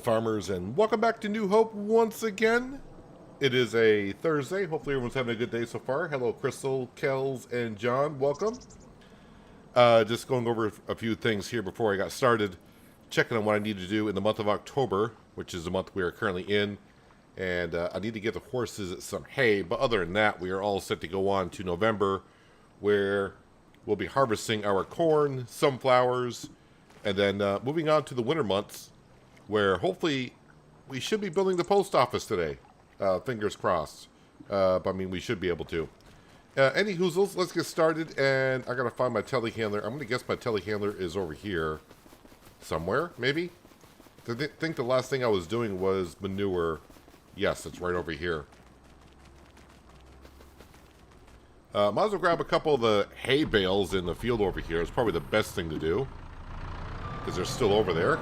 farmers, and welcome back to New Hope once again. It is a Thursday. Hopefully everyone's having a good day so far. Hello, Crystal, Kells, and John. Welcome. Just going over a few things here before I got started. Checking on what I need to do in the month of October, which is the month we are currently in. And I need to get the horses some hay. But other than that, we are all set to go on to November, where we'll be harvesting our corn, sunflowers, and then moving on to the winter months, where hopefully we should be building the post office today. Fingers crossed. But I mean, we should be able to. Any hoozles, let's get started. And I gotta find my telehandler. I'm gonna guess my telehandler is over here somewhere, maybe. I think the last thing I was doing was manure. Yes, it's right over here. Might as well grab a couple of the hay bales in the field over here. It's probably the best thing to do, because they're still over there.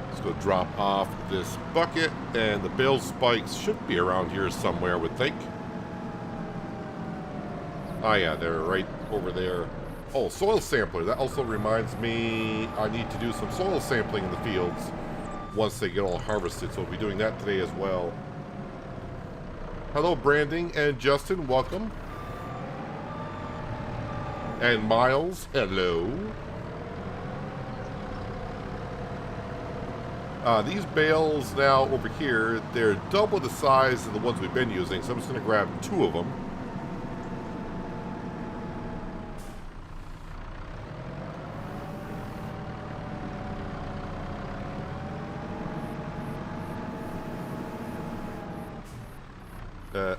Let's go drop off this bucket, and the bale spikes should be around here somewhere, I would think. Oh yeah, they're right over there. Oh, soil sampler. That also reminds me I need to do some soil sampling in the fields once they get all harvested, so we'll be doing that today as well. Hello, Branding and Justin. Welcome. And Miles, hello. These bales now over here, they're double the size of the ones we've been using, so I'm just going to grab 2 of them.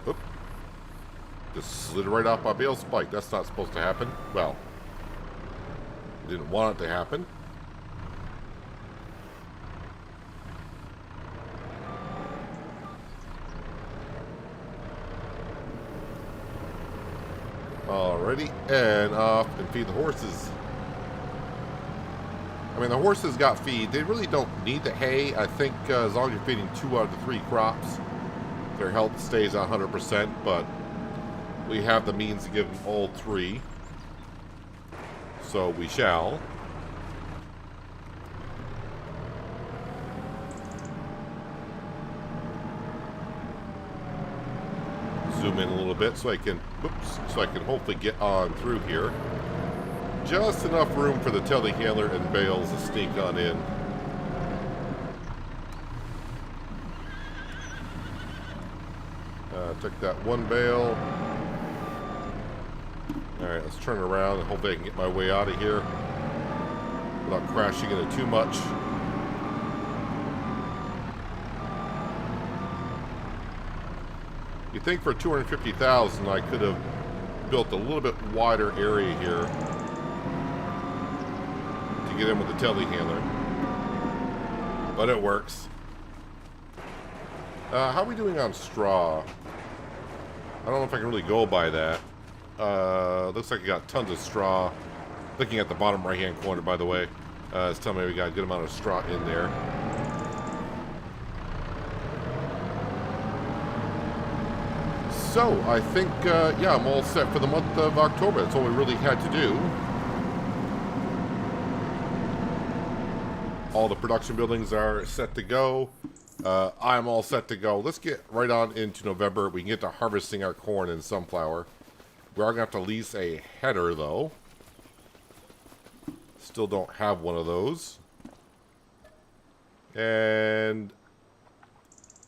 Oops. Just slid right off my bale spike. That's not supposed to happen. Well, didn't want it to happen. Alrighty, and off and feed the horses. I mean, the horses got feed. They really don't need the hay. I think as long as you're feeding 2 out of the 3 crops, their health stays 100%, but we have the means to give them all 3. So we shall. Zoom in a little bit so I can, hopefully get on through here. Just enough room for the telehandler and bales to sneak on in. Took that 1 bale. Alright, let's turn around and hopefully I can get my way out of here without crashing into too much. You think for 250,000 I could have built a little bit wider area here to get in with the telehandler, but it works. How are we doing on straw? I don't know if I can really go by that. Looks like I got tons of straw. Looking at the bottom right hand corner, by the way, it's telling me we got a good amount of straw in there. So I think yeah, I'm all set for the month of October. That's all we really had to do. All the production buildings are set to go. I'm all set to go. Let's get right on into November. We can get to harvesting our corn and sunflower. We are going to have to lease a header, though. Still don't have one of those. And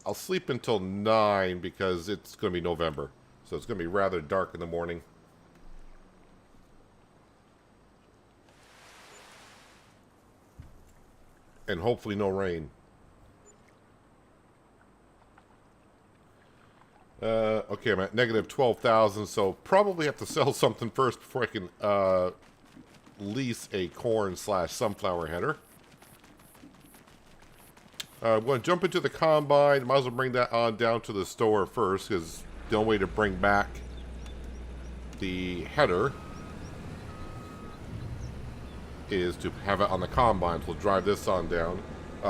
I'll sleep until 9 because it's going to be November. So it's going to be rather dark in the morning. And hopefully no rain. Okay, I'm at negative 12,000, so probably have to sell something first before I can lease a corn/sunflower header. I'm going to jump into the combine. Might as well bring that on down to the store first, because the only way to bring back the header is to have it on the combine. So we'll drive this on down.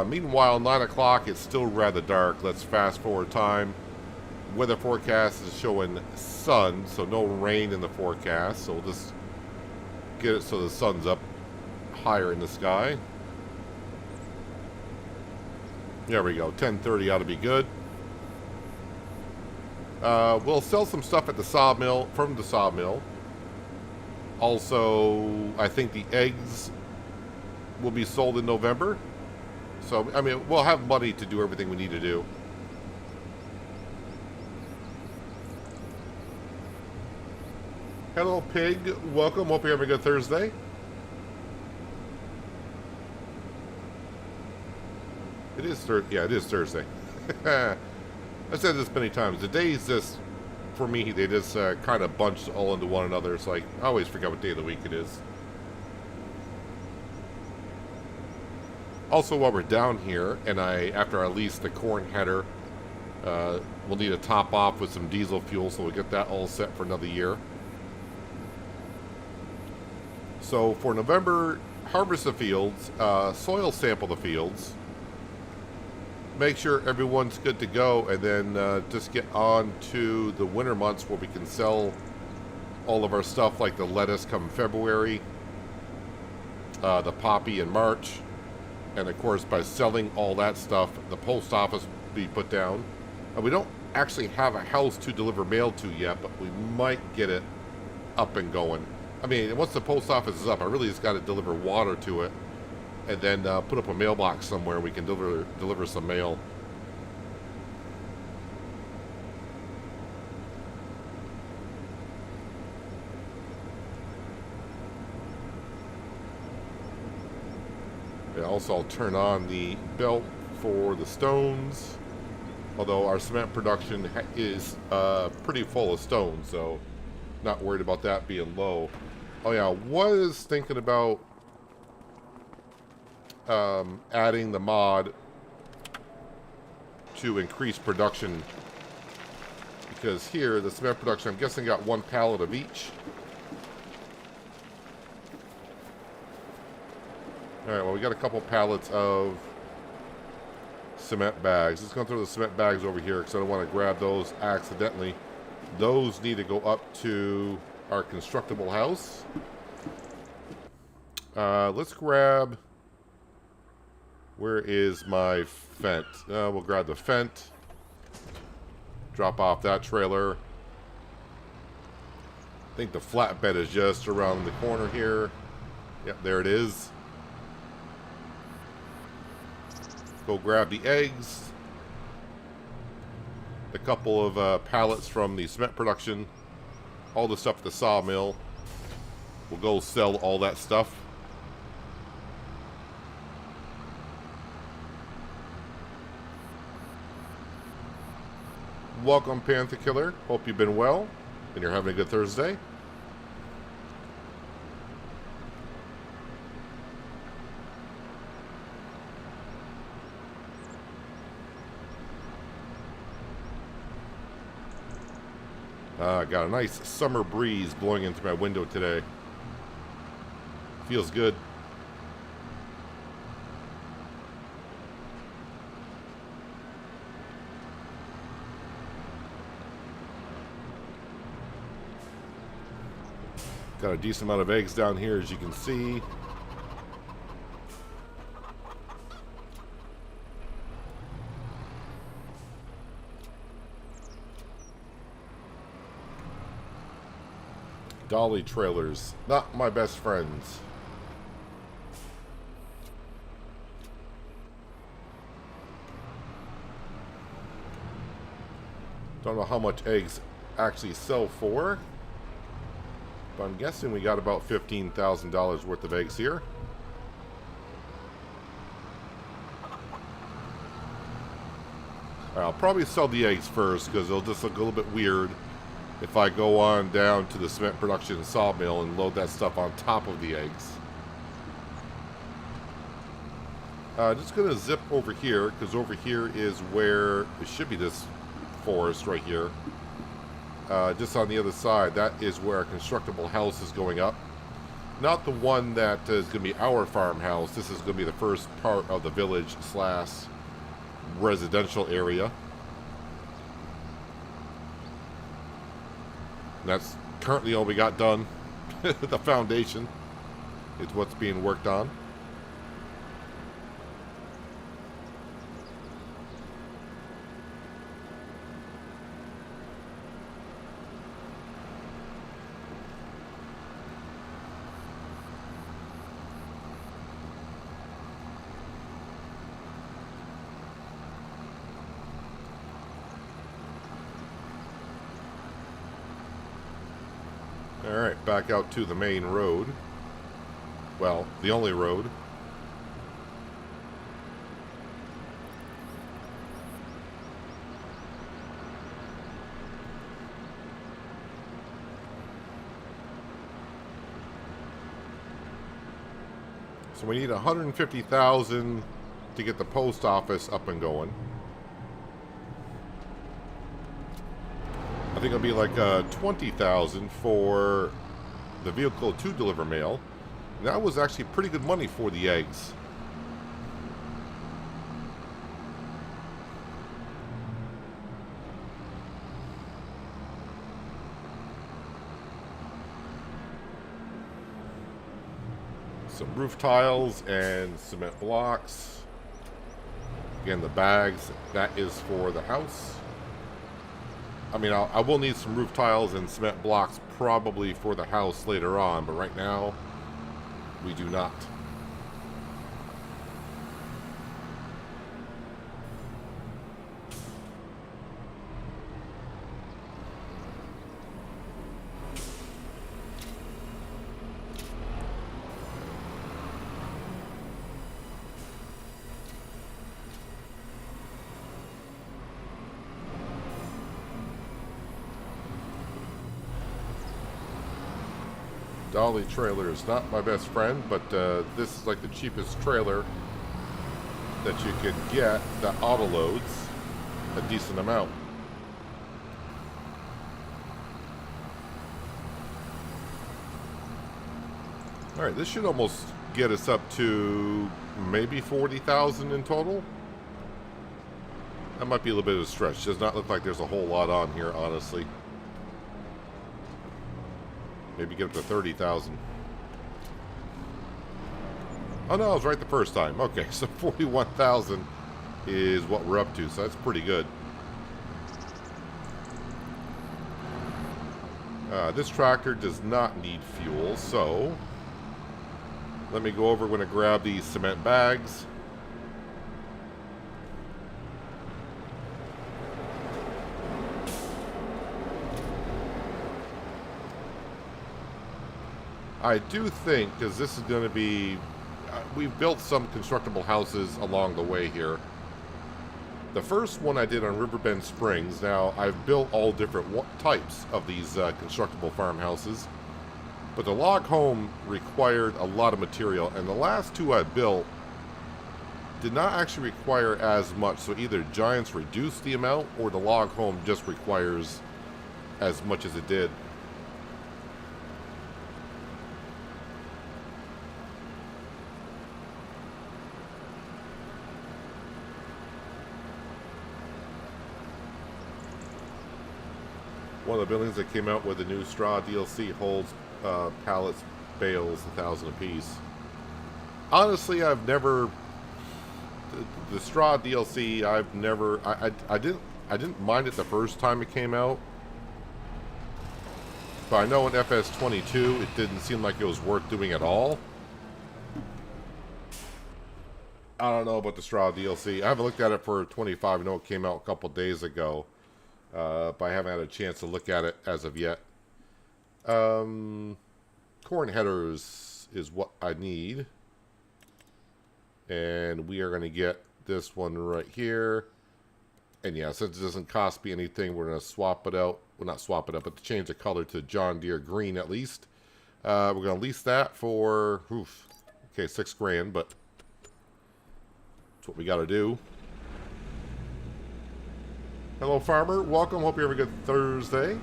Meanwhile, 9 o'clock, it's still rather dark. Let's fast forward time. Weather forecast is showing sun, so no rain in the forecast. So we'll just get it so the sun's up. higher in the sky. There we go. 10:30 ought to be good. We'll sell some stuff at the sawmill, from the sawmill. Also, I think the eggs will be sold in November. So, I mean, we'll have money to do everything we need to do. Hello, Pig. Welcome. Hope you're having a good Thursday. It is Thursday. Yeah, it is Thursday. I've said this many times. The days just, for me, they just kind of bunch all into one another. It's like, I always forget what day of the week it is. Also, while we're down here, and after I lease the corn header, we'll need to top off with some diesel fuel, so we'll get that all set for another year. So for November, harvest the fields, soil sample the fields, make sure everyone's good to go, and then just get on to the winter months where we can sell all of our stuff, like the lettuce come February, the poppy in March, and of course by selling all that stuff, the post office will be put down. And we don't actually have a house to deliver mail to yet, but we might get it up and going. I mean, once the post office is up, I really just got to deliver water to it, and then put up a mailbox somewhere we can deliver some mail. And also, I'll turn on the belt for the stones, although our cement production is pretty full of stones, so not worried about that being low. Oh yeah, was thinking about adding the mod to increase production, because here the cement production, I'm guessing, got 1 pallet of each. Alright, well, we got a couple pallets of cement bags. Just going to throw the cement bags over here because I don't want to grab those accidentally. Those need to go up to our constructible house. Let's grab... Where is my Fendt? We'll grab the Fendt. Drop off that trailer. I think the flatbed is just around the corner here. Yep, there it is. Go grab the eggs. A couple of pallets from the cement production. All the stuff at the sawmill. We'll go sell all that stuff. Welcome, Panther Killer. Hope you've been well and you're having a good Thursday. Got a nice summer breeze blowing into my window today. Feels good. Got a decent amount of eggs down here, as you can see. Dolly trailers, not my best friends. Don't know how much eggs actually sell for, but I'm guessing we got about $15,000 worth of eggs here. I'll probably sell the eggs first because they'll just look a little bit weird if I go on down to the cement production sawmill and load that stuff on top of the eggs. Just going to zip over here, because over here is where it should be, this forest right here. Just on the other side, that is where our constructible house is going up. Not the one that is going to be our farmhouse. This is going to be the first part of the village / residential area. And that's currently all we got done. The foundation. is what's being worked on. Alright, back out to the main road. Well, the only road. So we need 150,000 to get the post office up and going. I think it'll be like 20,000 for the vehicle to deliver mail. And that was actually pretty good money for the eggs. Some roof tiles and cement blocks. Again, the bags, that is for the house. I mean, I will need some roof tiles and cement blocks probably for the house later on, but right now, we do not. Dolly trailer is not my best friend, but this is like the cheapest trailer that you can get that auto loads a decent amount. Alright, this should almost get us up to maybe 40,000 in total. That might be a little bit of a stretch. Does not look like there's a whole lot on here, honestly. Maybe get up to 30,000. Oh no, I was right the first time. Okay, so 41,000 is what we're up to, so that's pretty good. This tractor does not need fuel, so let me go over. We're going to grab these cement bags. I do think, because this is going to be... we've built some constructible houses along the way here. The first one I did on Riverbend Springs. Now, I've built all different types of these constructible farmhouses. But the log home required a lot of material. And the last two I built did not actually require as much. So either Giants reduced the amount, or the log home just requires as much as it did. One of the buildings that came out with the new straw DLC holds pallets, bales, 1,000 apiece. Honestly, I've never... The straw DLC, I've never... I didn't mind it the first time it came out. But I know in FS22, it didn't seem like it was worth doing at all. I don't know about the straw DLC. I haven't looked at it for 25. I know it came out a couple days ago. But I haven't had a chance to look at it as of yet. Corn headers is what I need. And we are going to get this one right here. And yeah, since it doesn't cost me anything, we're going to swap it out. Well, not swap it out, but to change the color to John Deere green at least. We're going to lease that for, okay, $6,000, but that's what we got to do. Hello, farmer. Welcome. Hope you have a good Thursday.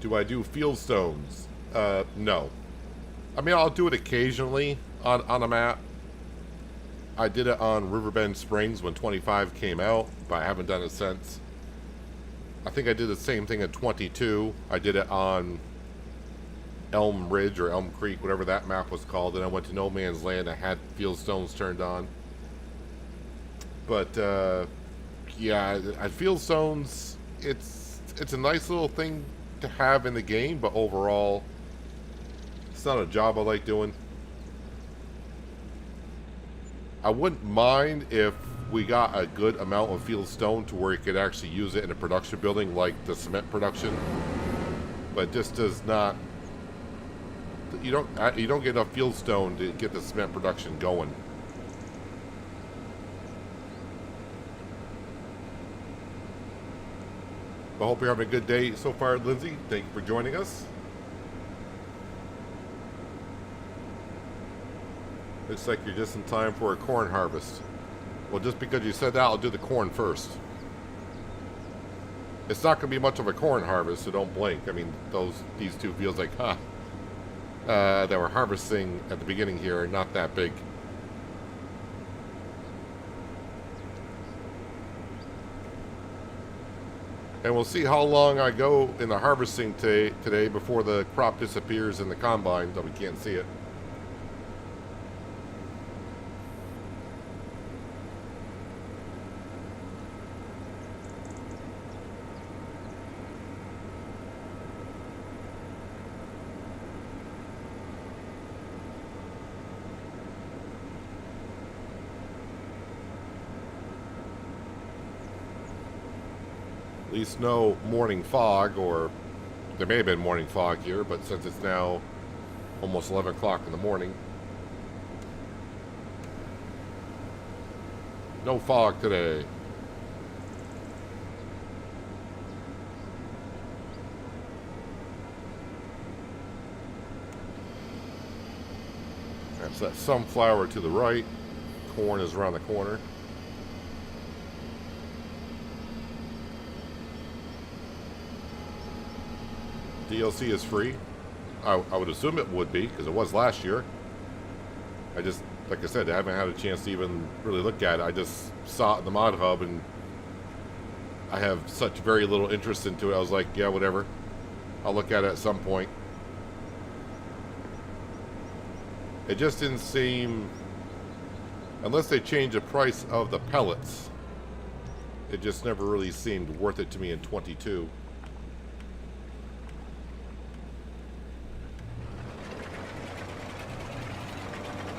Do I do field stones? No. I mean, I'll do it occasionally on a map. I did it on Riverbend Springs when 25 came out, but I haven't done it since. I think I did the same thing at 22. I did it on Elm Ridge or Elm Creek, whatever that map was called, and I went to No Man's Land. I had field stones turned on. But, yeah, at field stones, it's a nice little thing to have in the game, but overall, it's not a job I like doing. I wouldn't mind if we got a good amount of field stone to where you could actually use it in a production building like the cement production, but it just does not. You don't get enough field stone to get the cement production going. I hope you're having a good day so far, Lindsay. Thank you for joining us. Looks like you're just in time for a corn harvest. Well, just because you said that, I'll do the corn first. It's not going to be much of a corn harvest, so don't blink. I mean, these two fields like, that we're harvesting at the beginning here are not that big. And we'll see how long I go in the harvesting today before the crop disappears in the combine, though we can't see it. At least no morning fog, or there may have been morning fog here, but since it's now almost 11 o'clock in the morning, no fog today. That's that sunflower to the right. Corn is around the corner. DLC is free. I would assume it would be, because it was last year. I just, like I said, I haven't had a chance to even really look at it. I just saw it in the mod hub, and I have such very little interest into it. I was like, yeah, whatever. I'll look at it at some point. It just didn't seem, unless they change the price of the pellets, it just never really seemed worth it to me in 22.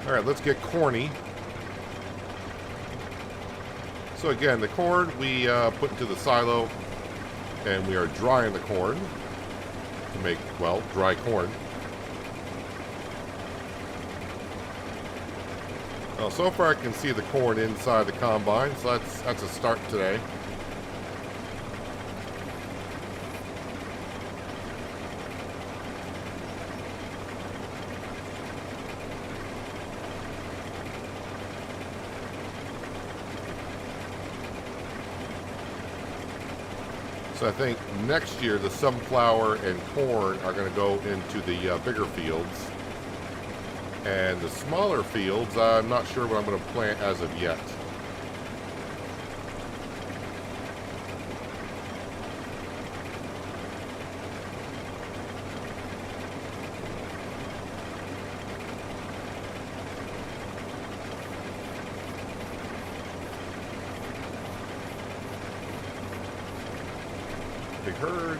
All right, let's get corny. So again, the corn we put into the silo, and we are drying the corn to make, well, dry corn. Well, so far I can see the corn inside the combine, so that's a start today. So I think next year the sunflower and corn are going to go into the bigger fields. And the smaller fields, I'm not sure what I'm going to plant as of yet. I heard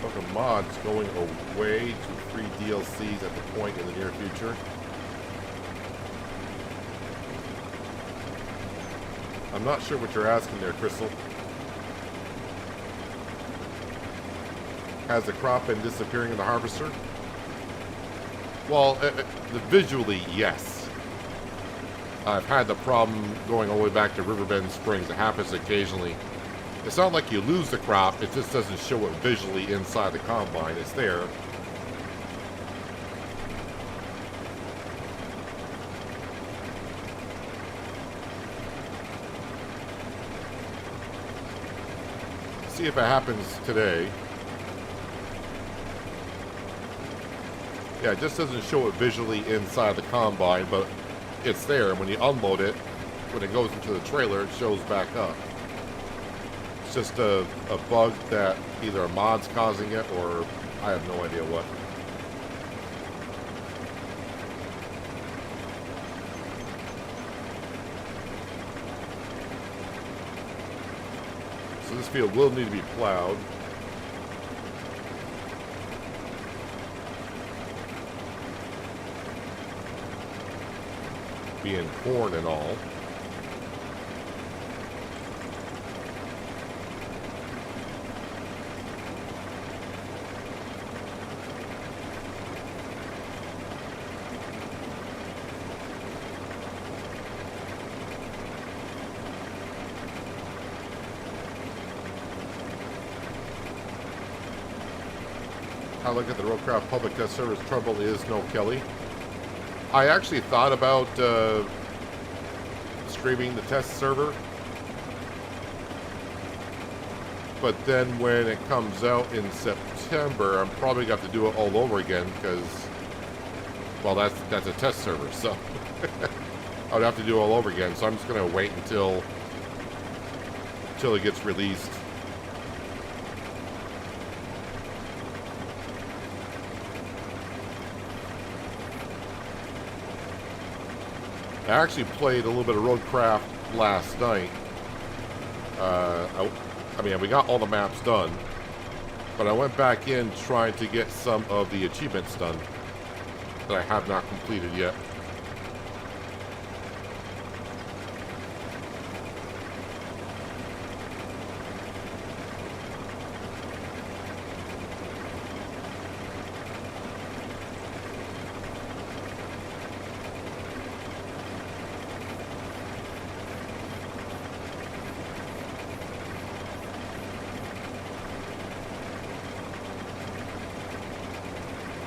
of the mods going away to free DLCs at the point in the near future. I'm not sure what you're asking there, Crystal. Has the crop been disappearing in the harvester? Well, visually, yes. I've had the problem going all the way back to Riverbend Springs. It happens occasionally. It's not like you lose the crop, it just doesn't show it visually inside the combine. It's there. See if it happens today. Yeah, it just doesn't show it visually inside the Combine, but it's there. And when you unload it, when it goes into the trailer, it shows back up. It's just a bug that either a mod's causing it or I have no idea what. So this field will need to be plowed. Being corn and all. I look at the Roadcraft public test server's trouble is no Kelly. I actually thought about streaming the test server, but then when it comes out in September, I'm probably going to have to do it all over again because, well, that's a test server, so I would have to do it all over again. So I'm just going to wait until it gets released. I actually played a little bit of Roadcraft last night. I mean, we got all the maps done, but I went back in trying to get some of the achievements done that I have not completed yet.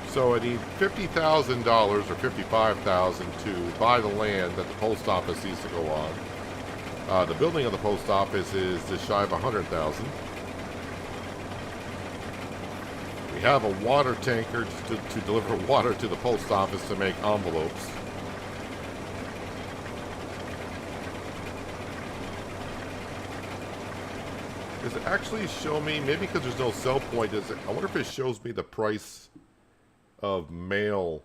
So I need $50,000 or $55,000 to buy the land that the post office needs to go on. The building of the post office is just shy of $100,000. We have a water tanker to deliver water to the post office to make envelopes. Does it actually show me, maybe because there's no sell point, I wonder if it shows me the price of mail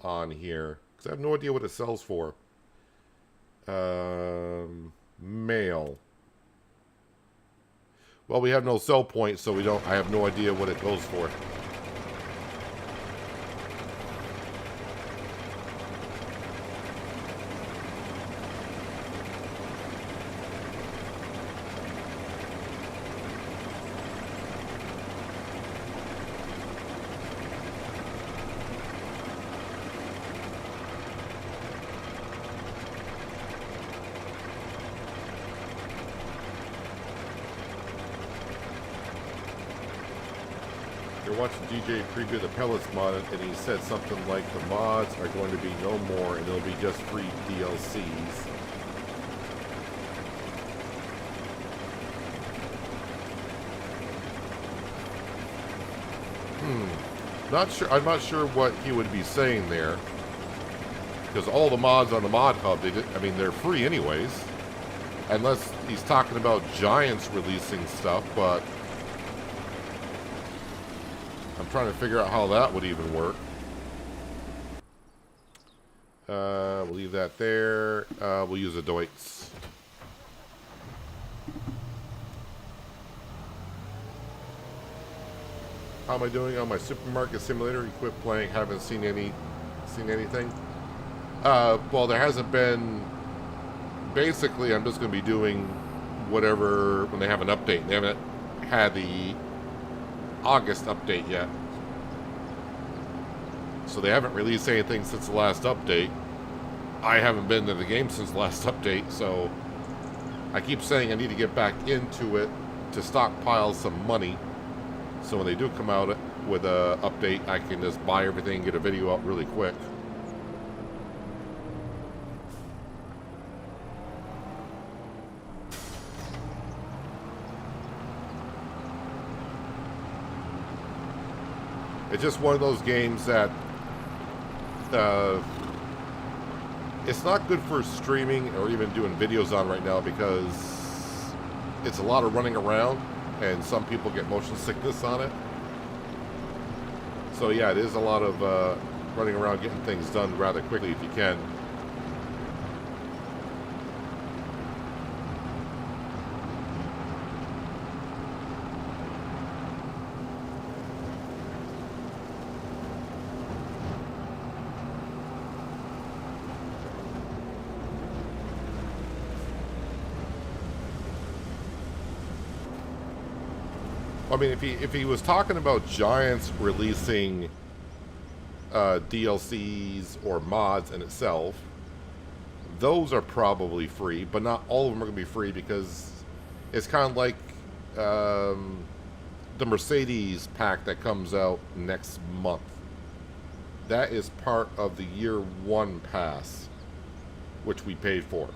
on here, because I have no idea what it sells for. Mail. Well, we have no sell point, so I have no idea what it goes for. Watching DJ preview the Pellets mod, and he said something like the mods are going to be no more and it'll be just free DLCs. Not sure. I'm not sure what he would be saying there, because all the mods on the Mod Hub, they're free anyways, unless he's talking about Giants releasing stuff, but I'm trying to figure out how that would even work. We'll leave that there. We'll use the Deutz. How am I doing on my supermarket simulator? You quit playing, haven't seen anything. Well, there hasn't been. Basically, I'm just going to be doing whatever when they have an update. They haven't had the August update yet, so they haven't released anything since the last update. I haven't been to the game since the last update, so I keep saying I need to get back into it to stockpile some money, so when they do come out with a update, I can just buy everything and get a video out really quick. It's just one of those games that it's not good for streaming or even doing videos on right now because it's a lot of running around and some people get motion sickness on it. So yeah, it is a lot of running around getting things done rather quickly if you can. I mean, if he was talking about Giants releasing DLCs or mods in itself, those are probably free, but not all of them are going to be free because it's kind of like the Mercedes pack that comes out next month. That is part of the year one pass, which we paid for.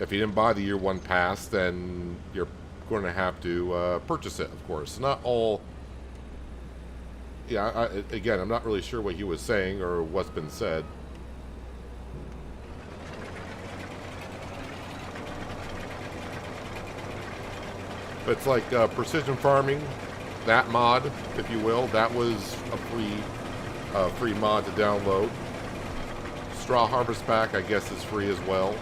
If you didn't buy the year one pass, then you're going to have to purchase it, of course. Not all. Yeah, again, I'm not really sure what he was saying or what's been said. But it's like precision farming, that mod, if you will, that was a free mod to download. Straw Harvest Pack, I guess, is free as well.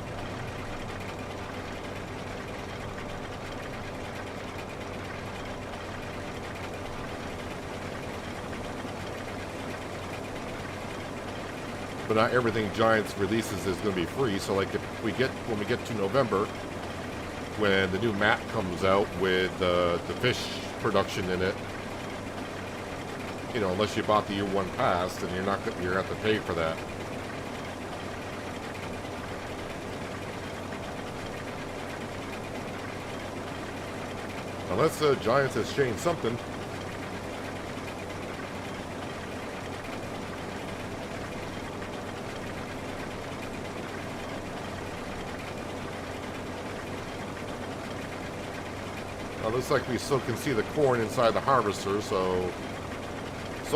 But not everything Giants releases is going to be free. So, like, when we get to November, when the new map comes out with the fish production in it, you know, unless you bought the year one pass, then you're going to have to pay for that. Unless Giants has changed something. Looks like we still can see the corn inside the harvester, so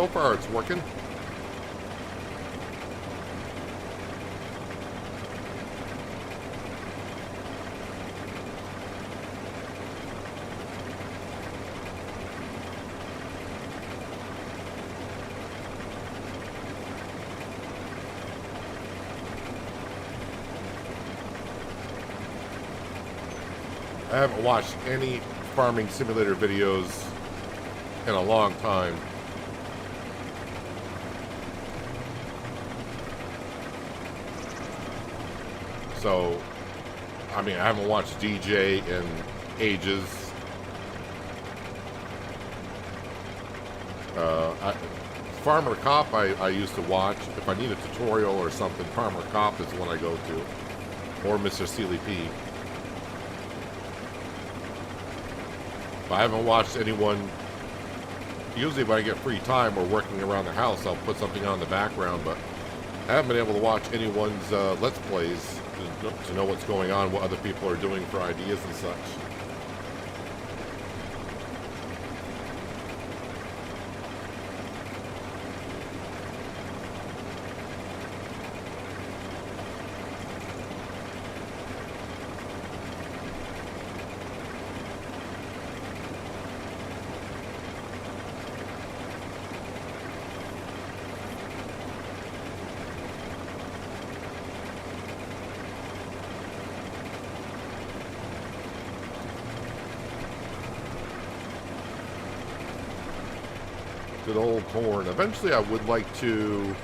far it's working. I haven't watched any farming simulator videos in a long time. So, I mean, I haven't watched DJ in ages. Farmer Cop I used to watch. If I need a tutorial or something, Farmer Cop is the one I go to. Or Mr. Sealy P. I haven't watched anyone. Usually when I get free time or working around the house, I'll put something on in the background, but I haven't been able to watch anyone's Let's Plays to know what's going on, what other people are doing for ideas and such. Good old corn. Eventually I would like to,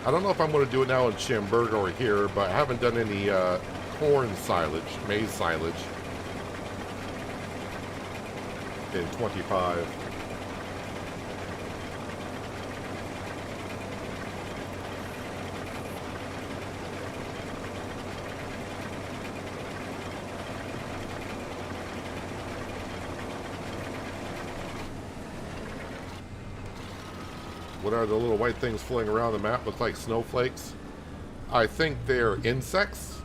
I don't know if I'm going to do it now in Chimberg or here, but I haven't done any corn silage, maize silage in 25. What are the little white things floating around the map? Look like snowflakes. I think they're insects.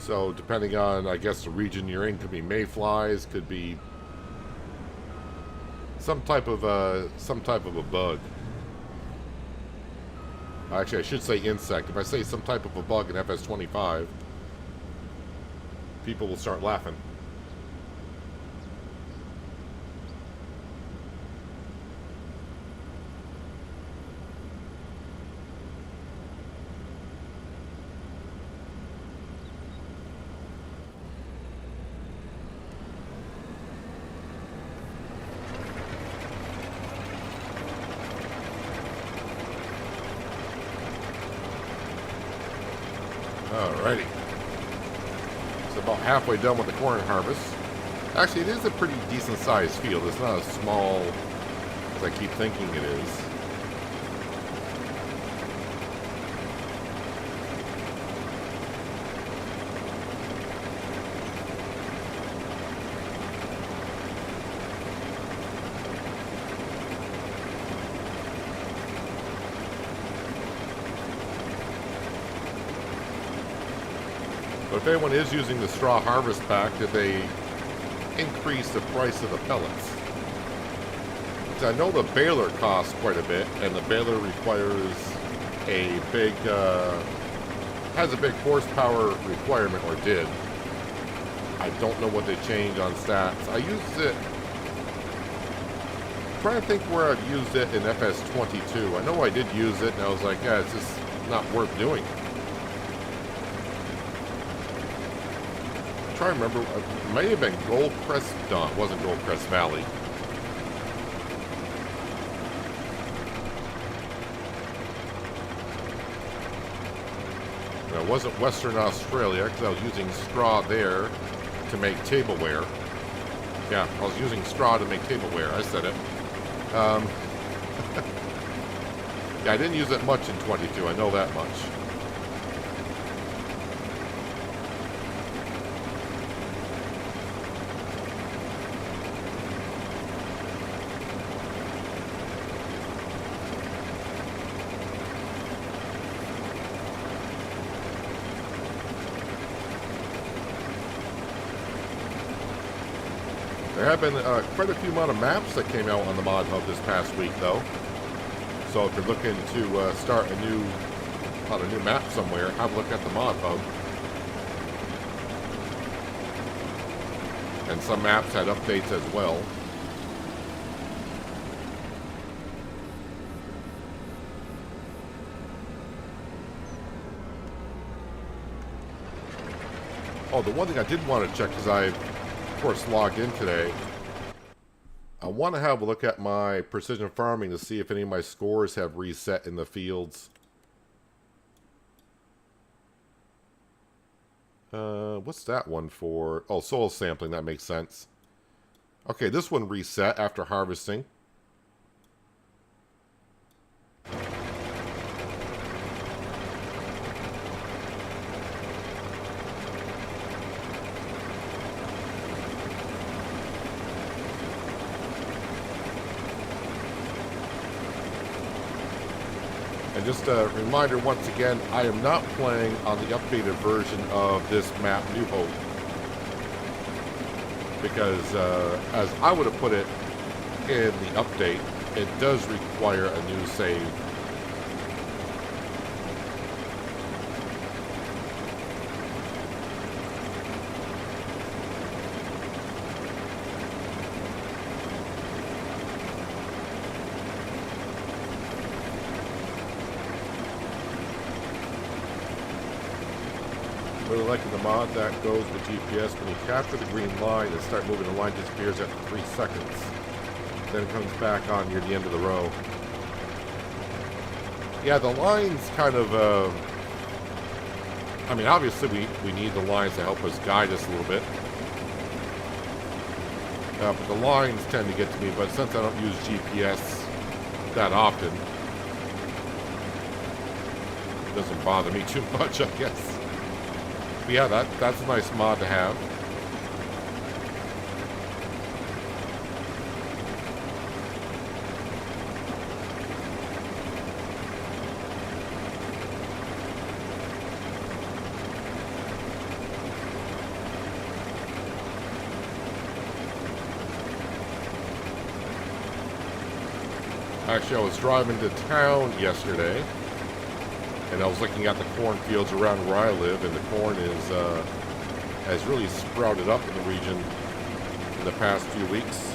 So depending on, I guess, the region you're in, could be mayflies, could be some type of a bug. Actually, I should say insect. If I say some type of a bug in FS25, people will start laughing. Alrighty. It's about halfway done with the corn harvest. Actually, it is a pretty decent sized field. It's not as small as I keep thinking it is. But if anyone is using the straw harvest pack, did they increase the price of the pellets? Because I know the baler costs quite a bit, and the baler requires a big, has a big horsepower requirement, or did. I don't know what they changed on stats. I used it, I'm trying to think where I've used it in FS22. I know I did use it, and I was like, yeah, it's just not worth doing. I'm trying to remember, it may have been Goldcrest, no, it wasn't Goldcrest Valley. No, it wasn't Western Australia, because I was using straw there to make tableware. Yeah, I was using straw to make tableware, I said it. Yeah, I didn't use it much in 22, I know that much. There have been quite a few amount of maps that came out on the Mod Hub this past week, though. So if you're looking to start a new map somewhere, have a look at the Mod Hub. And some maps had updates as well. Oh, the one thing I did want to check, because I, of course, logged in today, I want to have a look at my precision farming to see if any of my scores have reset in the fields. What's that one for? Oh, soil sampling, that makes sense. Okay, this one reset after harvesting. And just a reminder once again, I am not playing on the updated version of this map, New Hope. Because, as I would have put it in the update, it does require a new save. Really liking the mod that goes with GPS. When you capture the green line and start moving, the line disappears after 3 seconds. Then it comes back on near the end of the row. Yeah, the lines kind of, I mean, obviously we need the lines to help us guide us a little bit. But the lines tend to get to me, but since I don't use GPS that often, it doesn't bother me too much, I guess. But yeah, that's a nice mod to have. Actually, I was driving to town yesterday, and I was looking at the cornfields around where I live, and the corn has really sprouted up in the region in the past few weeks.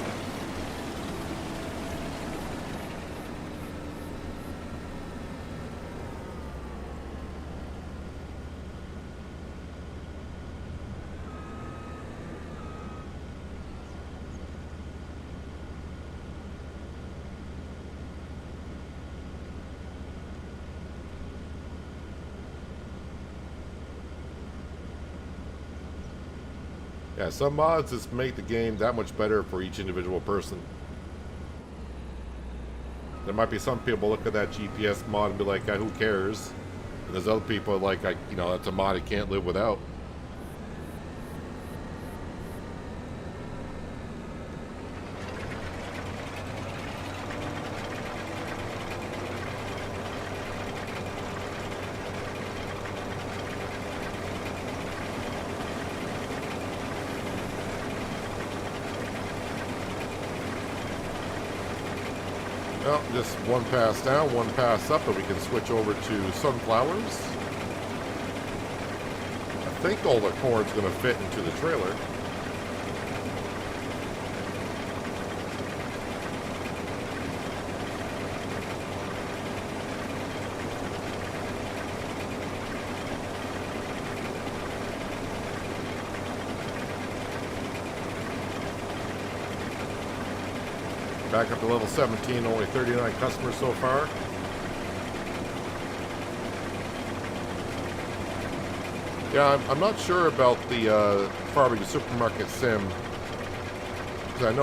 Yeah, some mods just make the game that much better for each individual person. There might be some people look at that GPS mod and be like, who cares? And there's other people like, that's a mod I can't live without. Well, just one pass down, one pass up, and we can switch over to sunflowers. I think all the corn's going to fit into the trailer. Back up to level 17, only 39 customers so far. Yeah, I'm not sure about the Farming Supermarket Sim. Because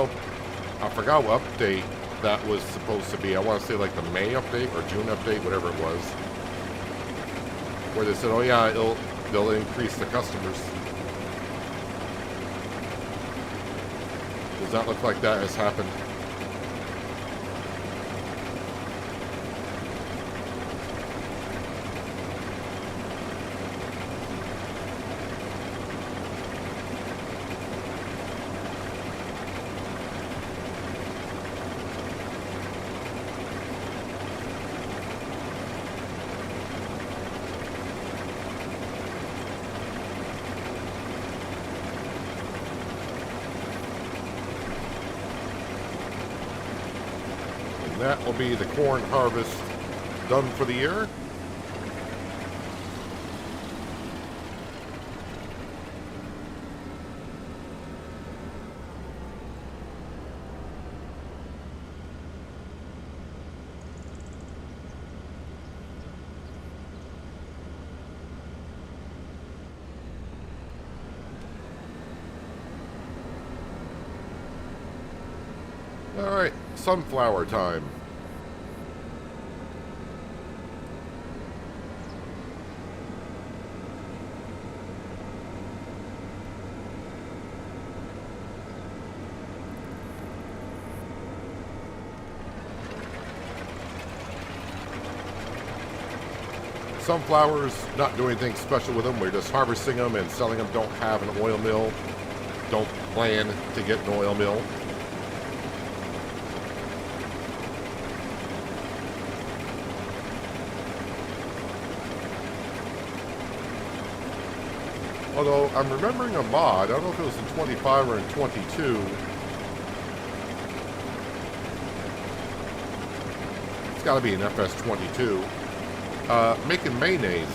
I forgot what update that was supposed to be. I want to say like the May update or June update, whatever it was. Where they said, oh yeah, they'll increase the customers. Does not look like that has happened. That will be the corn harvest done for the year. All right, sunflower time. Sunflowers, not doing anything special with them. We're just harvesting them and selling them. Don't have an oil mill. Don't plan to get an oil mill. Although, I'm remembering a mod, I don't know if it was in 25 or in 22. It's got to be in FS22. Making mayonnaise.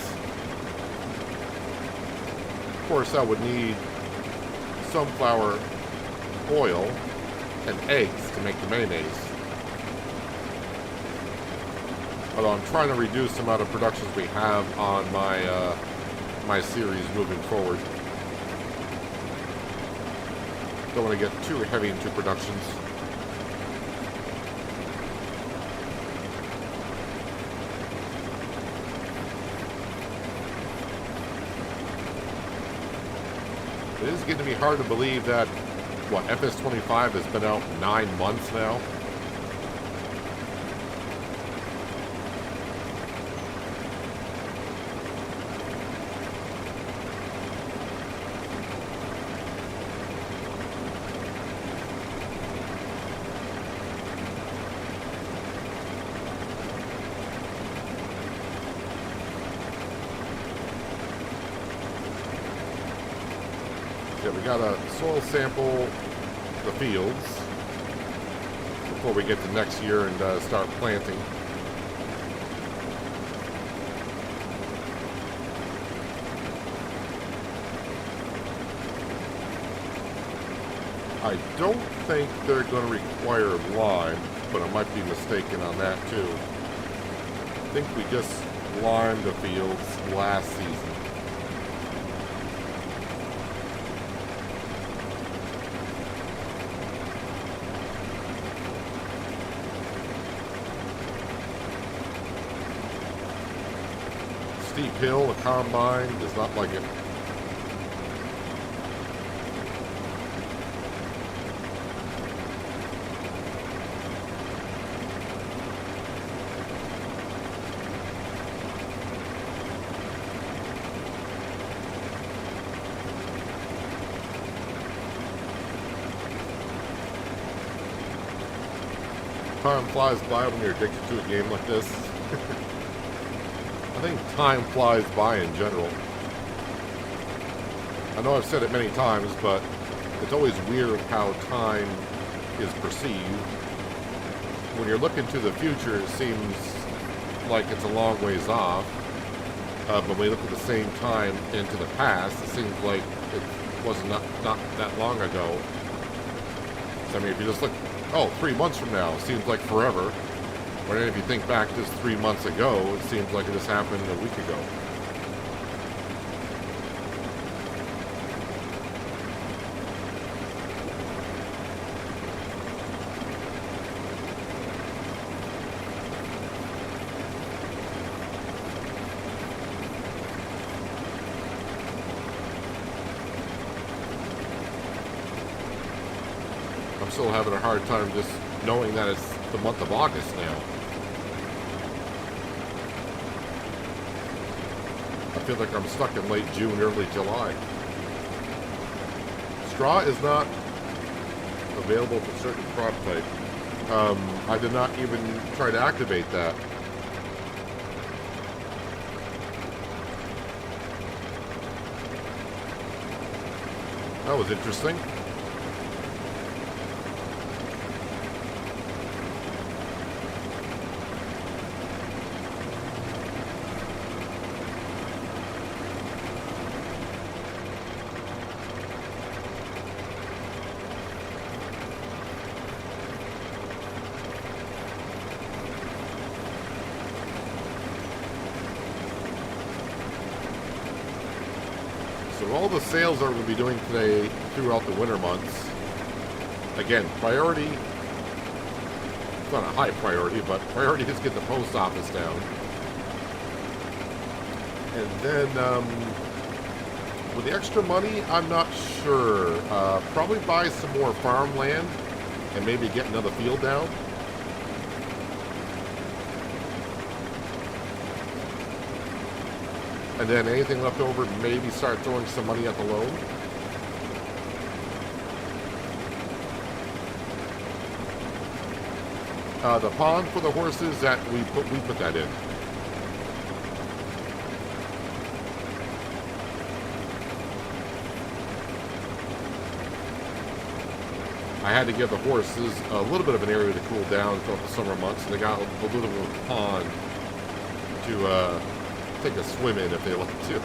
Of course, I would need sunflower oil and eggs to make the mayonnaise. Although I'm trying to reduce the amount of productions we have on my my series moving forward. Don't want to get too heavy into productions. It is getting to be hard to believe that, what, FS25 has been out 9 months now? Yeah, we gotta soil sample the fields before we get to next year and start planting. I don't think they're going to require lime, but I might be mistaken on that too. I think we just limed the fields last season. Steep hill, a combine does not like it. Time flies by when you're addicted to a game like this. I think time flies by in general. I know I've said it many times, but it's always weird how time is perceived. When you're looking to the future, it seems like it's a long ways off. But when we look at the same time into the past, it seems like it was not that long ago. So, I mean, if you just look, 3 months from now, seems like forever. But then if you think back just 3 months ago, it seems like it just happened a week ago. I'm still having a hard time just knowing that it's the month of August now. I feel like I'm stuck in late June, early July. Straw is not available for certain crop type. I did not even try to activate that. That was interesting. So all the sales that we're going to be doing today throughout the winter months, again, priority, it's not a high priority, but priority is get the post office down. And then with the extra money, I'm not sure. Probably buy some more farmland and maybe get another field down. And then anything left over, maybe start throwing some money at the loan. The pond for the horses, that we put that in. I had to give the horses a little bit of an area to cool down throughout the summer months, and they got a little bit of a pond to take a swim in if they like to.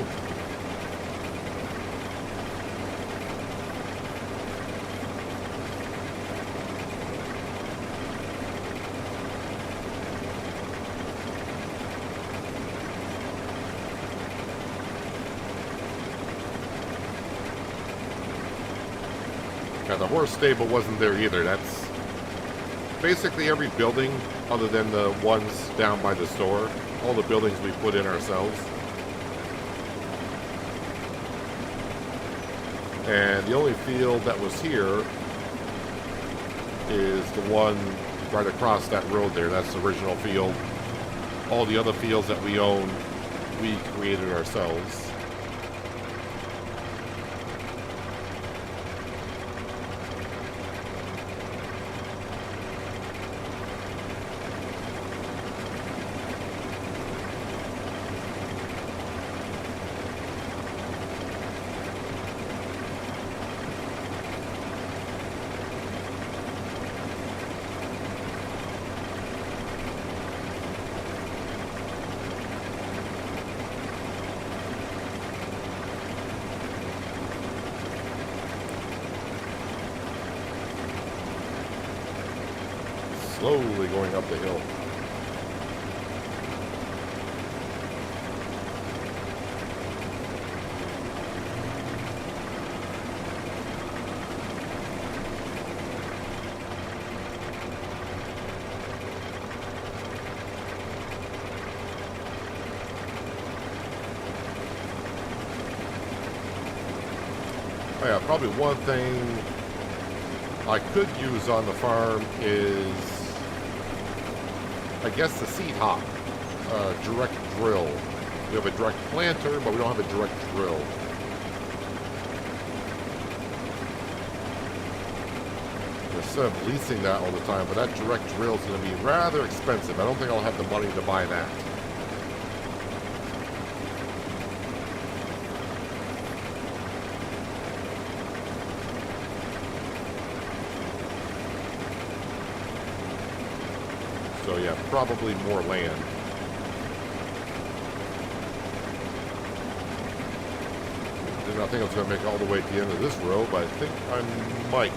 Yeah, the horse stable wasn't there either. That's basically every building other than the ones down by the store. All the buildings we put in ourselves. And the only field that was here is the one right across that road there. That's the original field. All the other fields that we own, we created ourselves. slowly going up the hill. Oh yeah, probably one thing I could use on the farm is, I guess, the seed hop, direct drill. We have a direct planter, but we don't have a direct drill. Instead of leasing that all the time, but that direct drill is going to be rather expensive. I don't think I'll have the money to buy that. So yeah, probably more land. Did not think I was going to make it all the way to the end of this row, but I think I might.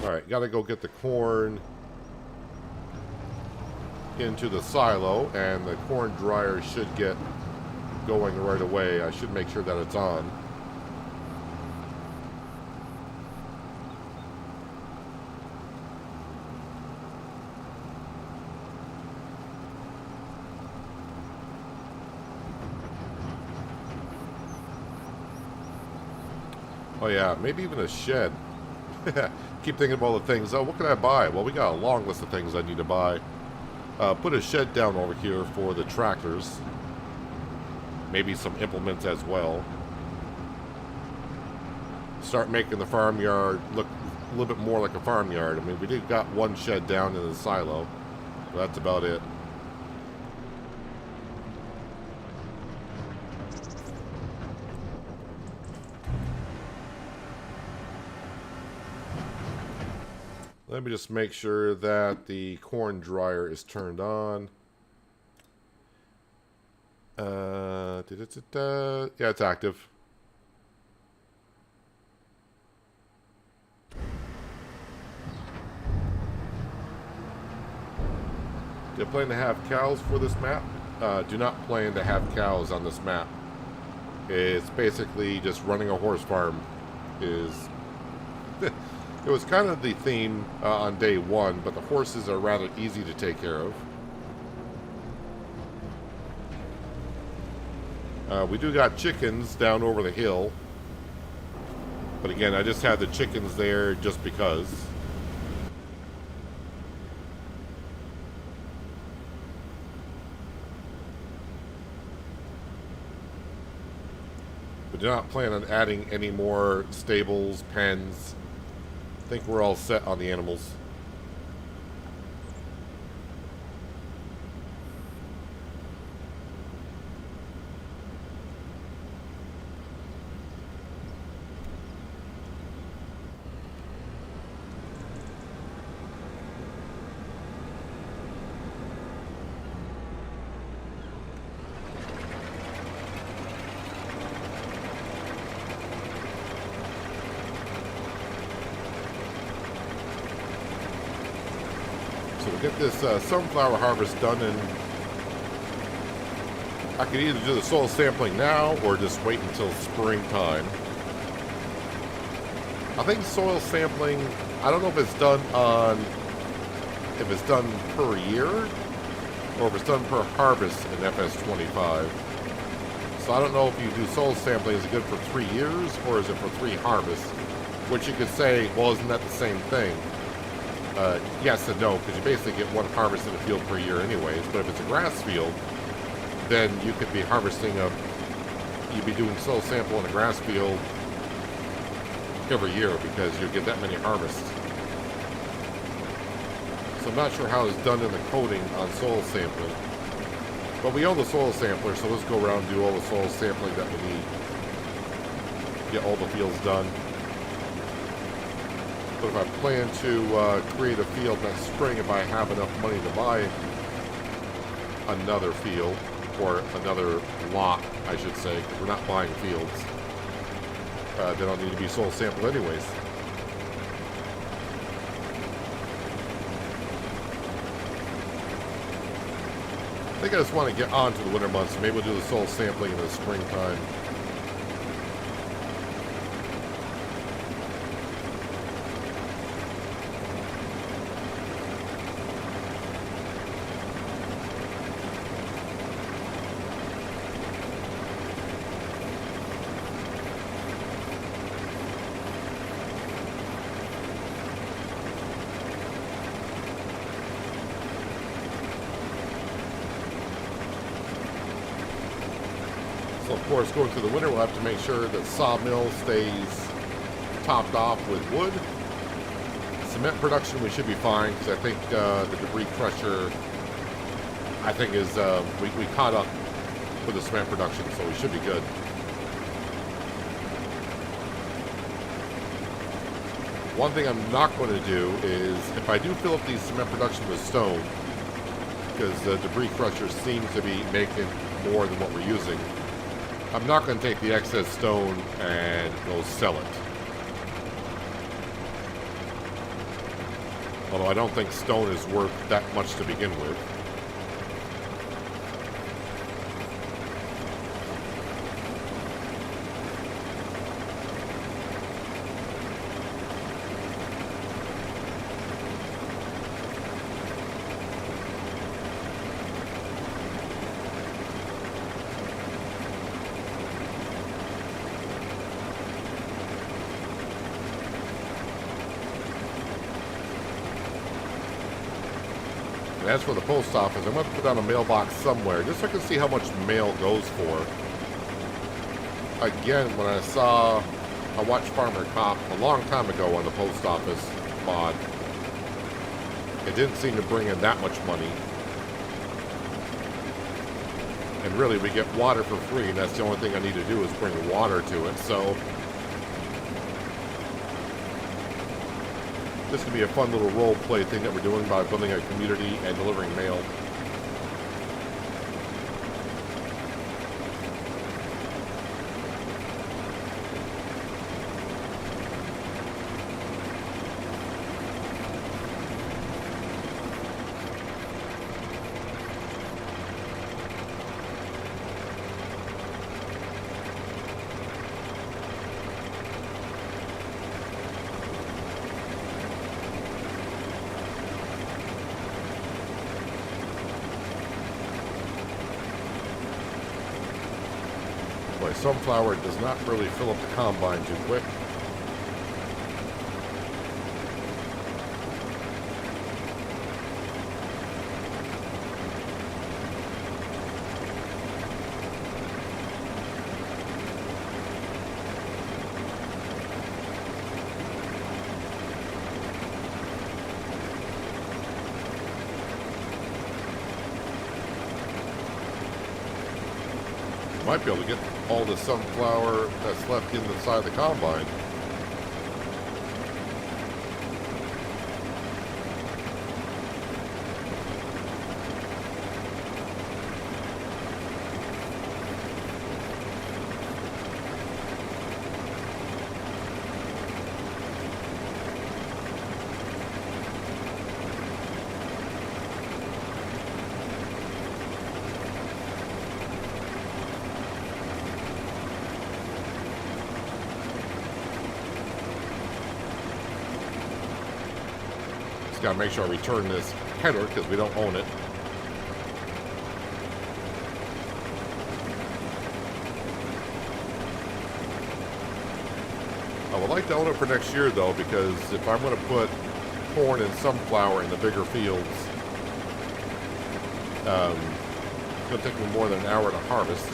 Alright, gotta go get the corn into the silo, and the corn dryer should get going right away. I should make sure that it's on. Oh yeah, maybe even a shed. Keep thinking of all the things. Oh, what can I buy? Well, we got a long list of things I need to buy. Put a shed down over here for the tractors. Maybe some implements as well. Start making the farmyard look a little bit more like a farmyard. I mean, we did got one shed down in the silo, but that's about it. Let me just make sure that the corn dryer is turned on. Yeah, it's active. Do you plan to have cows for this map? Do not plan to have cows on this map. It's basically just running a horse farm. It was kind of the theme on day one, but the horses are rather easy to take care of. We do got chickens down over the hill. But again, I just had the chickens there just because. We do not plan on adding any more stables, pens. I think we're all set on the animals. So we'll get this sunflower harvest done, and I could either do the soil sampling now or just wait until springtime. I think soil sampling, I don't know if it's done per year or if it's done per harvest in FS25. So I don't know if you do soil sampling, is it good for 3 years or is it for 3 harvests? Which you could say, well, isn't that the same thing? Yes and no, because you basically get 1 harvest in a field per year anyways. But if it's a grass field, then you could be harvesting you'd be doing soil sample in a grass field every year because you get that many harvests. So I'm not sure how it's done in the coding on soil sampling. But we own the soil sampler, so let's go around and do all the soil sampling that we need. Get all the fields done. But if I plan to create a field next spring, if I have enough money to buy another field, or another lot, I should say, because we're not buying fields. They don't need to be soil sampled anyways. I think I just want to get on to the winter months. Maybe we'll do the soil sampling in the springtime. So of course, going through the winter, we'll have to make sure that sawmill stays topped off with wood. Cement production, we should be fine, because I think the debris crusher, I think is, we caught up with the cement production, so we should be good. One thing I'm not going to do is, if I do fill up these cement production with stone, because the debris crusher seems to be making more than what we're using, I'm not going to take the excess stone and go sell it. Although I don't think stone is worth that much to begin with. And as for the post office, I'm going to put down a mailbox somewhere just so I can see how much mail goes for. Again, when I watched Farmer Cop a long time ago on the post office mod, it didn't seem to bring in that much money. And really, we get water for free, and that's the only thing I need to do is bring water to it, so this could be a fun little role play thing that we're doing by building a community and delivering mail. Sunflower does not really fill up the combine too quick. Might be able to get all the sunflower that's left in the side of the combine. Gotta make sure I return this header because we don't own it. I would like to own it for next year though, because if I'm going to put corn and sunflower in the bigger fields, it's going to take me more than an hour to harvest.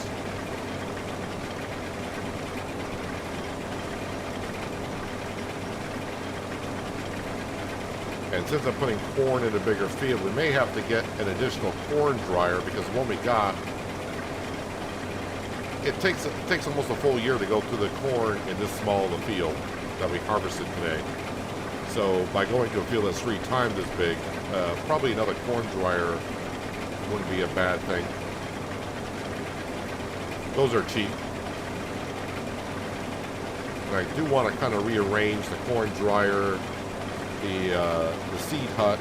And since I'm putting corn in a bigger field, we may have to get an additional corn dryer because the one we got, it takes almost a full year to go through the corn in this small of a field that we harvested today. So by going to a field that's 3 times as big, probably another corn dryer wouldn't be a bad thing. Those are cheap. And I do want to kind of rearrange the corn dryer, the seed hut,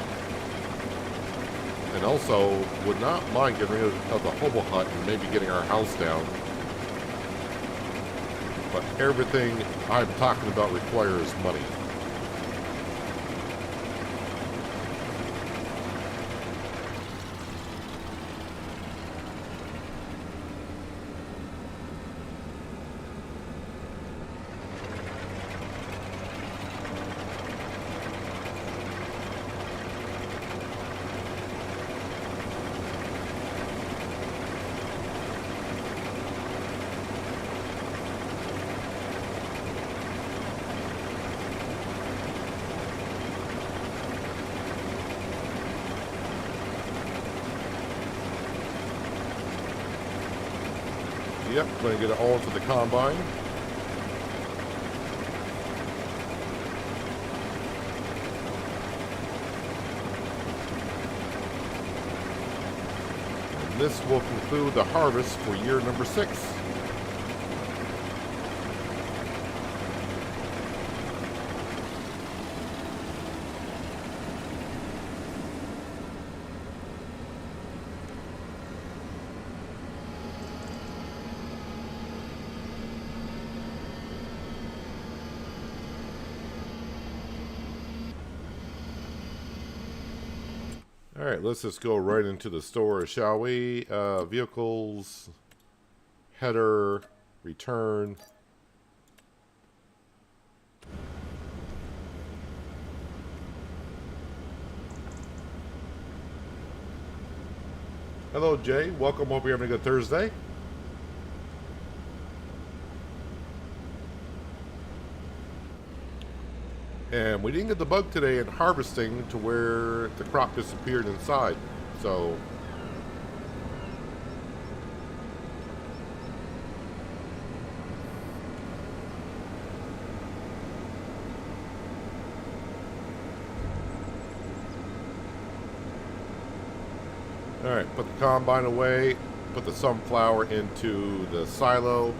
and also would not mind getting rid of the hobo hut and maybe getting our house down. But everything I'm talking about requires money. Yep, going to get it all into the combine. And this will conclude the harvest for year number 6. Alright, let's just go right into the store, shall we? Vehicles, header, return. Hello, Jay. Welcome. Hope you're having a good Thursday. And we didn't get the bug today in harvesting to where the crop disappeared inside. So alright, put the combine away, put the sunflower into the silo,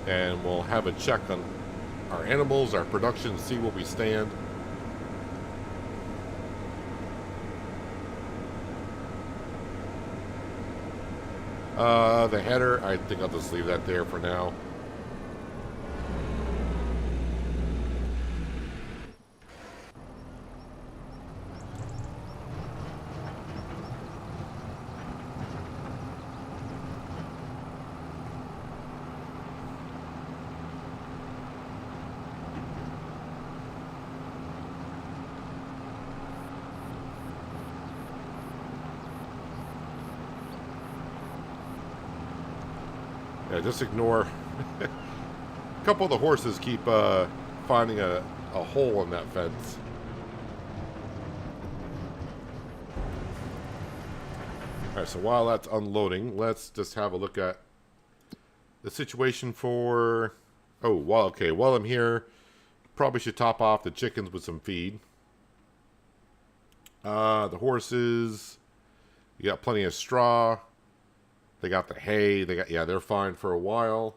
and we'll have a check on our animals, our production, see where we stand. The header, I think I'll just leave that there for now. Yeah, just ignore. A couple of the horses keep finding a hole in that fence. Alright, so while that's unloading, let's just have a look at the situation for... Oh, well, okay, while I'm here, probably should top off the chickens with some feed. The horses, you got plenty of straw. They got the hay. They got, yeah, they're fine for a while.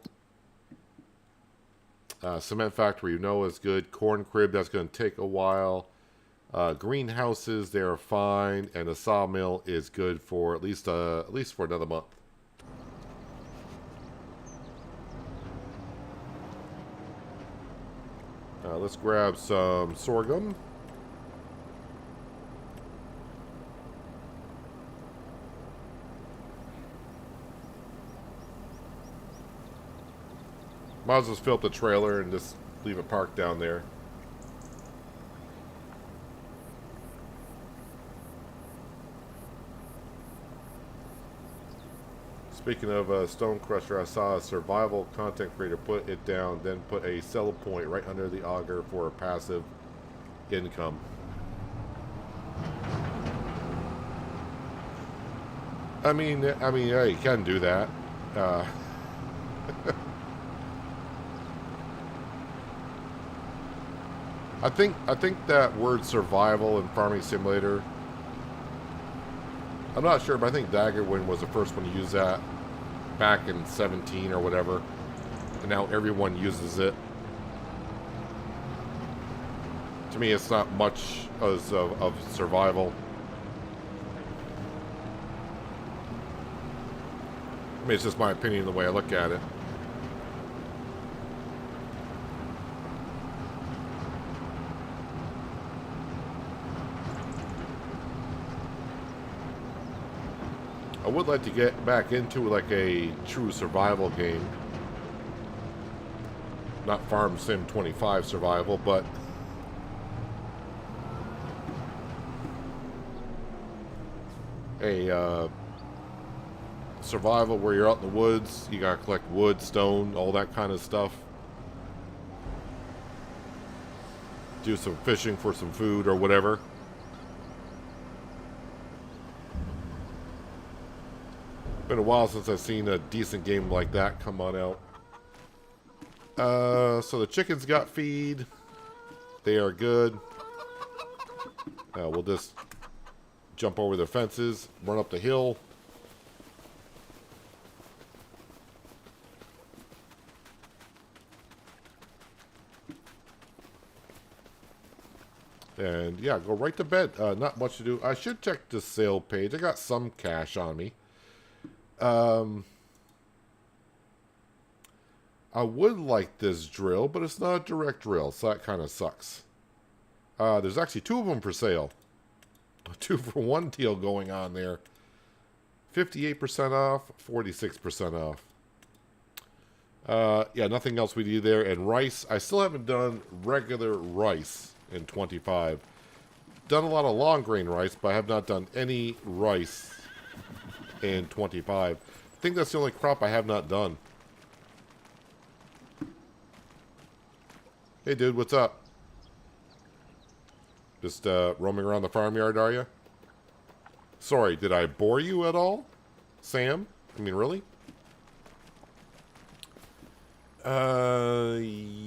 Cement factory, you know, is good. Corn crib, that's going to take a while. Greenhouses, they're fine, and the sawmill is good for at least for another month. Let's grab some sorghum. Might as well fill up the trailer and just leave it parked down there. Speaking of Stone Crusher, I saw a survival content creator put it down, then put a sell point right under the auger for a passive income. I mean, yeah, you can do that. I think that word survival in Farming Simulator, I'm not sure, but I think Daggerwind was the first one to use that. back in 17 or whatever, and now everyone uses it. To me, it's not much of survival. I mean, it's just my opinion, the way I look at it. I would like to get back into like a true survival game. Not Farm Sim 25 survival, but a survival where you're out in the woods, you gotta collect wood, stone, all that kind of stuff. Do some fishing for some food or whatever. Been a while since I've seen a decent game like that come on out. So the chickens got feed. They are good. We'll just jump over the fences, run up the hill. And yeah, go right to bed. Not much to do. I should check the sale page. I got some cash on me. I would like this drill, but it's not a direct drill, so that kind of sucks. There's actually 2 of them for sale. A 2-for-1 deal going on there. 58% off, 46% off. Yeah, nothing else we do there. And rice, I still haven't done regular rice in 25. Done a lot of long grain rice, but I have not done any rice in 25. I think that's the only crop I have not done. Hey dude, what's up? Just roaming around the farmyard, are you? Sorry, did I bore you at all? Sam? I mean, really?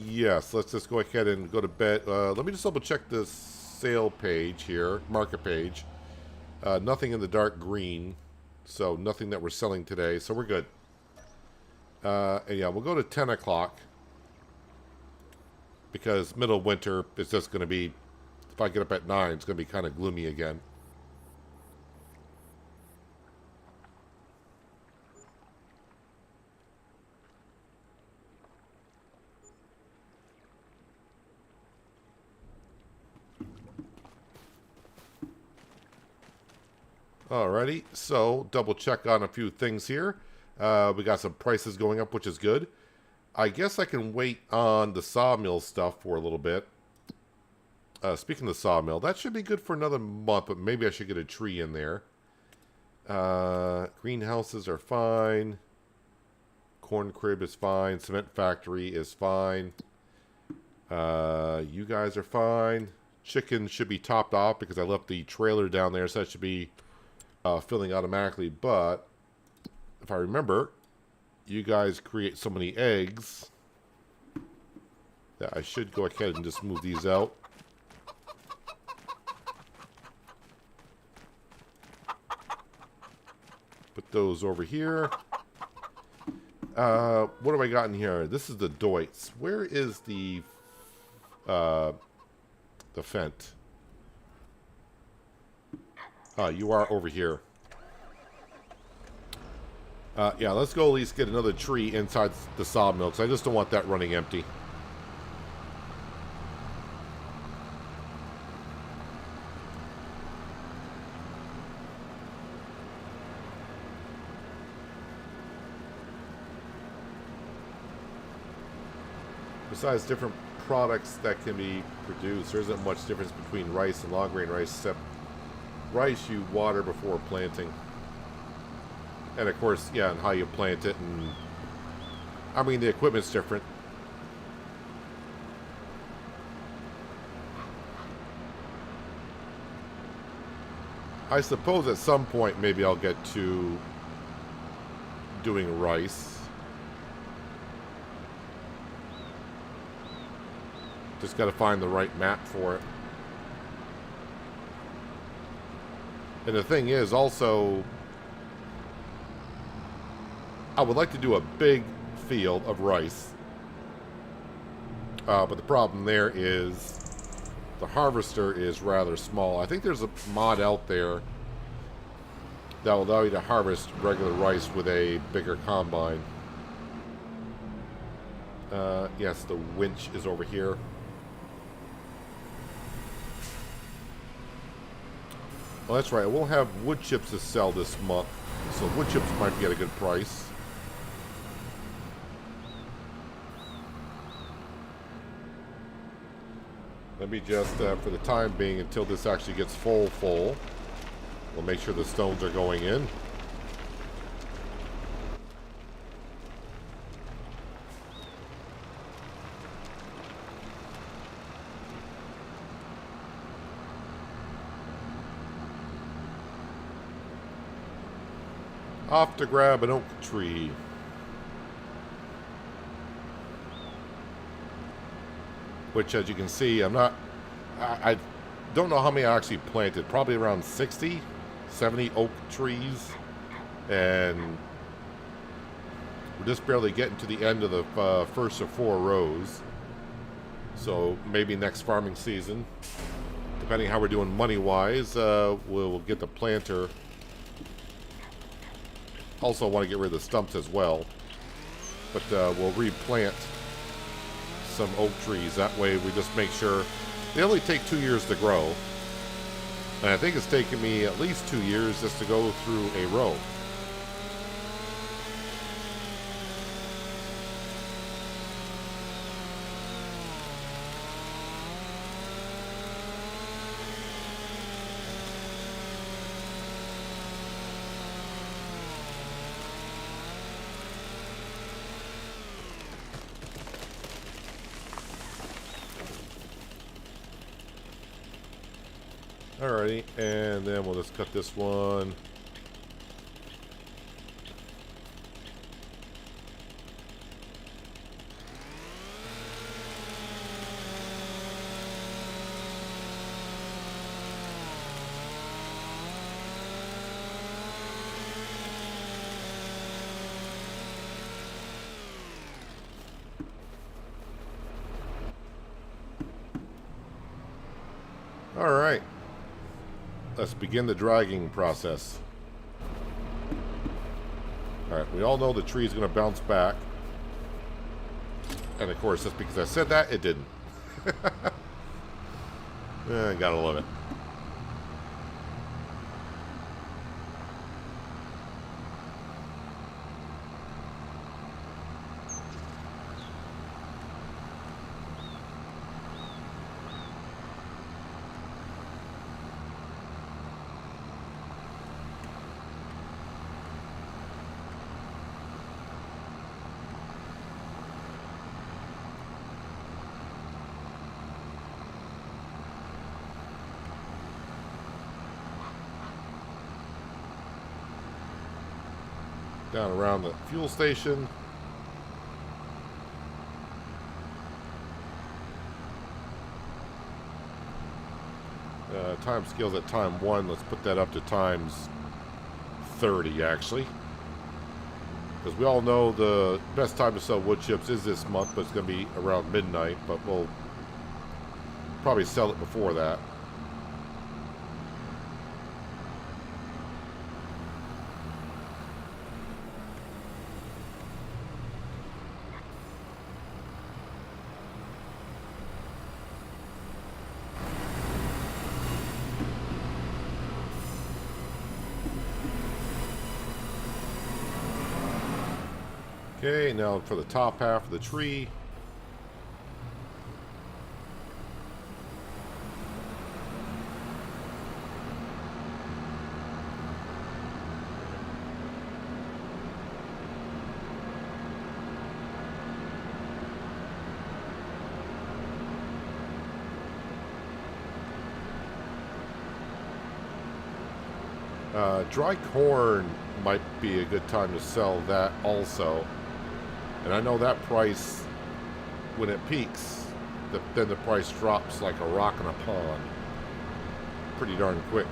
Yes, let's just go ahead and go to bed. Let me just double check the sale page here, market page. Nothing in the dark green, so nothing that we're selling today, so we're good. And yeah, we'll go to 10 o'clock. Because middle of winter, it's just going to be, if I get up at 9, it's going to be kind of gloomy again. Alrighty, so double check on a few things here. We got some prices going up, which is good. I guess I can wait on the sawmill stuff for a little bit. Speaking of the sawmill, that should be good for another month, but maybe I should get a tree in there. Greenhouses are fine. Corn crib is fine. Cement factory is fine. You guys are fine. Chicken should be topped off because I left the trailer down there, so that should be filling automatically. But if I remember, you guys create so many eggs that I should go ahead and just move these out. Put those over here. What have I got in here? This is the Deutz. Where is the Fent? You are over here. Yeah, let's go at least get another tree inside the sawmill, because I just don't want that running empty. Besides different products that can be produced, there isn't much difference between rice and long grain rice, except rice you water before planting. And of course, yeah, and how you plant it, and I mean the equipment's different. I suppose at some point maybe I'll get to doing rice. Just got to find the right map for it. And the thing is also, I would like to do a big field of rice. But the problem there is the harvester is rather small. I think there's a mod out there that will allow you to harvest regular rice with a bigger combine. Yes, the winch is over here. Well, that's right. We'll have wood chips to sell this month. So wood chips might get a good price. Let me just, for the time being, until this actually gets full, we'll make sure the stones are going in. Off to grab an oak tree. Which, as you can see, I don't know how many I actually planted. Probably around 60, 70 oak trees. And we're just barely getting to the end of the first of 4 rows. So maybe next farming season, depending how we're doing money-wise, we'll get the planter. Also want to get rid of the stumps as well. But we'll replant some oak trees. That way we just make sure they only take 2 years to grow. And I think it's taken me at least 2 years just to go through a row. Alrighty, and then we'll just cut this one. Alright. Let's begin the dragging process. Alright, we all know the tree is going to bounce back. And of course, just because I said that, it didn't. Gotta love it. Down around the fuel station. Time scales at time 1. Let's put that up to times 30, actually. Because we all know the best time to sell wood chips is this month, but it's going to be around midnight. But we'll probably sell it before that. Okay, now for the top half of the tree. Dry corn might be a good time to sell that also. And I know that price, when it peaks, then the price drops like a rock in a pond. Pretty darn quick.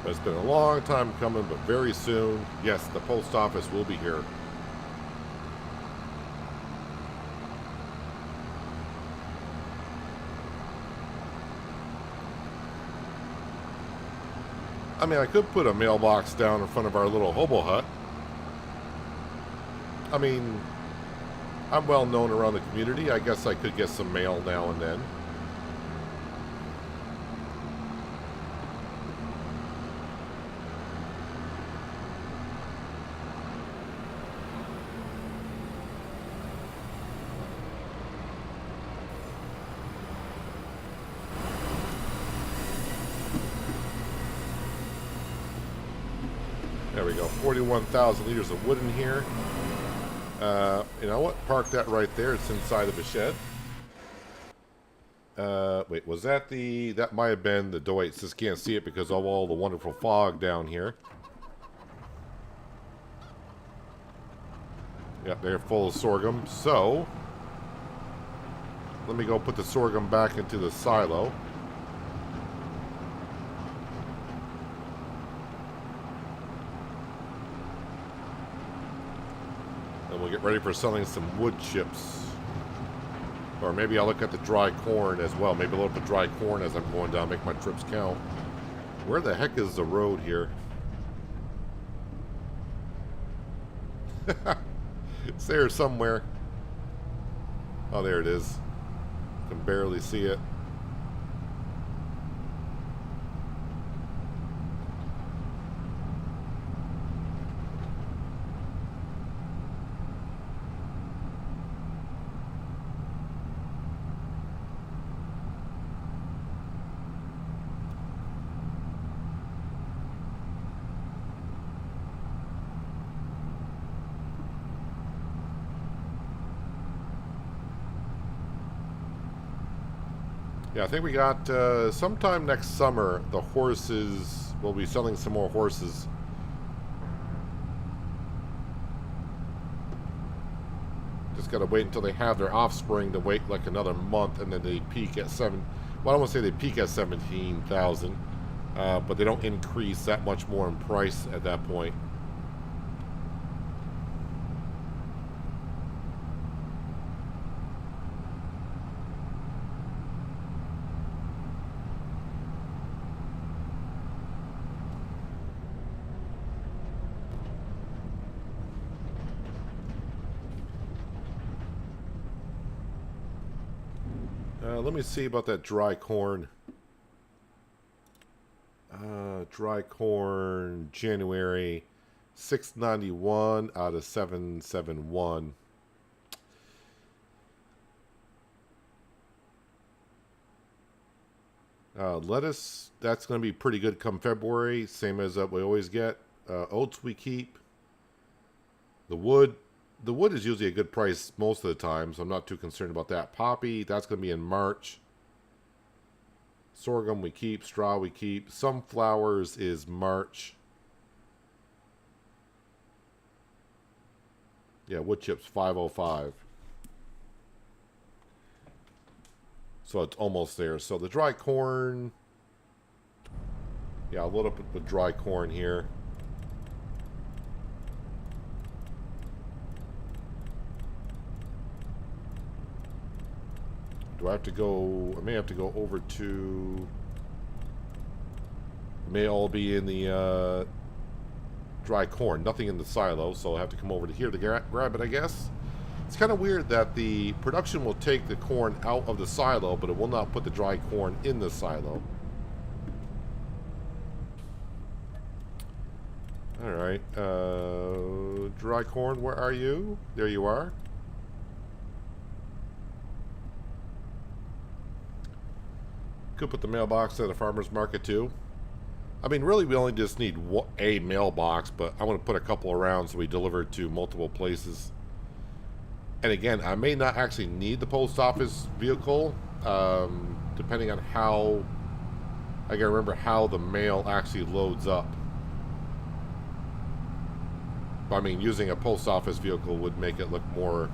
It's been a long time coming, but very soon, yes, the post office will be here. I mean, I could put a mailbox down in front of our little hobo hut. I mean, I'm well known around the community. I guess I could get some mail now and then. There we go. 41,000 liters of wood in here. You know what? Park that right there. It's inside of a shed. Wait, was that the... That might have been the... Wait, just can't see it because of all the wonderful fog down here. Yep, they're full of sorghum. So, let me go put the sorghum back into the silo. And we'll get ready for selling some wood chips. Or maybe I'll look at the dry corn as well. Maybe I'll look at the dry corn as I'm going down, make my trips count. Where the heck is the road here? It's there somewhere. Oh, there it is. Can barely see it. Yeah, I think we got sometime next summer, the horses, we'll be selling some more horses. Just gotta wait until they have their offspring to wait like another month, and then they peak at well, I don't want to say they peak at 17,000, but they don't increase that much more in price at that point. Let me see about that dry corn. Dry corn, January, 691 out of 771. Lettuce, that's going to be pretty good come February, same as we always get. Oats we keep. The wood is usually a good price most of the time, so I'm not too concerned about that. Poppy, that's going to be in March. Sorghum we keep. Straw we keep. Sunflowers is March. Yeah, wood chips 505. So it's almost there. So the dry corn. Yeah, I'll load up with dry corn here. Do I have to go... I may have to go over to... It may all be in the dry corn. Nothing in the silo, so I'll have to come over to here to grab it, I guess. It's kind of weird that the production will take the corn out of the silo, but it will not put the dry corn in the silo. Alright. Dry corn, where are you? There you are. Could put the mailbox at a farmer's market too. I mean, really, we only just need a mailbox, but I want to put a couple around so we deliver it to multiple places. And again, I may not actually need the post office vehicle, depending on how... I gotta remember how the mail actually loads up. But, I mean, using a post office vehicle would make it look more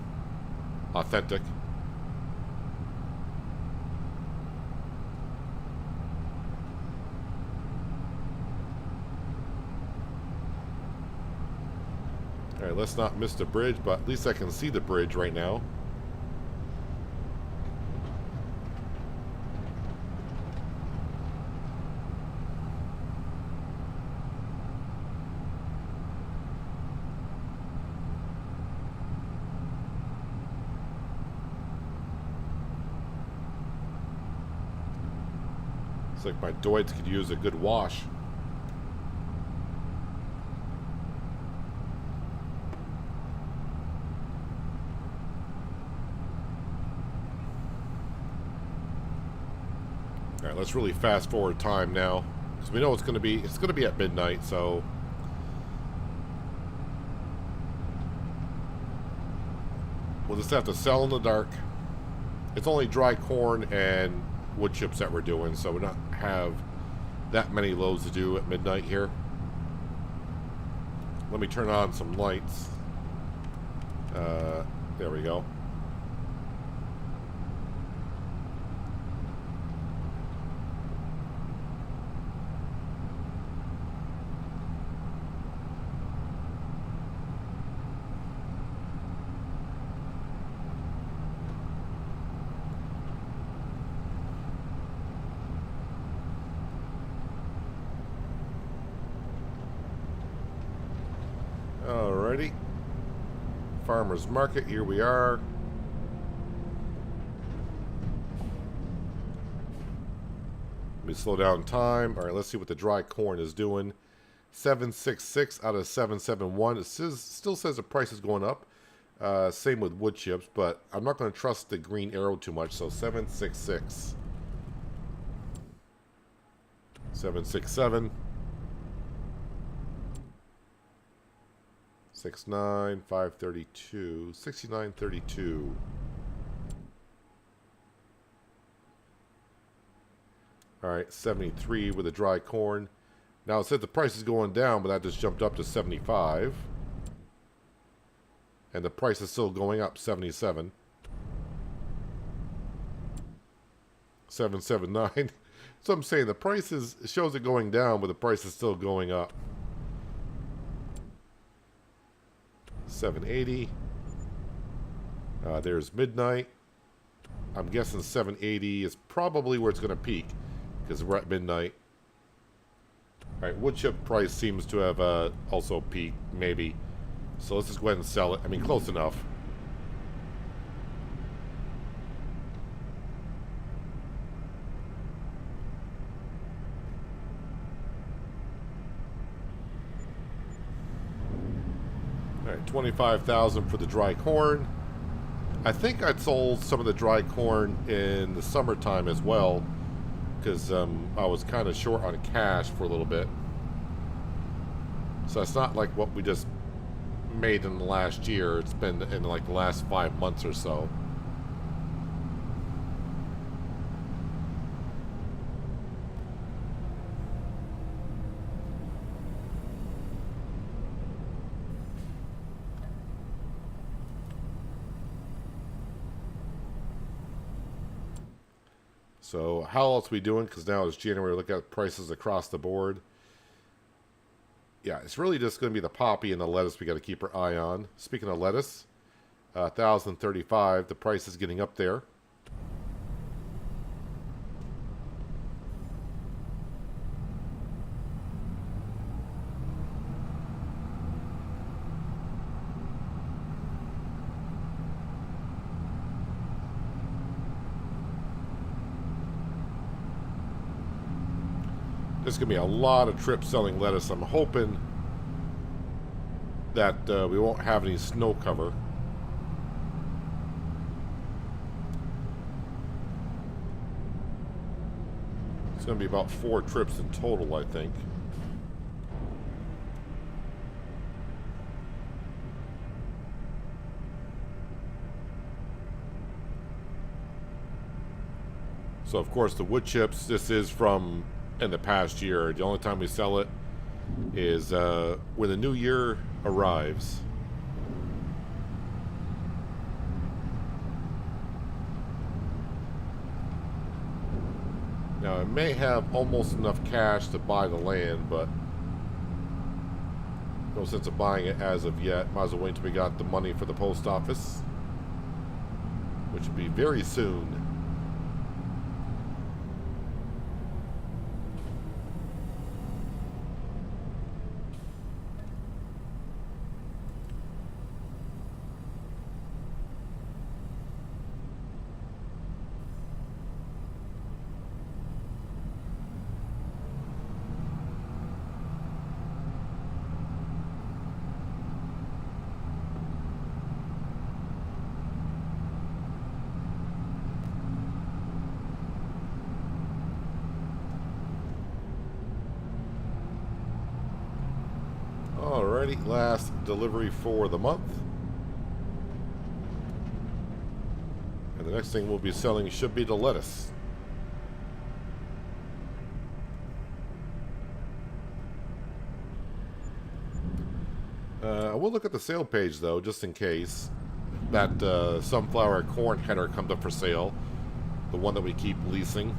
authentic. Alright, let's not miss the bridge, but at least I can see the bridge right now. Looks like my Deutz could use a good wash. Alright, let's really fast forward time now, because we know it's gonna be at midnight, so we'll just have to sell in the dark. It's only dry corn and wood chips that we're doing, so we don't have that many loads to do at midnight here. Let me turn on some lights. There we go. Alrighty. Farmer's Market, here we are. Let me slow down time. Alright, let's see what the dry corn is doing. 766 out of 771. It still says the price is going up. Same with wood chips, but I'm not going to trust the green arrow too much, so 766. 767. 69, 532, 69.32. Alright, 73 with a dry corn. Now it said the price is going down, but that just jumped up to 75. And the price is still going up, 77. 779. So I'm saying the price shows it going down, but the price is still going up. 780. There's midnight. I'm guessing 780 is probably where it's going to peak, because we're at midnight. Alright, wood chip price seems to have also peaked, maybe. So let's just go ahead and sell it. I mean, close enough. Alright, 25,000 for the dry corn. I think I'd sold some of the dry corn in the summertime as well, because I was kind of short on cash for a little bit. So it's not like what we just made in the last year. It's been in like the last 5 months or so. So how else are we doing? Because now it's January. Look at prices across the board. Yeah, it's really just going to be the poppy and the lettuce we got to keep our eye on. Speaking of lettuce, 1,035. The price is getting up there. There's going to be a lot of trips selling lettuce. I'm hoping that we won't have any snow cover. It's going to be about 4 trips in total, I think. So, of course, the wood chips, this is from in the past year. The only time we sell it is when the new year arrives. Now, I may have almost enough cash to buy the land, but No sense of buying it as of yet. Might as well wait until we got the money for the post office, which will be very soon. Alrighty, last delivery for the month. And the next thing we'll be selling should be the lettuce. I will look at the sale page though, just in case that sunflower corn header comes up for sale. The one that we keep leasing.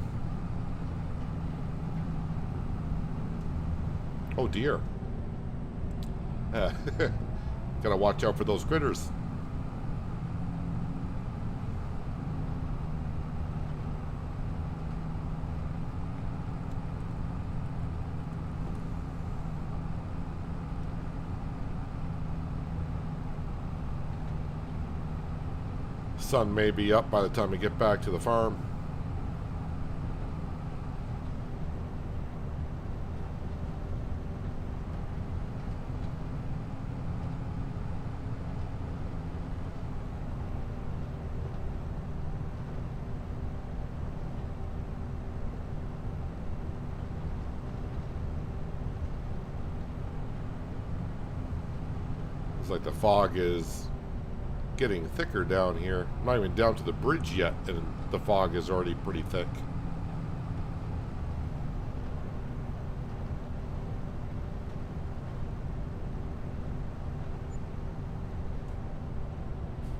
Oh dear. Gotta watch out for those critters. Sun may be up by the time we get back to the farm. It's like the fog is getting thicker down here. I'm not even down to the bridge yet, and the fog is already pretty thick.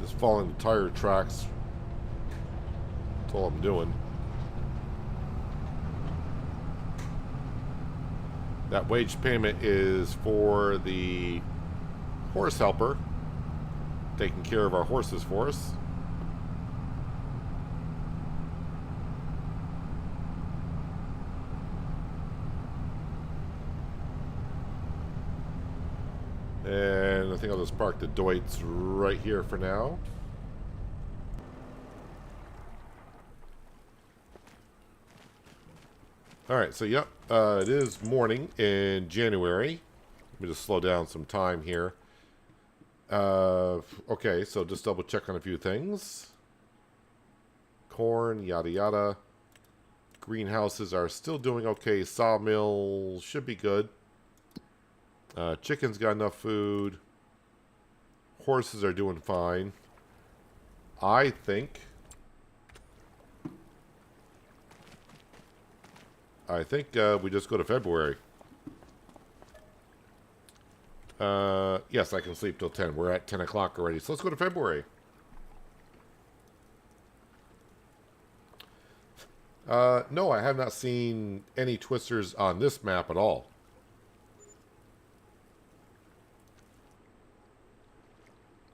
Just following the tire tracks. That's all I'm doing. That wage payment is for the horse helper, taking care of our horses for us. And I think I'll just park the Deutz right here for now. Alright, so yep, it is morning in January. Let me just slow down some time here. Okay, so just double check on a few things. Corn, yada yada. Greenhouses are still doing okay. Sawmill should be good. Chicken's got enough food. Horses are doing fine. I think we just go to February. Yes, I can sleep till 10. We're at 10 o'clock already, so let's go to February. No, I have not seen any twisters on this map at all.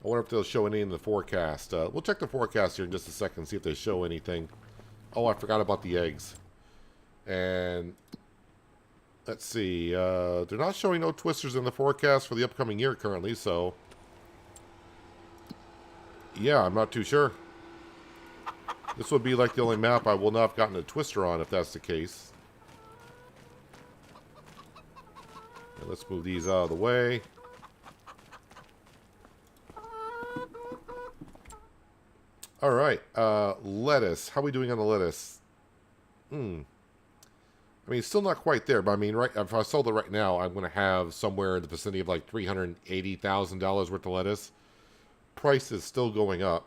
I wonder if they'll show any in the forecast. We'll check the forecast here in just a second, see if they show anything. Oh, I forgot about the eggs. And let's see. They're not showing no twisters in the forecast for the upcoming year currently, so yeah, I'm not too sure. This would be like the only map I will not have gotten a twister on if that's the case. And let's move these out of the way. All right, lettuce. How are we doing on the lettuce? I mean, it's still not quite there, but I mean, right, if I sold it right now, I'm going to have somewhere in the vicinity of like $380,000 worth of lettuce. Price is still going up.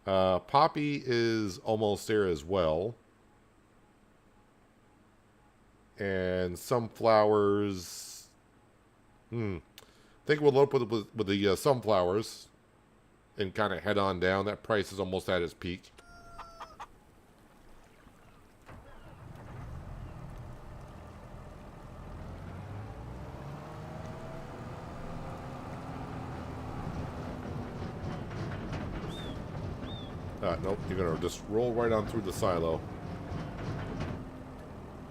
Poppy is almost there as well. And sunflowers. I think we'll load up with the sunflowers and kind of head on down. That price is almost at its peak. Nope, you're going to just roll right on through the silo.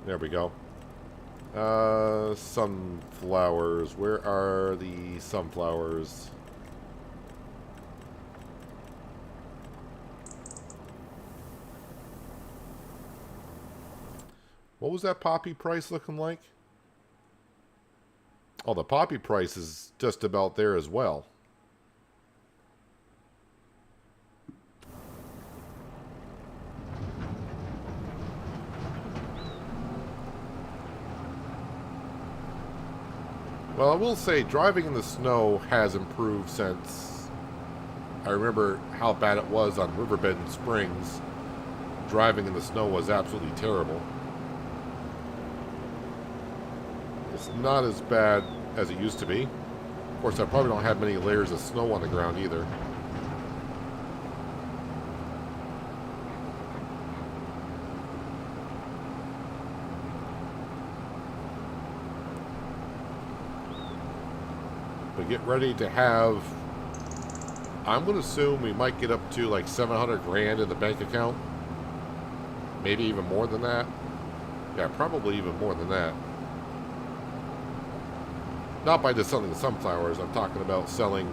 There we go. Sunflowers. Where are the sunflowers? What was that poppy price looking like? Oh, the poppy price is just about there as well. Well, I will say driving in the snow has improved since I remember how bad it was on Riverbend Springs. Driving in the snow was absolutely terrible. It's not as bad as it used to be. Of course, I probably don't have many layers of snow on the ground either. But get ready to have, I'm going to assume we might get up to like 700 grand in the bank account. Maybe even more than that. Yeah, probably even more than that. Not by just selling the sunflowers. I'm talking about selling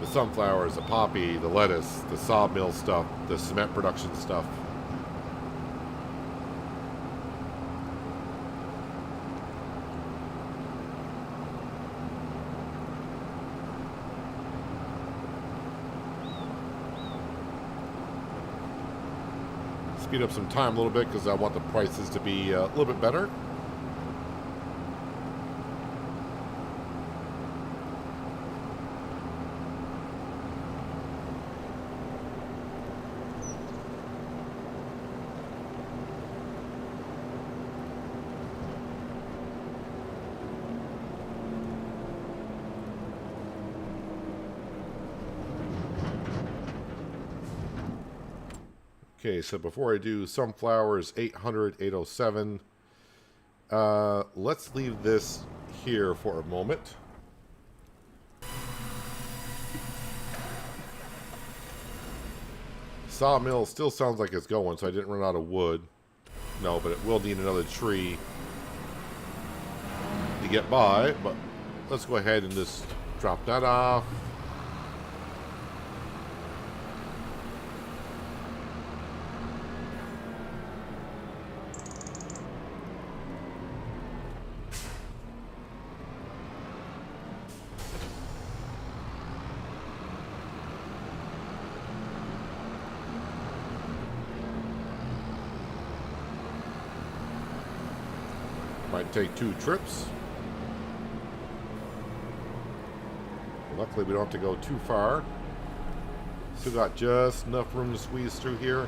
the sunflowers, the poppy, the lettuce, the sawmill stuff, the cement production stuff. Speed up some time a little bit because I want the prices to be a little bit better. Okay, so before I do sunflowers, 800, 807, let's leave this here for a moment. Sawmill still sounds like it's going, so I didn't run out of wood. No, but it will need another tree to get by, but let's go ahead and just drop that off. Might take 2 trips. Luckily, we don't have to go too far. Still got just enough room to squeeze through here.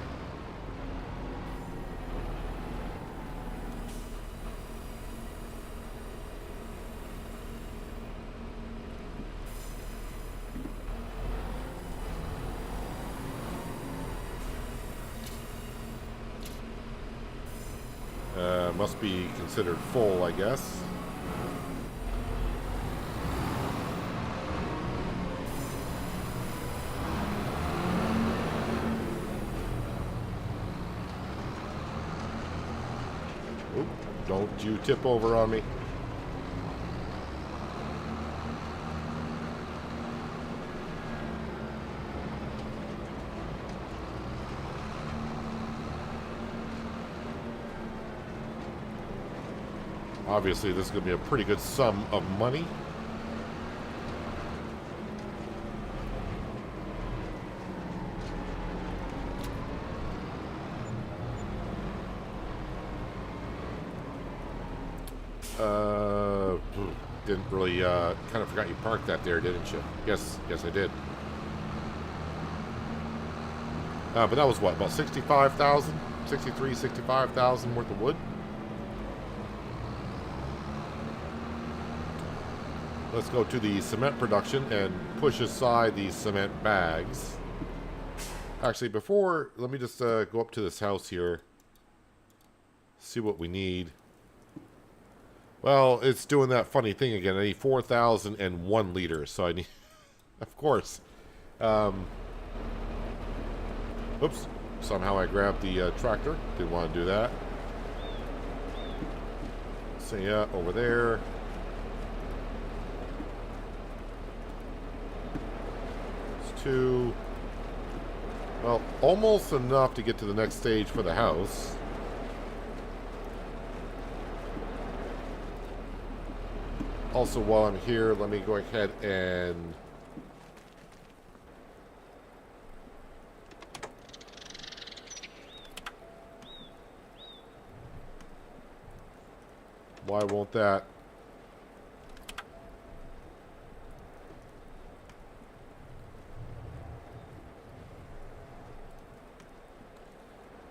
Must be considered full, I guess. Oop, don't you tip over on me. Obviously, this is going to be a pretty good sum of money. Didn't really, kind of forgot you parked that there, didn't you? Yes, I did. But that was what, about 65,000? 63, 65,000 worth of wood? Let's go to the cement production and push aside these cement bags. Actually, before, let me just go up to this house here. See what we need. Well, it's doing that funny thing again. I need 4,001 liters, so I need, of course. Oops. Somehow I grabbed the tractor. Didn't want to do that. So yeah, over there. It's 2. Well, almost enough to get to the next stage for the house. Also, while I'm here, let me go ahead and... Why won't that?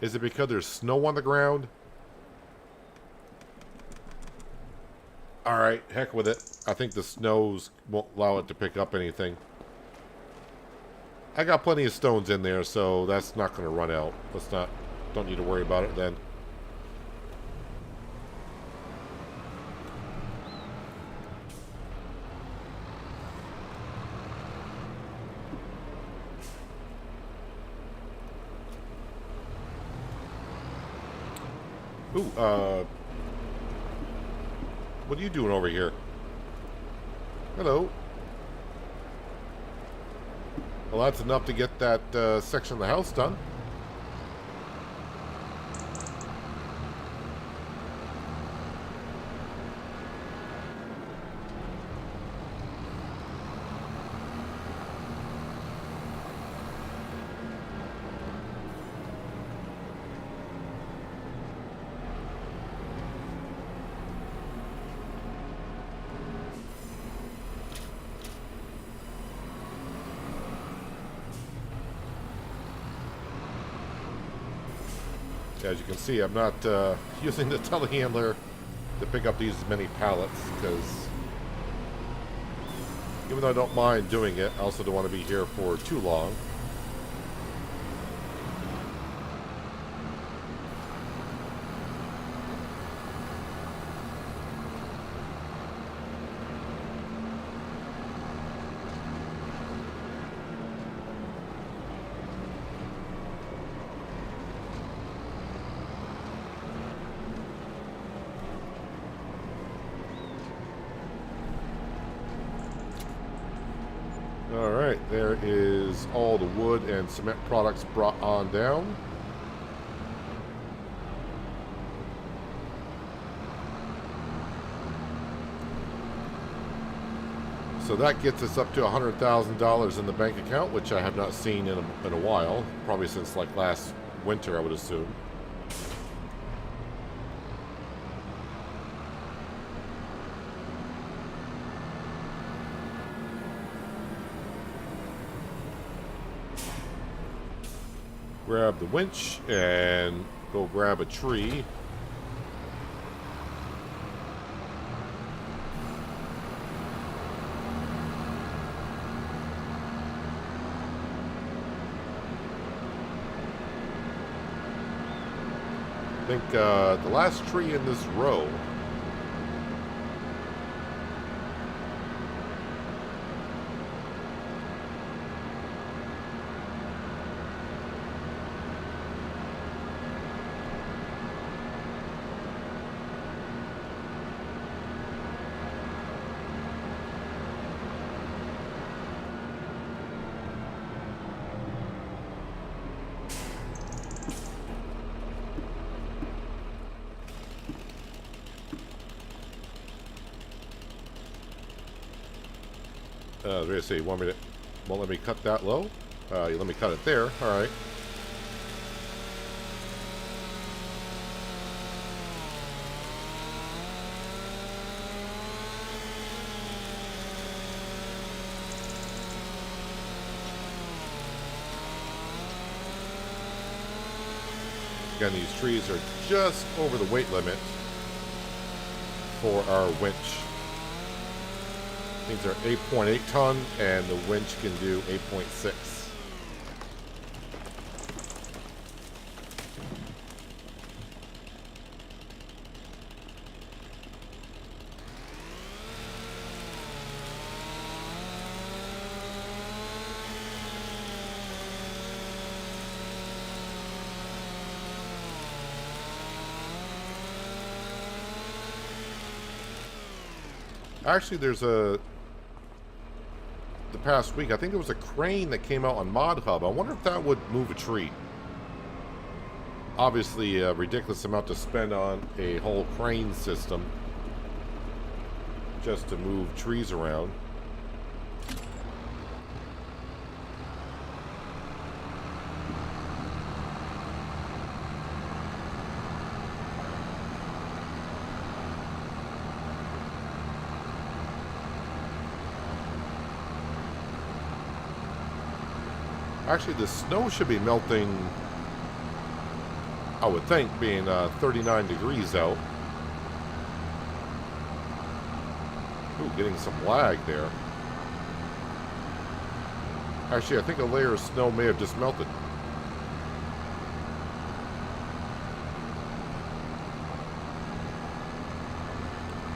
Is it because there's snow on the ground? Alright, heck with it. I think the snows won't allow it to pick up anything. I got plenty of stones in there, so that's not going to run out. Don't need to worry about it then. Ooh, what are you doing over here? Hello. Well, that's enough to get that section of the house done. As you can see, I'm not using the telehandler to pick up these many pallets, because even though I don't mind doing it, I also don't want to be here for too long. Alright, there is all the wood and cement products brought on down. So that gets us up to $100,000 in the bank account, which I have not seen in a while. Probably since like last winter, I would assume. Grab the winch and go grab a tree. I think the last tree in this row. Let's see, won't let me cut that low? You let me cut it there. All right. Again, these trees are just over the weight limit for our winch. These are 8.8 ton, and the winch can do 8.6. Actually, there's a... The past week, I think there was a crane that came out on Mod Hub. I wonder if that would move a tree. Obviously, a ridiculous amount to spend on a whole crane system just to move trees around. Actually, the snow should be melting, I would think, being 39 degrees out. Ooh, getting some lag there. Actually, I think a layer of snow may have just melted.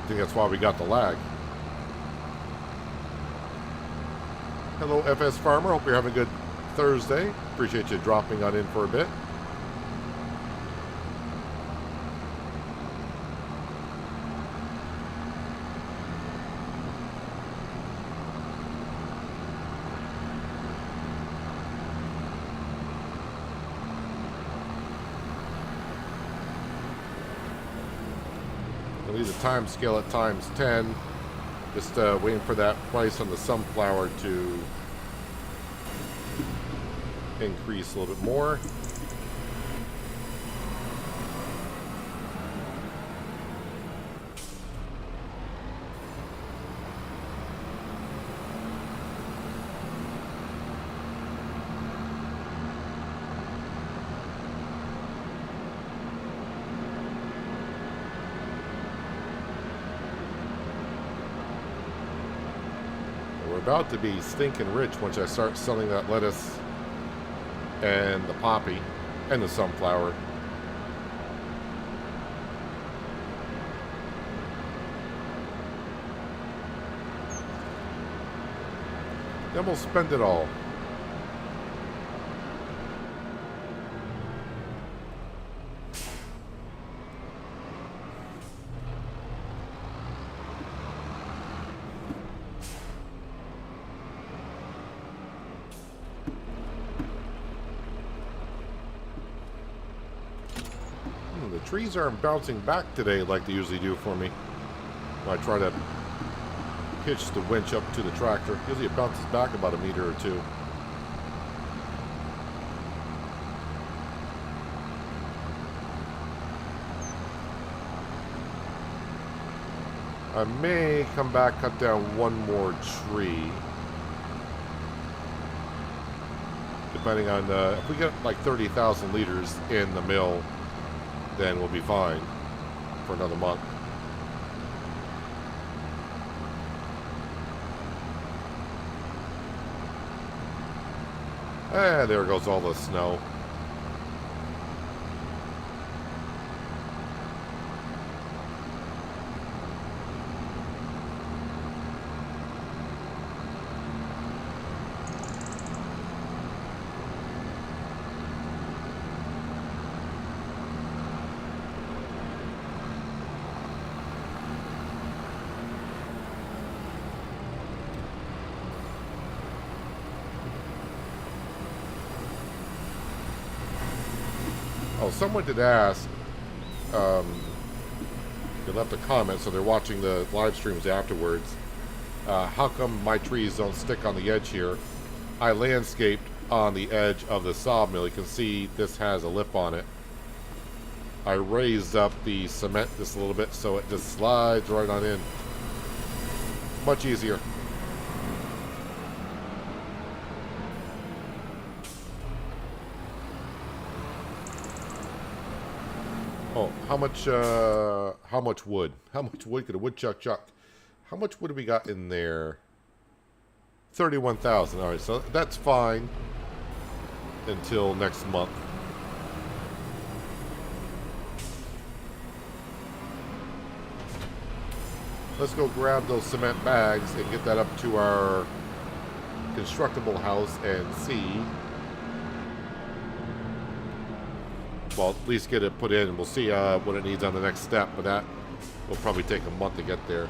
I think that's why we got the lag. Hello, FS Farmer. Hope you're having a good Thursday. Appreciate you dropping on in for a bit. I'll leave the time scale at times 10. Just waiting for that price on the sunflower to increase a little bit more. We're about to be stinking rich once I start selling that lettuce and the poppy and the sunflower. Then we'll spend it all. The trees aren't bouncing back today like they usually do for me when I try to hitch the winch up to the tractor. Usually it bounces back about a meter or two. I may come back, cut down one more tree. Depending on, if we get like 30,000 liters in the mill, then we'll be fine for another month. And there goes all the snow. Oh, someone did ask, they left a comment, so they're watching the live streams afterwards. How come my trees don't stick on the edge here? I landscaped on the edge of the sawmill. You can see this has a lip on it. I raised up the cement just a little bit so it just slides right on in. Much easier. Oh, how much wood? How much wood could a woodchuck chuck? How much wood have we got in there? 31,000. All right, so that's fine until next month. Let's go grab those cement bags and get that up to our constructible house and see. Well, at least get it put in. We'll see what it needs on the next step, but that will probably take a month to get there.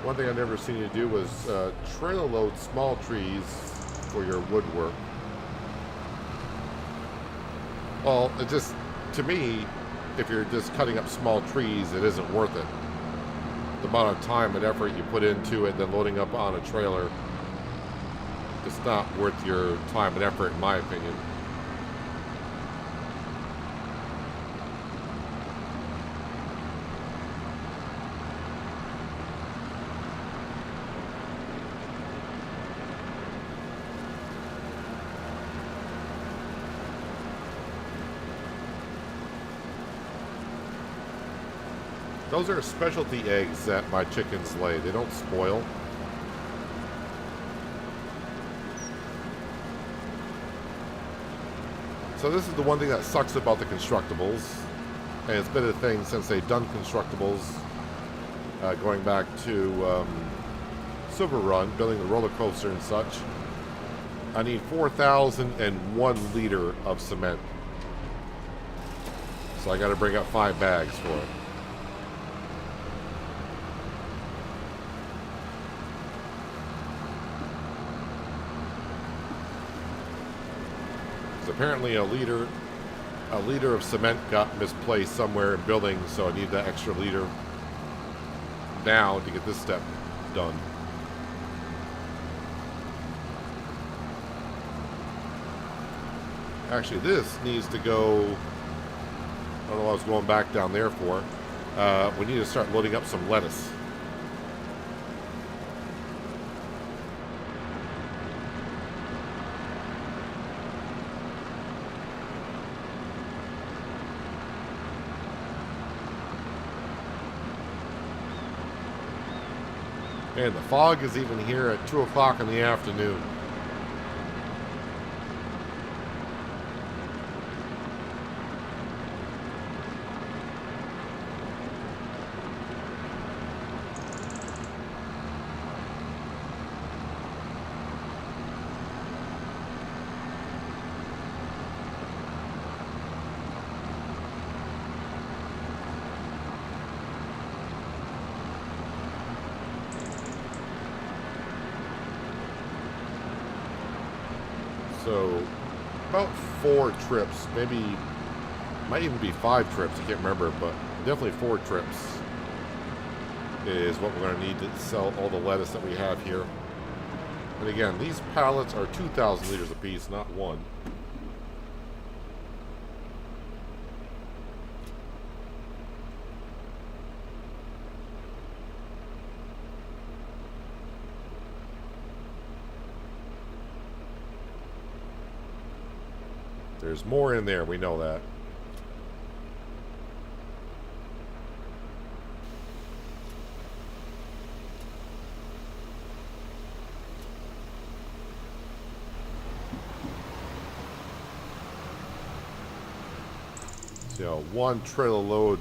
One thing I've never seen you do was trailer load small trees for your woodwork. Well, it just, to me, if you're just cutting up small trees, it isn't worth it. The amount of time and effort you put into it, then loading up on a trailer, it's not worth your time and effort, in my opinion. Those are specialty eggs that my chickens lay. They don't spoil. So this is the one thing that sucks about the Constructables. And it's been a thing since they've done Constructables. Going back to Silver Run, building the roller coaster and such. I need 4,001 liter of cement. So I got to bring up 5 bags for it. Apparently a liter of cement got misplaced somewhere in building, so I need that extra liter now to get this step done. Actually, this needs to go, I don't know what I was going back down there for. We need to start loading up some lettuce. And the fog is even here at 2 o'clock in the afternoon. So, about 4 trips, maybe, might even be 5 trips, I can't remember, but definitely 4 trips is what we're going to need to sell all the lettuce that we have here. And again, these pallets are 2,000 liters apiece, not 1. There's more in there, we know that. So, 1 trailer load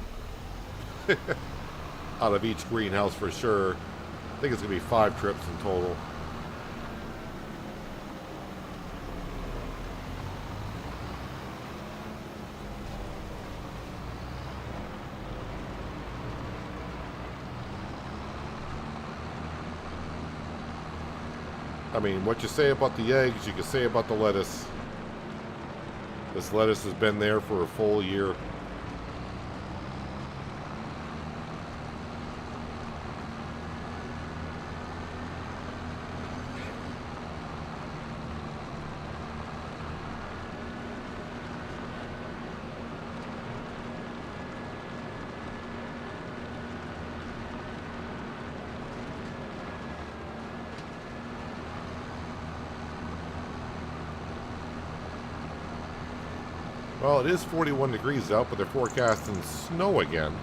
out of each greenhouse for sure. I think it's going to be 5 trips in total. I mean, what you say about the eggs, you can say about the lettuce. This lettuce has been there for a full year. Well, it is 41 degrees out, but they're forecasting snow again.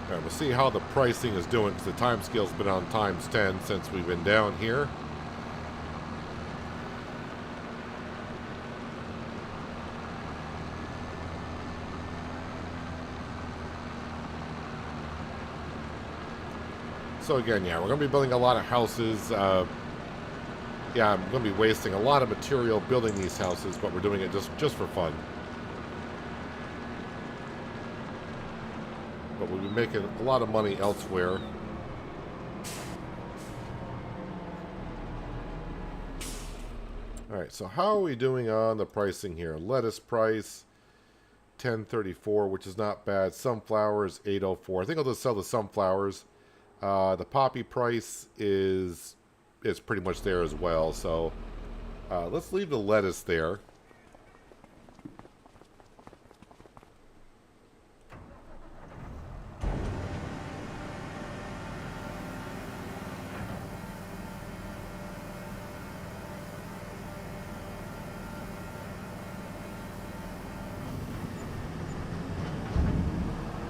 Alright, we'll see how the pricing is doing, because the time scale's been on times 10 since we've been down here. So again, yeah, we're going to be building a lot of houses. Yeah, I'm going to be wasting a lot of material building these houses, but we're doing it just for fun. But we'll be making a lot of money elsewhere. Alright, so how are we doing on the pricing here? Lettuce price, 10.34, which is not bad. Sunflowers, 8.04. I think I'll just sell the sunflowers. The poppy price is pretty much there as well, so let's leave the lettuce there.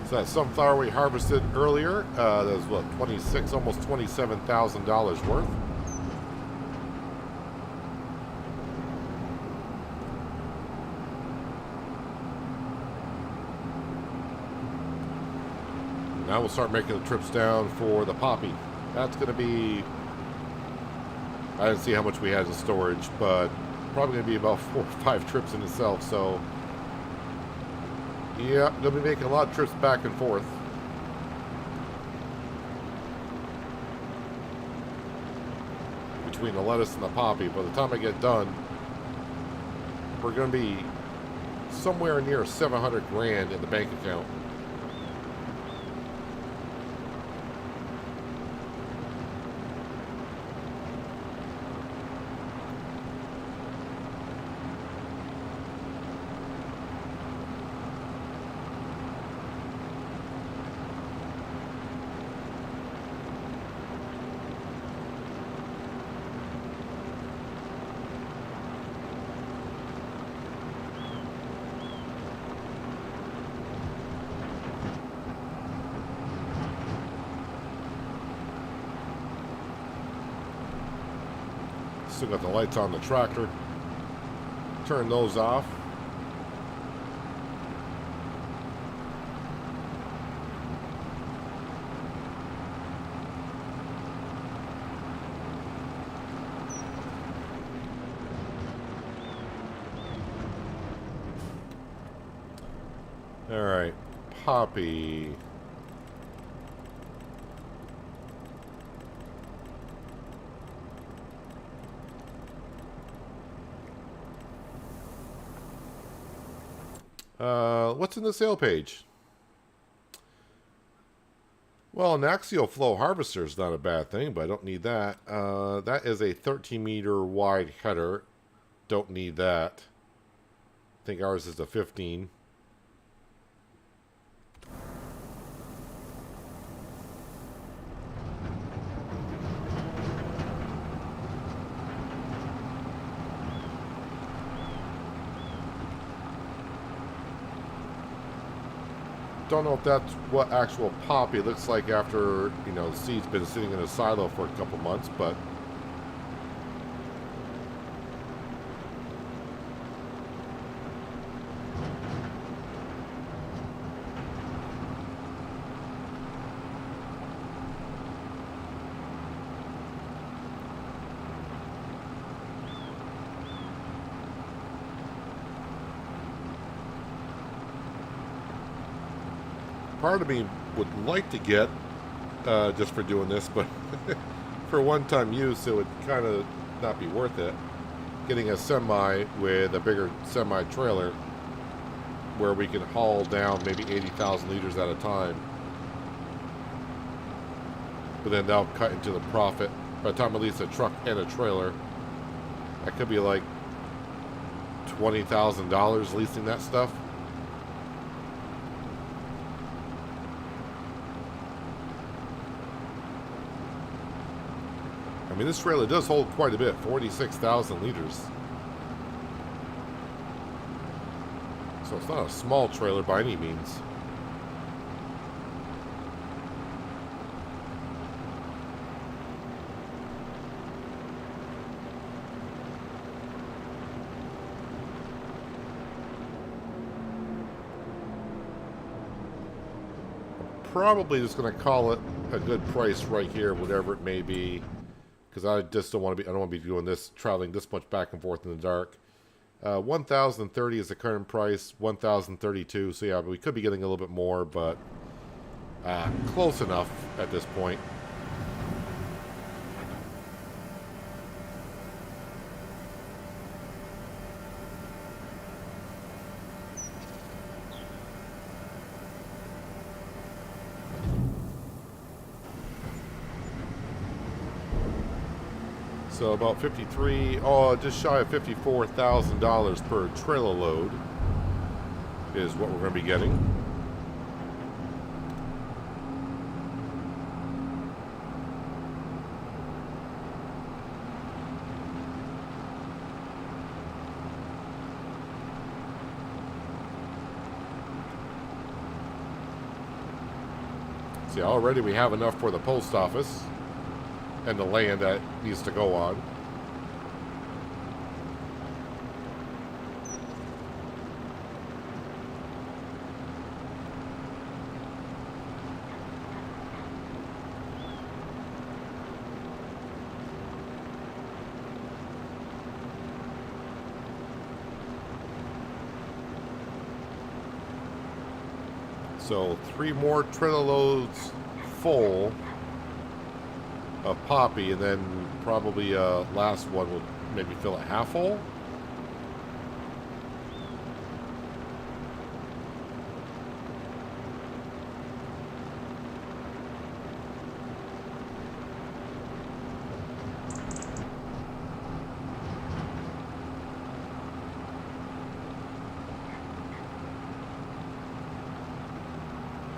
So that sunflower we harvested earlier, that was what, 26, almost $27,000 worth. Now we'll start making the trips down for the poppy. That's going to be, I didn't see how much we had in storage, but probably going to be about 4 or 5 trips in itself, so yeah, going to be making a lot of trips back and forth. Between the lettuce and the poppy. By the time I get done, we're going to be somewhere near 700 grand in the bank account. Still got the lights on the tractor. Turn those off. All right, poppy. What's in the sale page? Well, an axial flow harvester is not a bad thing, but I don't need that. That is a 13-meter wide header. Don't need that. I think ours is a 15. Don't know if that's what actual poppy looks like after, you know, the seed's been sitting in a silo for a couple months, but part of me would like to get, just for doing this, but for one-time use, it would kind of not be worth it. Getting a semi with a bigger semi-trailer where we can haul down maybe 80,000 liters at a time. But then that'll cut into the profit. By the time I lease a truck and a trailer, that could be like $20,000 leasing that stuff. I mean, this trailer does hold quite a bit, 46,000 liters. So it's not a small trailer by any means. I'm probably just going to call it a good price right here, whatever it may be, because I just don't want to be. I don't want to be doing this, traveling this much back and forth in the dark. 1,030 is the current price. 1,032. So yeah, we could be getting a little bit more, but close enough at this point. So about 53, just shy of $54,000 per trailer load is what we're going to be getting. See, already we have enough for the post office and the land that needs to go on. So 3 more trailer loads full of poppy, and then probably last one will maybe fill it half full.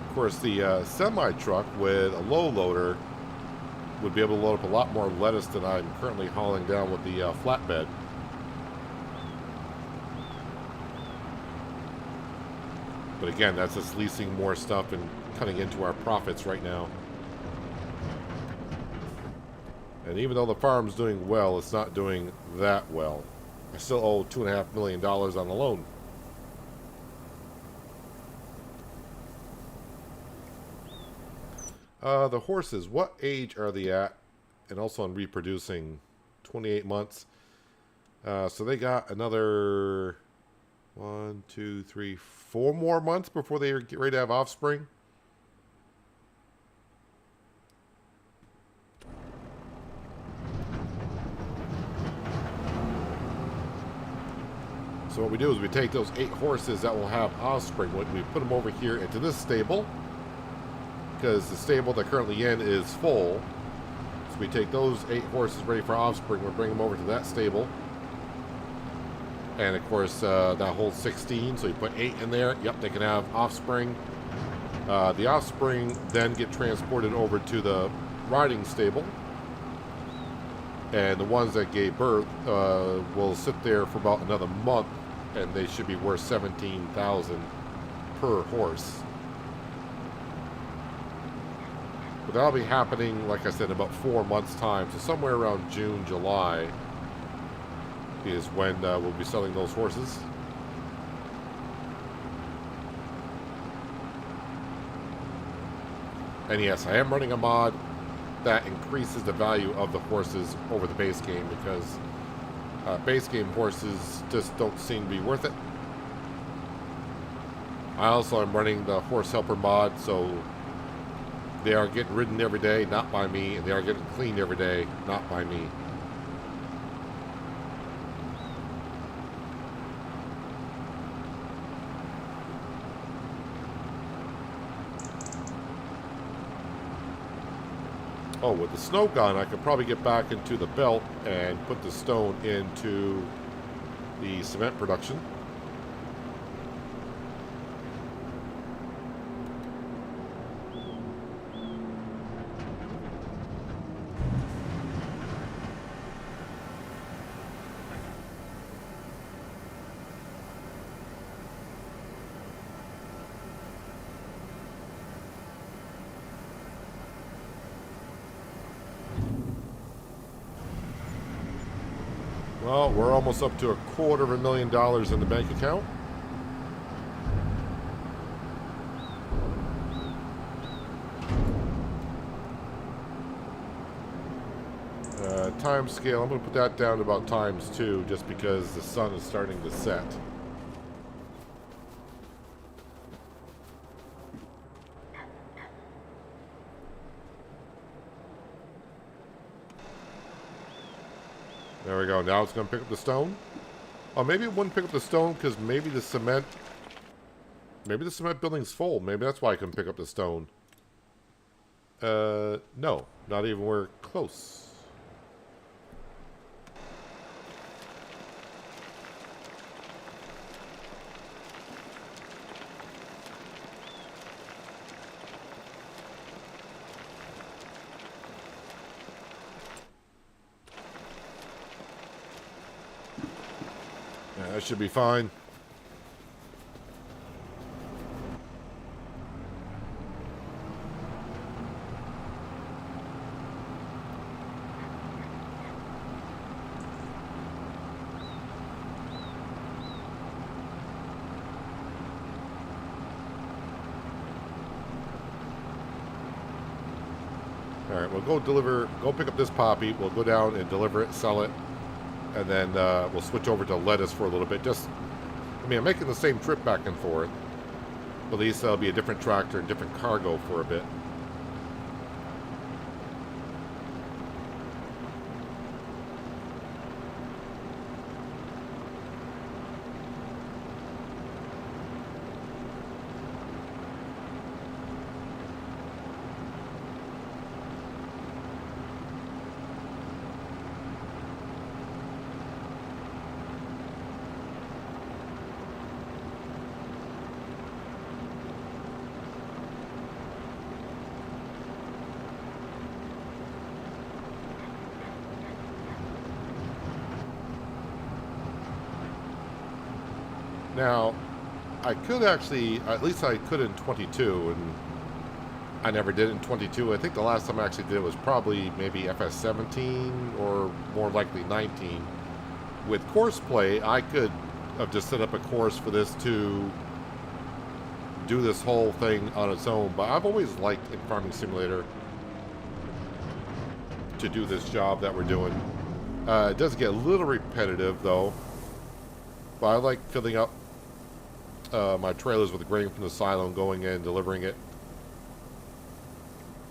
Of course, the semi truck with a low loader would be able to load up a lot more lettuce than I'm currently hauling down with the flatbed. But again, that's just leasing more stuff and cutting into our profits right now. And even though the farm's doing well, it's not doing that well. I still owe $2.5 million on the loan. The horses, what age are they at? And also on reproducing, 28 months. So they got another 1, 2, 3, 4 more months before they get ready to have offspring. So what we do is we take those 8 horses that will have offspring, we put them over here into this stable, because the stable they're currently in is full. So we take those 8 horses ready for offspring, we'll bring them over to that stable. And of course, that holds 16, so you put 8 in there. Yep, they can have offspring. The offspring then get transported over to the riding stable. And the ones that gave birth will sit there for about another month, and they should be worth $17,000 per horse. But that'll be happening, like I said, in about 4 months' time. So somewhere around June, July is when we'll be selling those horses. And yes, I am running a mod that increases the value of the horses over the base game, because base game horses just don't seem to be worth it. I also am running the horse helper mod, so they are getting ridden every day, not by me, and they are getting cleaned every day, not by me. Oh, with the snow gone, I could probably get back into the belt and put the stone into the cement production. Well, we're almost up to $250,000 in the bank account. time scale, I'm going to put that down to about times 2, just because the sun is starting to set. There we go. Now it's going to pick up the stone. Oh, maybe it wouldn't pick up the stone because maybe the cement building's full. Maybe that's why I couldn't pick up the stone. No. Not even we're close. Yeah, that should be fine. Alright, we'll go pick up this poppy. We'll go down and deliver it, sell it. And then we'll switch over to lettuce for a little bit. I'm making the same trip back and forth. But at least that'll be a different tractor and different cargo for a bit. Now, I could actually, at least I could in 22, and I never did in 22. I think the last time I actually did it was probably maybe FS17 or more likely 19. With course play, I could have just set up a course for this to do this whole thing on its own, but I've always liked in Farming Simulator to do this job that we're doing. It does get a little repetitive though, but I like filling up my trailers with grain from the silo and going in and delivering it.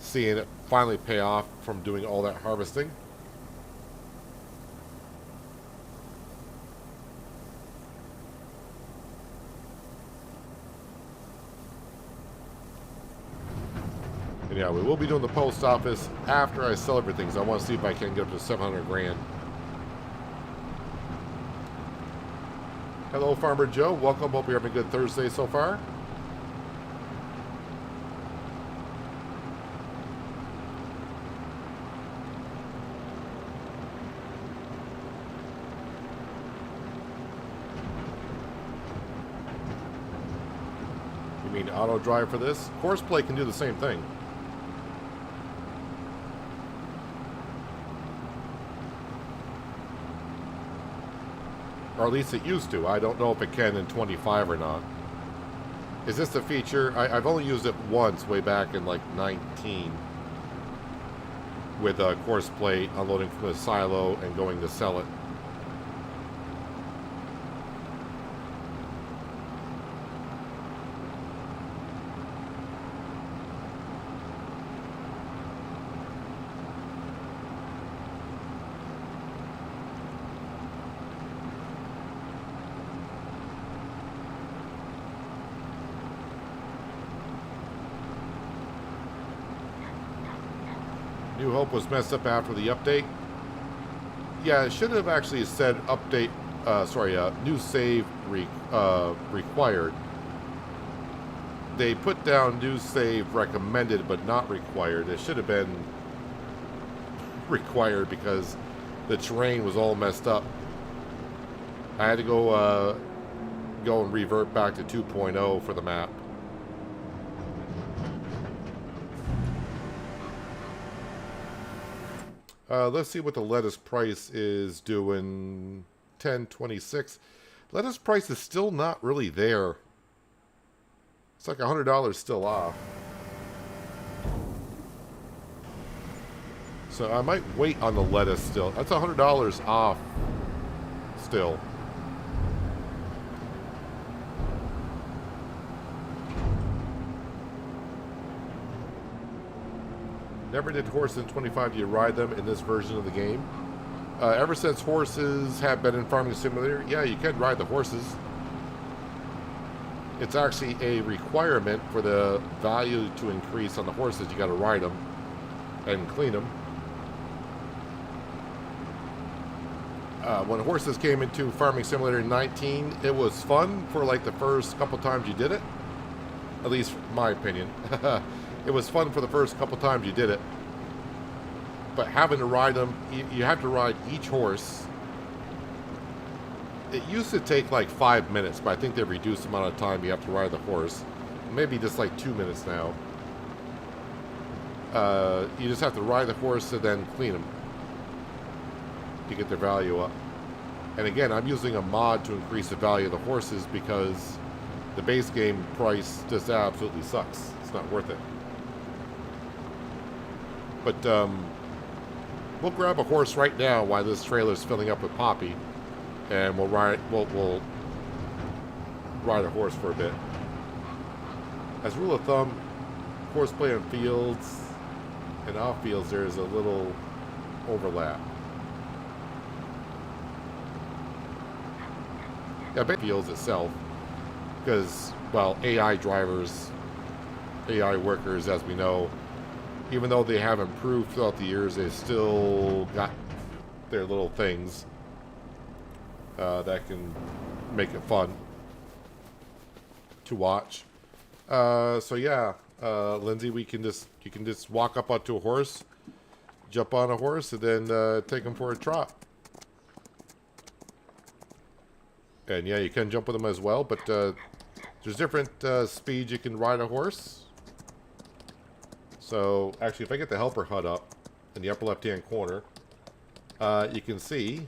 Seeing it finally pay off from doing all that harvesting. And yeah, we will be doing the post office after I sell everything, so I want to see if I can get up to 700 grand. Hello, Farmer Joe. Welcome. Hope you're having a good Thursday so far. You mean auto drive for this? Course play can do the same thing. Or at least it used to. I don't know if it can in 25 or not. Is this a feature? I've only used it once way back in like 19 with a course plate, unloading from the silo and going to sell it. New Hope was messed up after the update. Yeah, it should have actually said update, new save required. They put down new save recommended but not required. It should have been required because the terrain was all messed up. I had to go and revert back to 2.0 for the map. Let's see what the lettuce price is doing. 10.26. Lettuce price is still not really there. It's like $100 still off. So I might wait on the lettuce still. That's $100 off still. Never did horses in 25. Do you ride them in this version of the game? Ever since horses have been in Farming Simulator, yeah, you can ride the horses. It's actually a requirement for the value to increase on the horses. You got to ride them and clean them. When horses came into Farming Simulator 19, it was fun for like the first couple times you did it. At least my opinion. It was fun for the first couple times you did it. But having to ride them, you have to ride each horse. It used to take like 5 minutes, but I think they've reduced the amount of time you have to ride the horse. Maybe just like 2 minutes now. You just have to ride the horse and then clean them to get their value up. And again, I'm using a mod to increase the value of the horses because the base game price just absolutely sucks. It's not worth it. But we'll grab a horse right now while this trailer's filling up with Poppy, and we'll ride a horse for a bit. As a rule of thumb, horseplay on fields and off fields, there's a little overlap. Yeah, but fields itself, because, well, AI drivers, AI workers, as we know, even though they have improved throughout the years, they've still got their little things that can make it fun to watch. So yeah, Lindsay, you can just walk up onto a horse, jump on a horse, and then take them for a trot. And yeah, you can jump with them as well, but there's different speeds you can ride a horse. So actually, if I get the helper HUD up in the upper left-hand corner, you can see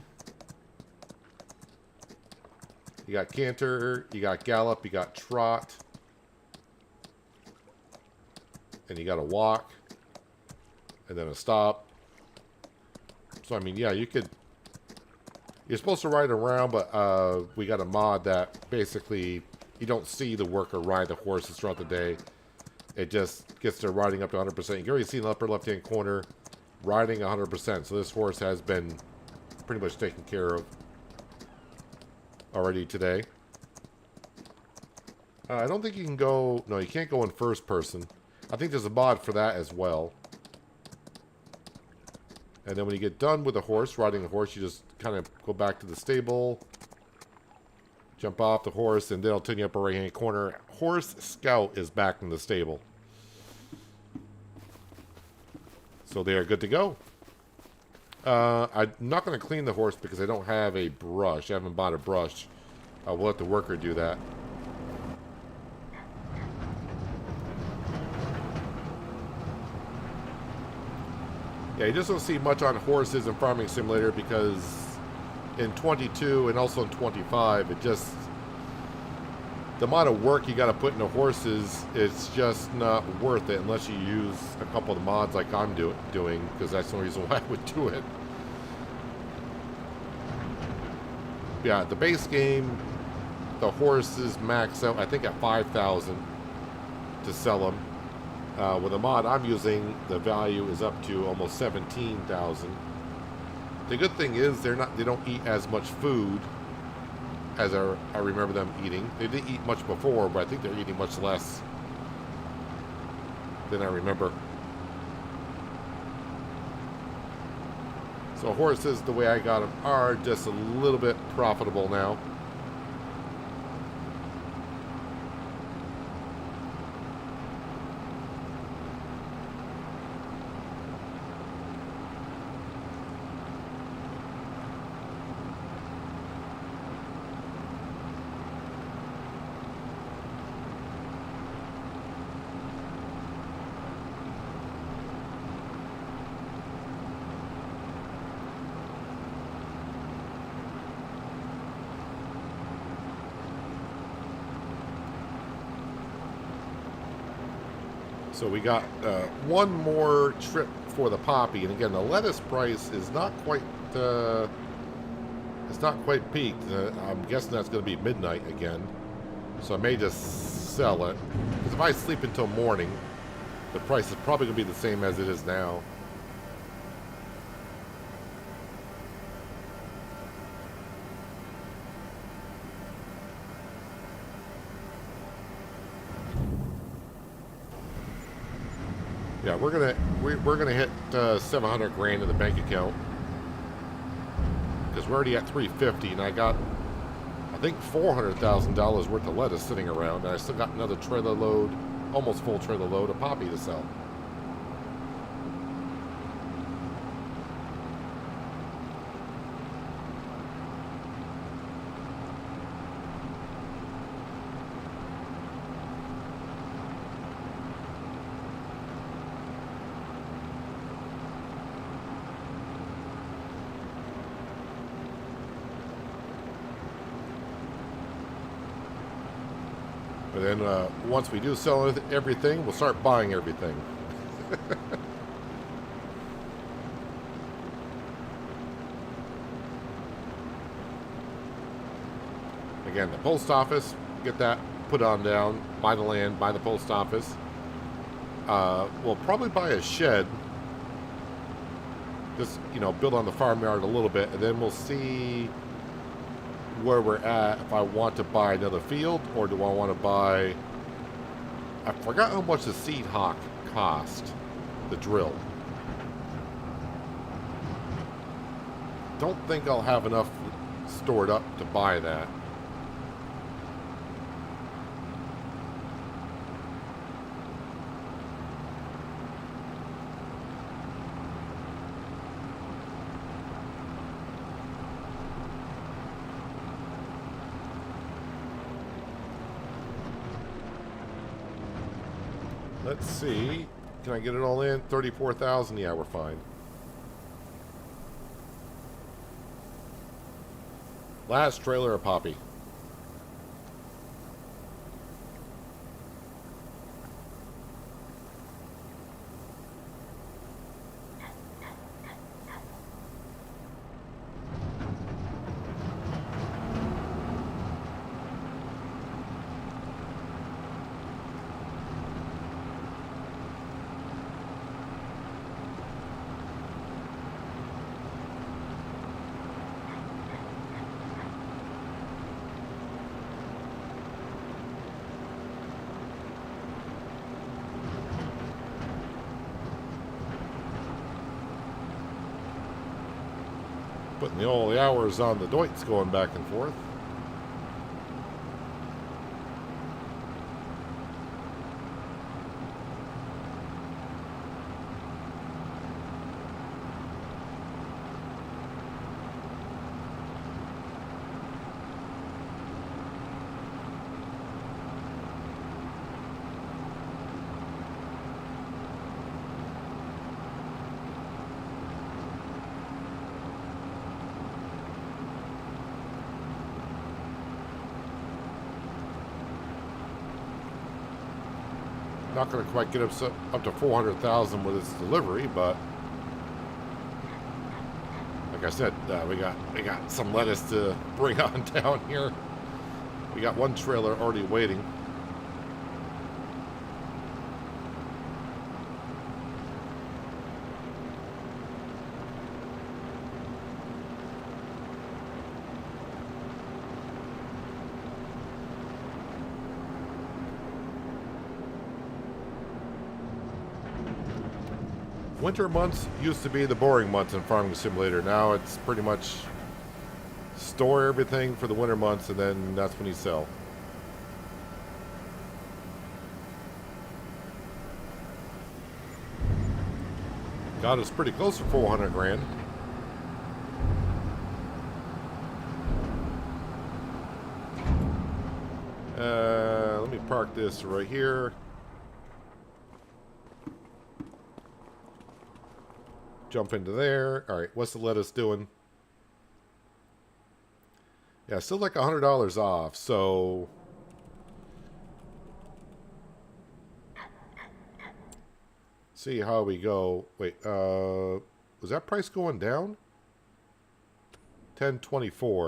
you got canter, you got gallop, you got trot, and you got a walk, and then a stop. So I mean, yeah, you're supposed to ride around, but we got a mod that basically you don't see the worker ride the horses throughout the day. It just gets to riding up to 100%. You can already see in the upper left-hand corner, riding 100%. So this horse has been pretty much taken care of already today. I don't think you can go... No, you can't go in first person. I think there's a mod for that as well. And then when you get done with the horse, riding the horse, you just kind of go back to the stable, jump off the horse, and then it'll turn you up a right-hand corner. Horse Scout is back in the stable. So they are good to go. I'm not going to clean the horse because I don't have a brush. I haven't bought a brush. We'll let the worker do that. Yeah, you just don't see much on horses in Farming Simulator because in 22 and also in 25, it just... the amount of work you got to put into horses is just not worth it unless you use a couple of the mods like I'm doing, because that's the only reason why I would do it. Yeah, the base game, the horses max out, I think, at 5,000 to sell them. With a mod I'm using, the value is up to almost 17,000. The good thing is they don't eat as much food as I remember them eating. They didn't eat much before, but I think they're eating much less than I remember. So horses, the way I got them, are just a little bit profitable now. So we got one more trip for the poppy. And again, the lettuce price is not quite it's not quite peaked. I'm guessing that's going to be midnight again. So I may just sell it. Because if I sleep until morning, the price is probably going to be the same as it is now. Yeah, we're gonna hit 700 grand in the bank account because we're already at 350, and I got I think $400,000 worth of lettuce sitting around, and I still got another trailer load, almost full trailer load of poppy to sell. But then once we do sell everything, we'll start buying everything. Again, the post office, get that put on down, buy the land, buy the post office. We'll probably buy a shed, just, build on the farmyard a little bit, and then we'll see where we're at, if I want to buy another field, or do I want to buy... I forgot how much the Seed Hawk cost, the drill. Don't think I'll have enough stored up to buy that. Let's see. Can I get it all in? 34,000. Yeah, we're fine. Last trailer of poppy. Putting all the hours on the Deutz going back and forth. Not going to quite get up to 400,000 with its delivery, but like I said, we got some lettuce to bring on down here. We got one trailer already waiting. Winter months used to be the boring months in Farming Simulator. Now it's pretty much store everything for the winter months, and then that's when you sell. Got us pretty close to 400 grand. Let me park this right here. Jump into there. All right, what's the lettuce doing? Yeah, still like $100 off, so... See how we go. Wait, was that price going down? 1024.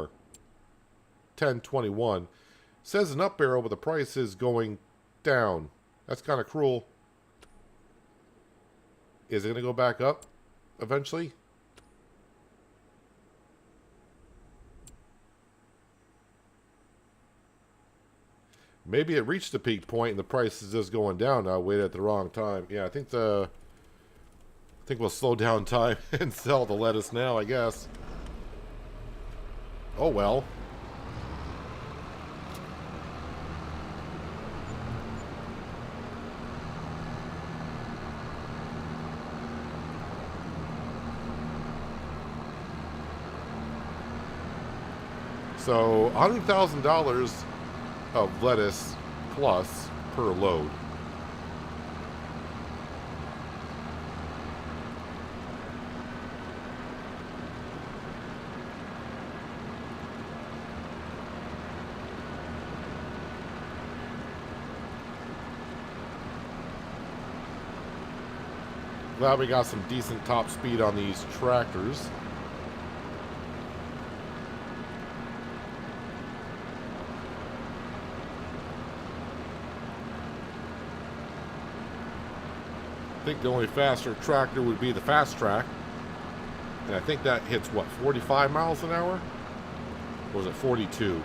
1021. Says an up arrow, but the price is going down. That's kind of cruel. Is it going to go back up eventually? Maybe it reached the peak point and the price is just going down. I waited at the wrong time. Yeah, I think we'll slow down time and sell the lettuce now, I guess. Oh well. So $100,000 of lettuce plus per load. Glad we got some decent top speed on these tractors. I think the only faster tractor would be the Fast Track. And I think that hits, what, 45 miles an hour? Or was it 42?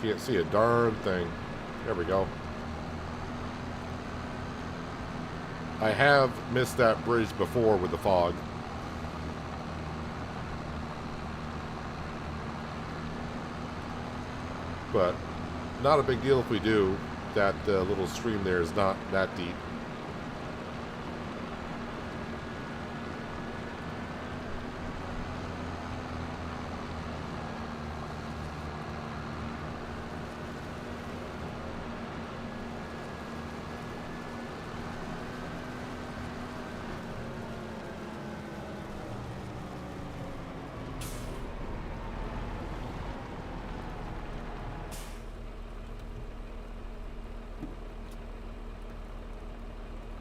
Can't see a darn thing. There we go. I have missed that bridge before with the fog. But not a big deal if we do. That little stream there is not that deep.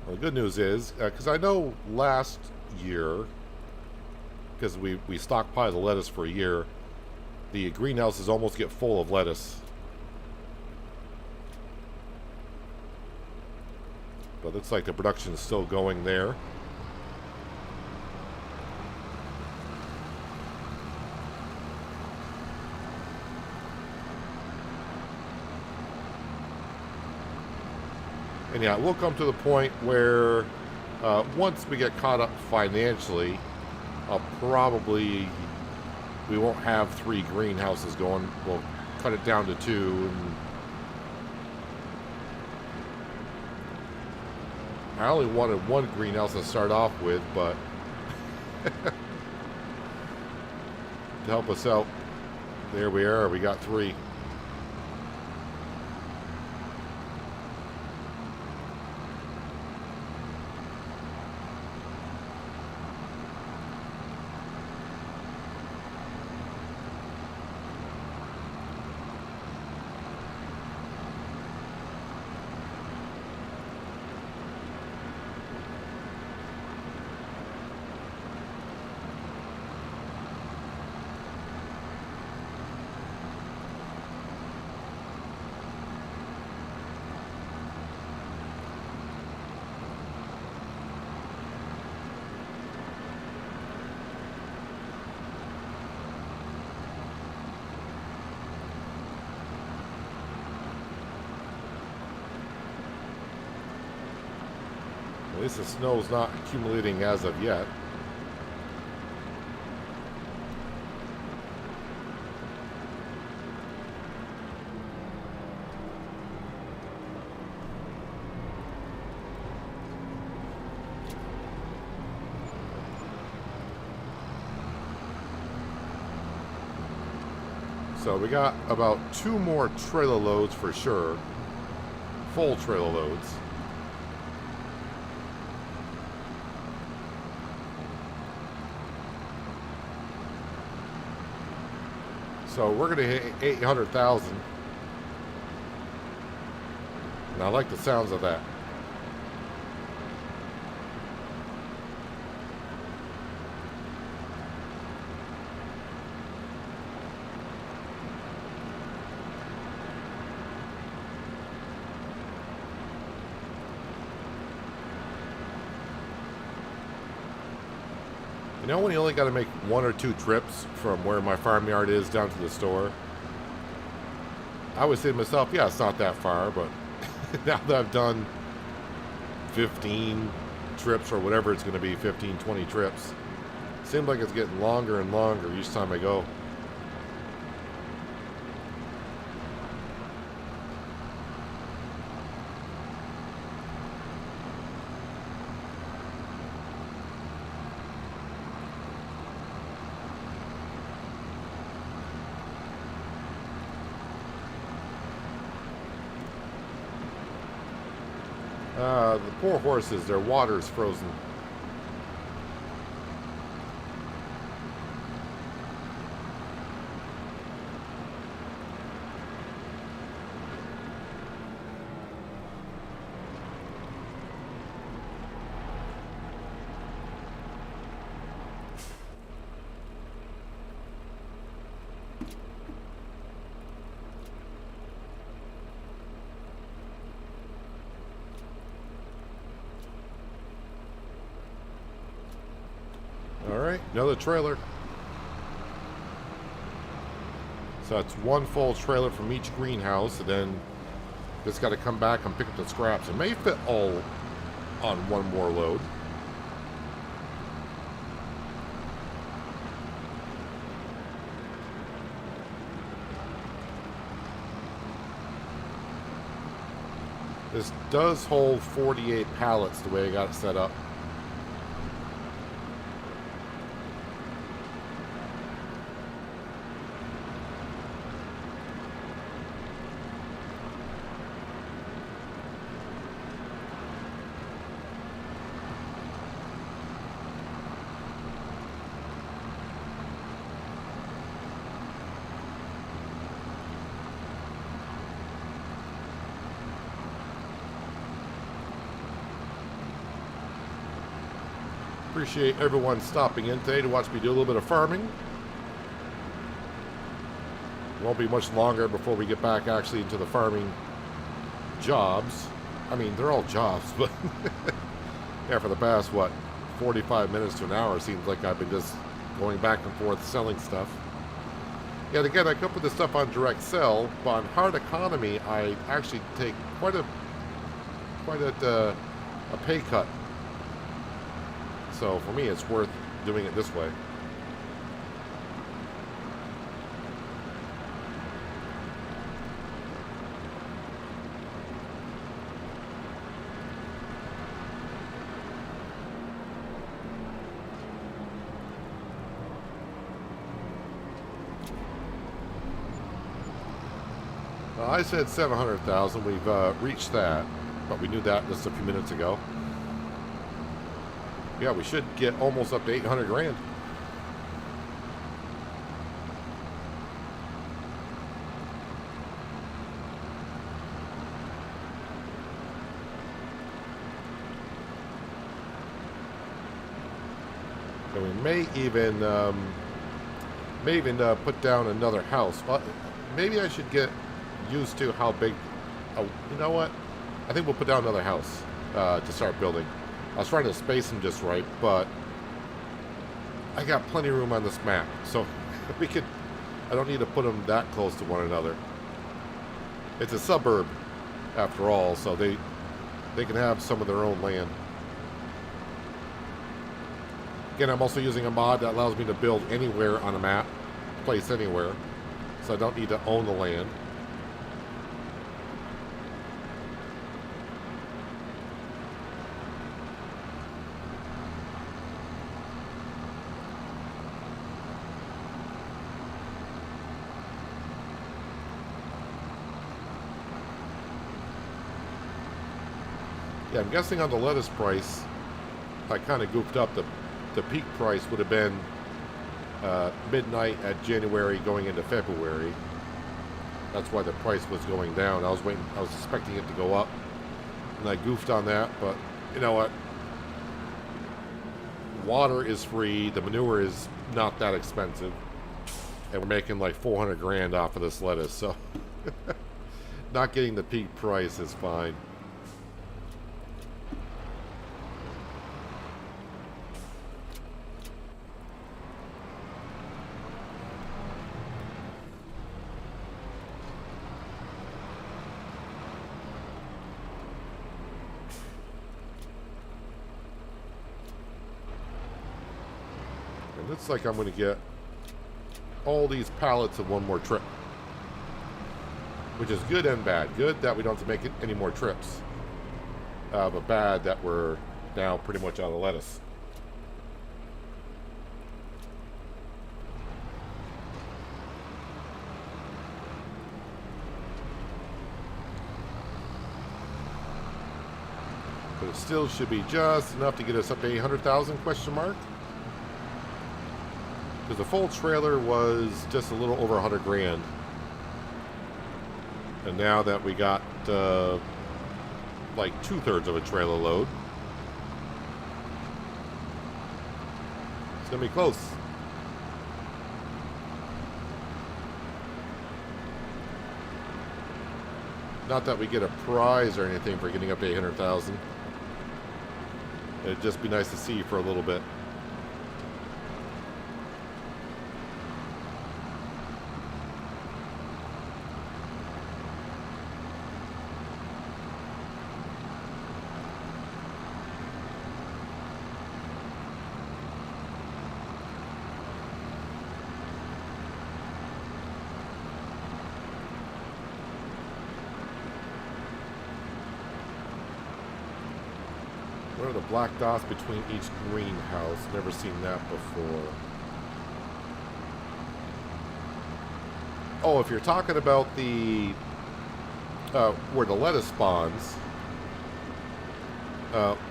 Well, the good news is, because I know last year, because we stockpile the lettuce for a year, the greenhouses almost get full of lettuce. But it looks like the production is still going there. And yeah, we'll come to the point where once we get caught up financially, we won't have 3 greenhouses going. We'll cut it down to 2. And I only wanted 1 greenhouse to start off with, but to help us out, there we are. We got 3. At least the snow's not accumulating as of yet. So we got about 2 more trailer loads for sure. Full trailer loads. So we're going to hit 800,000. And I like the sounds of that. You know when you only got to make 1 or 2 trips from where my farmyard is down to the store? I would say to myself, yeah, it's not that far, but now that I've done 15 trips or whatever it's going to be, 15, 20 trips, it seems like it's getting longer and longer each time I go. The poor horses, their water's frozen. Alright, another trailer. So it's 1 full trailer from each greenhouse, and then just got to come back and pick up the scraps. It may fit all on 1 more load. This does hold 48 pallets the way I got it set up. Appreciate everyone stopping in today to watch me do a little bit of farming. It won't be much longer before we get back actually into the farming jobs. I mean, they're all jobs, but yeah, for the past, what, 45 minutes to an hour, seems like I've been just going back and forth selling stuff. Yet again, I could put this stuff on direct sell, but on hard economy, I actually take quite a pay cut. So for me, it's worth doing it this way. I said 700,000. We've reached that, but we knew that just a few minutes ago. Yeah, we should get almost up to 800 grand. And we may even put down another house. But maybe I should get used to how big. Oh, you know what? I think we'll put down another house to start building. I was trying to space them just right, but I got plenty of room on this map, so we could. I don't need to put them that close to one another. It's a suburb, after all, so they can have some of their own land. Again, I'm also using a mod that allows me to build anywhere on a map, place anywhere, so I don't need to own the land. Yeah, I'm guessing on the lettuce price, I kind of goofed up. The peak price would have been midnight at January going into February. That's why the price was going down. I was expecting it to go up, and I goofed on that. But you know what? Water is free. The manure is not that expensive, and we're making like 400 grand off of this lettuce. So, not getting the peak price is fine. It looks like I'm going to get all these pallets in one more trip, which is good and bad. Good that we don't have to make it any more trips, but bad that we're now pretty much out of lettuce. But it still should be just enough to get us up to 800,000 question mark. Because the full trailer was just a little over 100 grand. And now that we got like 2/3 of a trailer load, it's going to be close. Not that we get a prize or anything for getting up to 800,000. It'd just be nice to see for a little bit. What are the black dots between each greenhouse? Never seen that before. Oh, if you're talking about the where the lettuce spawns,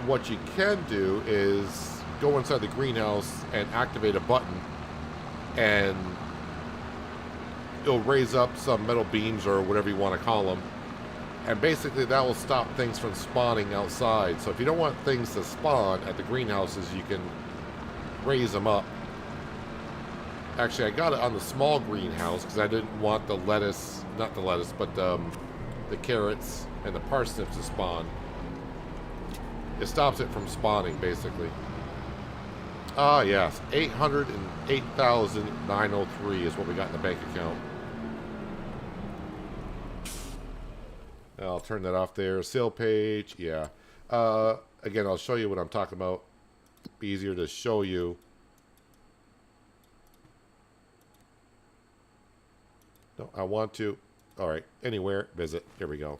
what you can do is go inside the greenhouse and activate a button, and it'll raise up some metal beams or whatever you want to call them. And basically that will stop things from spawning outside. So if you don't want things to spawn at the greenhouses, you can raise them up. Actually, I got it on the small greenhouse because I didn't want the lettuce, not the lettuce, but the carrots and the parsnips to spawn. It stops it from spawning, basically. Ah, yes. 808,903 is what we got in the bank account. I'll turn that off there. Sale page, yeah. Again, I'll show you what I'm talking about. Be easier to show you. No, I want to. All right, anywhere, visit. Here we go.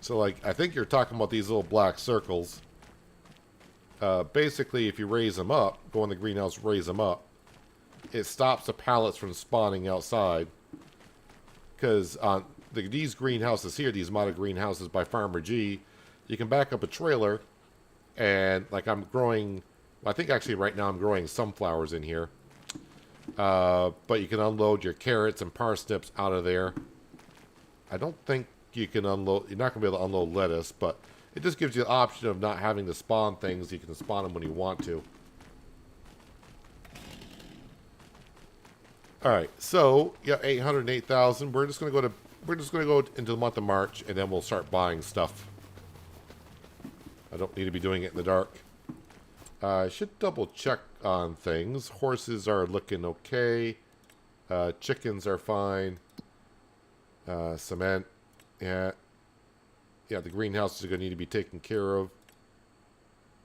So, like, I think you're talking about these little black circles. Basically, if you raise them up, go in the greenhouse, raise them up, it stops the pallets from spawning outside. Because on these greenhouses here, these modded greenhouses by Farmer G, you can back up a trailer, and like I'm growing, well, I think actually right now I'm growing sunflowers in here. But you can unload your carrots and parsnips out of there. I don't think you can unload, you're not going to be able to unload lettuce, but it just gives you the option of not having to spawn things. You can spawn them when you want to. All right, so yeah, 808,000. We're just gonna go into the month of March, and then we'll start buying stuff. I don't need to be doing it in the dark. I should double check on things. Horses are looking okay. Chickens are fine. Cement, yeah. Yeah, the greenhouses are gonna need to be taken care of,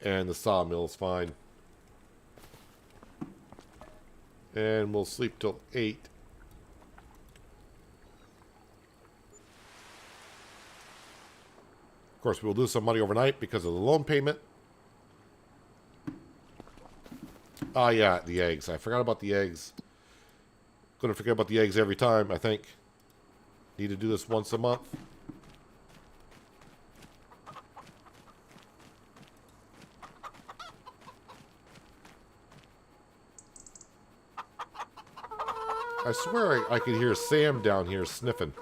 and the sawmill is fine. And we'll sleep till 8. Of course, we'll lose some money overnight because of the loan payment. Ah, yeah, the eggs. I forgot about the eggs. Gonna forget about the eggs every time, I think. Need to do this once a month. I swear I could hear Sam down here sniffing.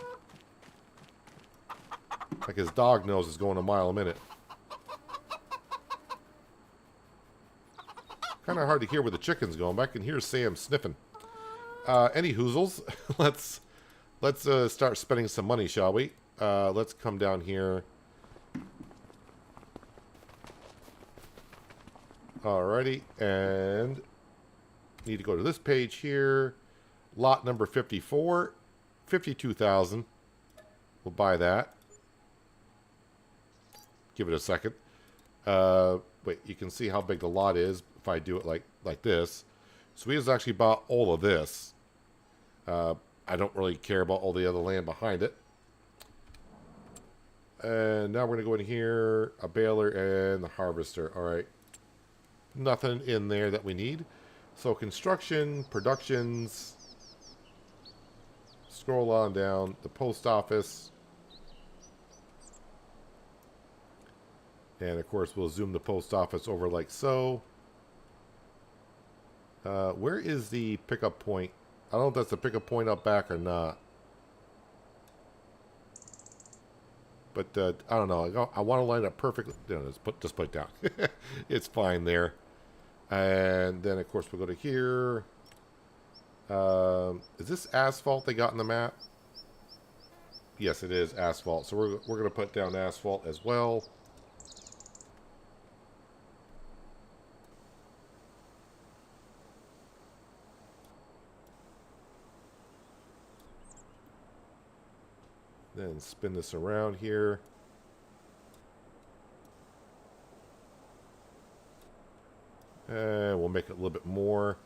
Like his dog nose is going a mile a minute. Kind of hard to hear where the chicken's going, but I can hear Sam sniffing. Any hoozles? let's start spending some money, shall we? Let's come down here. Alrighty, and need to go to this page here. Lot number 54, 52,000. We'll buy that. Give it a second. Wait, you can see how big the lot is if I do it like this. So we just actually bought all of this. I don't really care about all the other land behind it. And now we're going to go in here, a baler and the harvester. All right. Nothing in there that we need. So construction, productions. Scroll on down. The post office. And of course we'll zoom the post office over like so. Where is the pickup point? I don't know if that's the pickup point up back or not. But I don't know. I want to line up perfectly. No, just put it down. It's fine there. And then, of course, we'll go to here. Is this asphalt they got in the map? Yes, it is asphalt. So we're going to put down asphalt as well. Then spin this around here. And we'll make it a little bit more.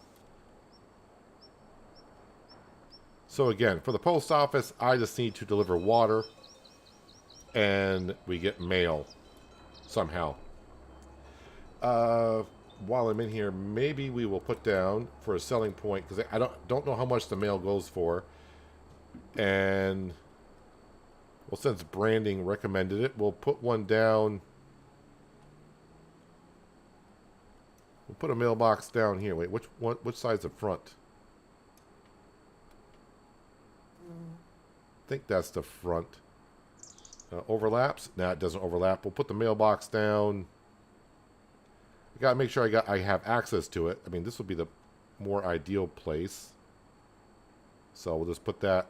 So again, for the post office, I just need to deliver water. And we get mail. Somehow. While I'm in here, maybe we will put down for a selling point. Because I don't know how much the mail goes for. And... well, since branding recommended it, we'll put one down. We'll put a mailbox down here. Wait, which side's the front? I think that's the front. Overlaps? Nah, it doesn't overlap. We'll put the mailbox down. I gotta make sure I have access to it. I mean, this would be the more ideal place. So we'll just put that.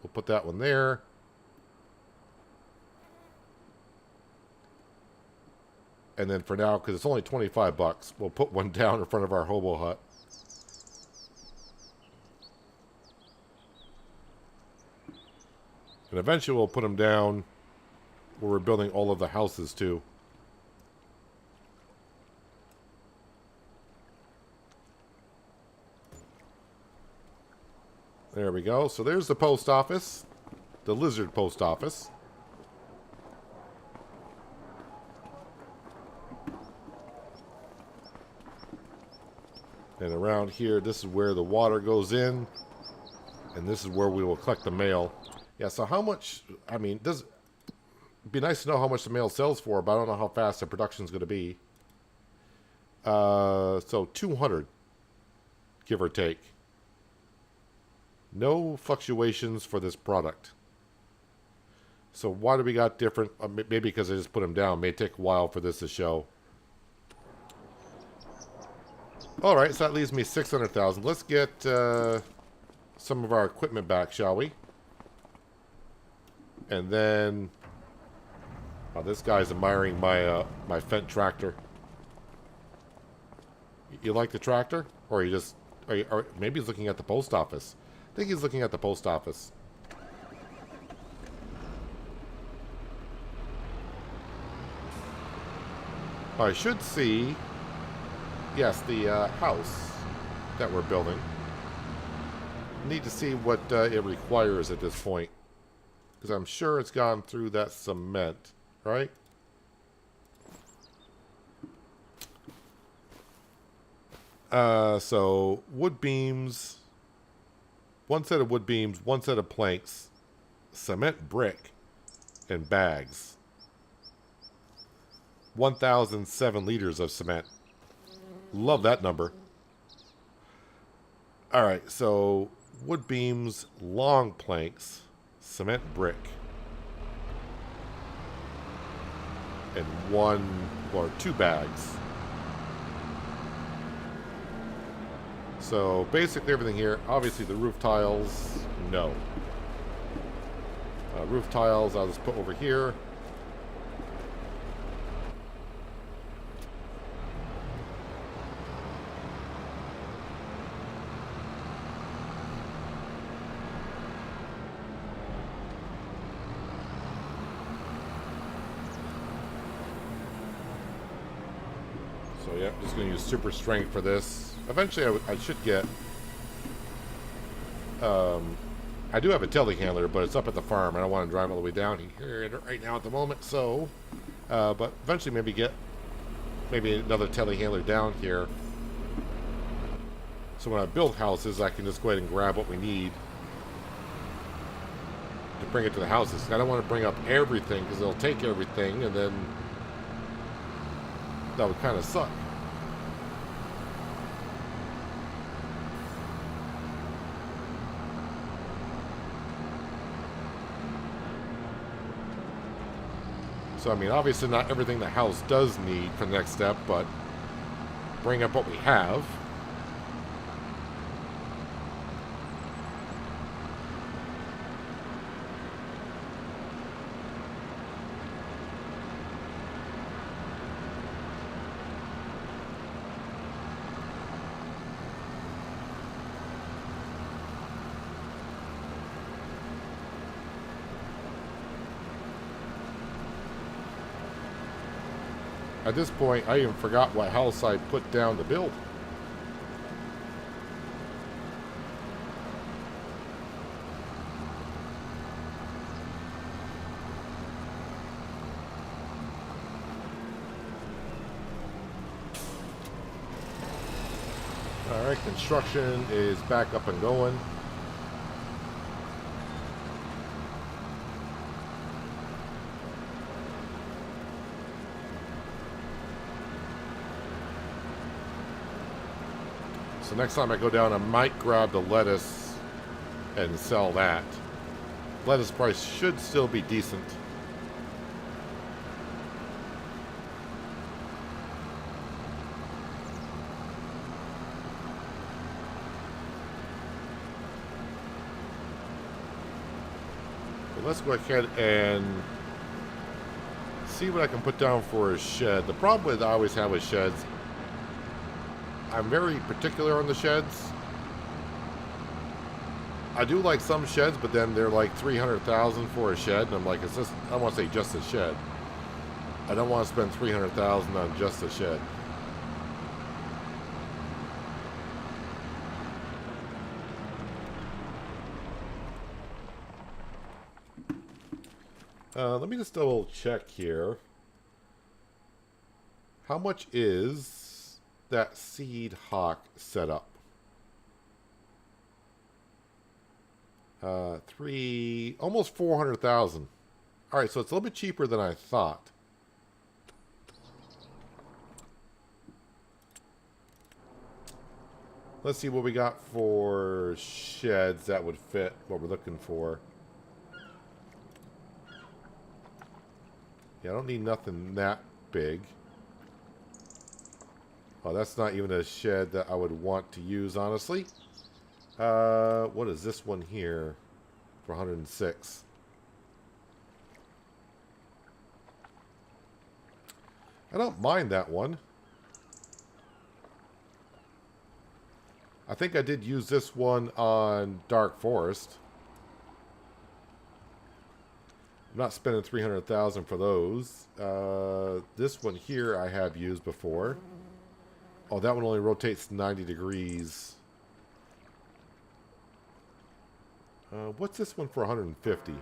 We'll put that one there. And then for now, because it's only 25 bucks, we'll put one down in front of our hobo hut. And eventually we'll put them down where we're building all of the houses too. There we go. So there's the post office. The lizard post office. And around here, this is where the water goes in. And this is where we will collect the mail. Yeah, so how much... I mean, it'd be nice to know how much the mail sells for, but I don't know how fast the production's going to be. So 200, give or take. No fluctuations for this product. So why do we got different? Maybe because I just put them down. May take a while for this to show. All right, so that leaves me 600,000. Let's get some of our equipment back, shall we? And then, oh, this guy's admiring my my Fendt tractor. You like the tractor, or you just, or maybe he's looking at the post office. I think he's looking at the post office. I should see, yes, the house that we're building. Need to see what it requires at this point. Because I'm sure it's gone through that cement, right? So, wood beams. One set of wood beams, one set of planks, cement brick, and bags. 1,007 liters of cement. Love that number. All right, so wood beams, long planks, cement brick, and one or two bags. So basically everything here, obviously the roof tiles, no. Roof tiles, I'll just put over here. So yeah, just going to use super strength for this. Eventually I should get... I do have a telehandler, but it's up at the farm. I don't want to drive all the way down here right now at the moment. So, but eventually maybe get another telehandler down here. So when I build houses, I can just go ahead and grab what we need to bring it to the houses. I don't want to bring up everything because it'll take everything, and then that would kind of suck. So, I mean, obviously not everything the house does need for the next step, but bring up what we have. At this point, I even forgot what house I put down to build. Alright, construction is back up and going. So next time I go down, I might grab the lettuce and sell that. Lettuce price should still be decent. But let's go ahead and see what I can put down for a shed. The problem with I always have with sheds, I'm very particular on the sheds. I do like some sheds, but then they're like $300,000 for a shed, and I'm like, it's just, I don't want to say just a shed. I don't want to spend $300,000 on just a shed. Let me just double check here. How much is that Seed Hawk setup? Almost 400,000. All right, so it's a little bit cheaper than I thought. Let's see what we got for sheds that would fit what we're looking for. Yeah, I don't need nothing that big. Oh, that's not even a shed that I would want to use, honestly. What is this one here for 106? I don't mind that one. I think I did use this one on Dark Forest. I'm not spending 300,000 for those. This one here I have used before. Oh, that one only rotates 90 degrees. What's this one for 150?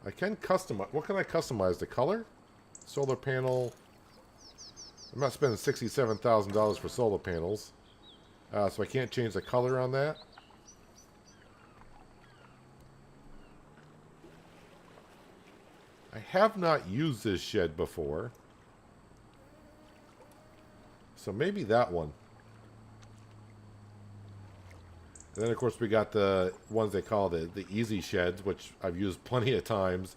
I can customize. What can I customize? The color? Solar panel. I'm not spending $67,000 for solar panels. So I can't change the color on that. have not used this shed before. So maybe that one. And then, of course, we got the ones they call the easy sheds, which I've used plenty of times.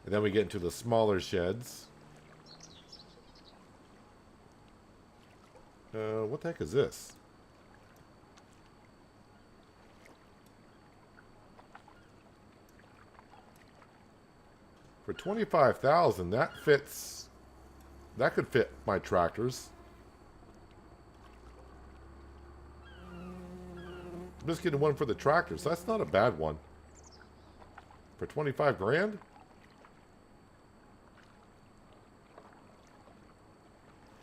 And then we get into the smaller sheds. What the heck is this? For 25,000, that fits. That could fit my tractors. I'm just getting one for the tractors. That's not a bad one. For 25 grand?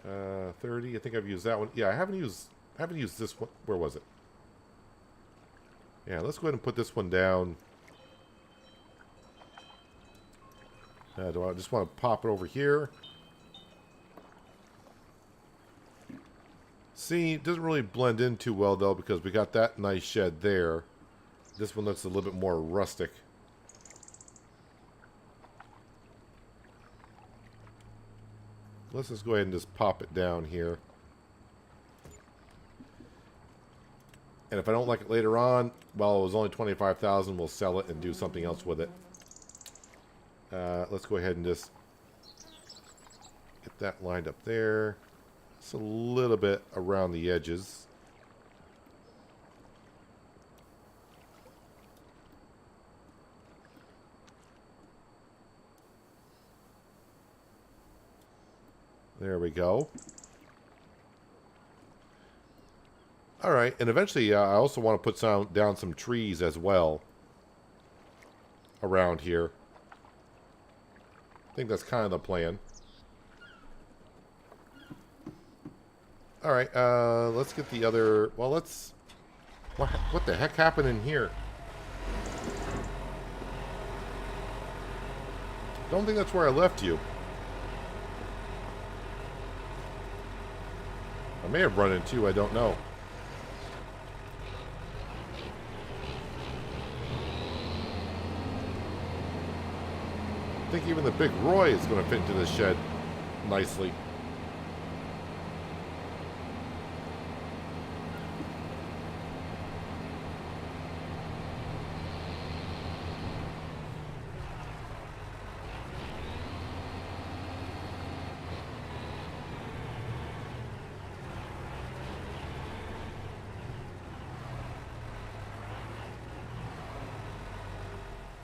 Uh, 30. I think I've used that one. Yeah, I haven't used this one. Where was it? Yeah, let's go ahead and put this one down. Do I just want to pop it over here? See, it doesn't really blend in too well, though, because we got that nice shed there. This one looks a little bit more rustic. Let's just go ahead and just pop it down here. And if I don't like it later on, well, it was only 25,000, we'll sell it and do something else with it. Let's go ahead and just get that lined up there. It's a little bit around the edges. There we go. All right, and eventually I also want to put down some trees as well around here. I think that's kind of the plan. All right, let's get the other... Well, let's... What the heck happened in here? Don't think that's where I left you. I may have run into you, I don't know. I think even the big Roy is going to fit into this shed nicely.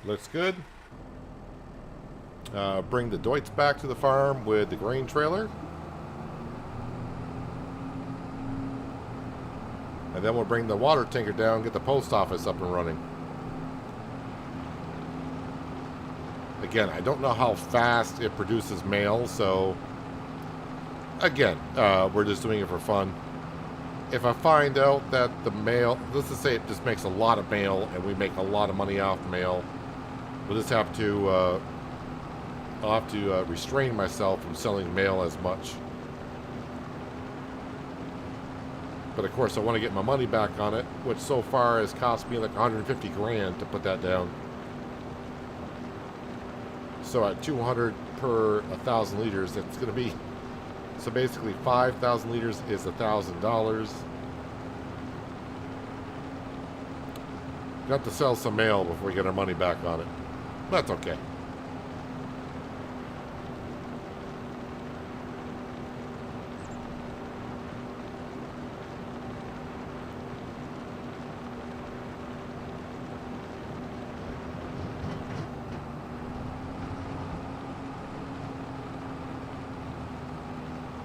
Looks good. Bring the Deutz back to the farm with the grain trailer. And then we'll bring the water tanker down and get the post office up and running. Again, I don't know how fast it produces mail, so... Again, we're just doing it for fun. If I find out that the mail... Let's just say it just makes a lot of mail and we make a lot of money off mail. We'll just have to... I'll have to restrain myself from selling mail as much. But of course I want to get my money back on it, which so far has cost me like 150 grand to put that down. So at 200 per 1,000 liters, it's going to be... So basically 5,000 liters is $1,000. Got to sell some mail before we get our money back on it. That's okay.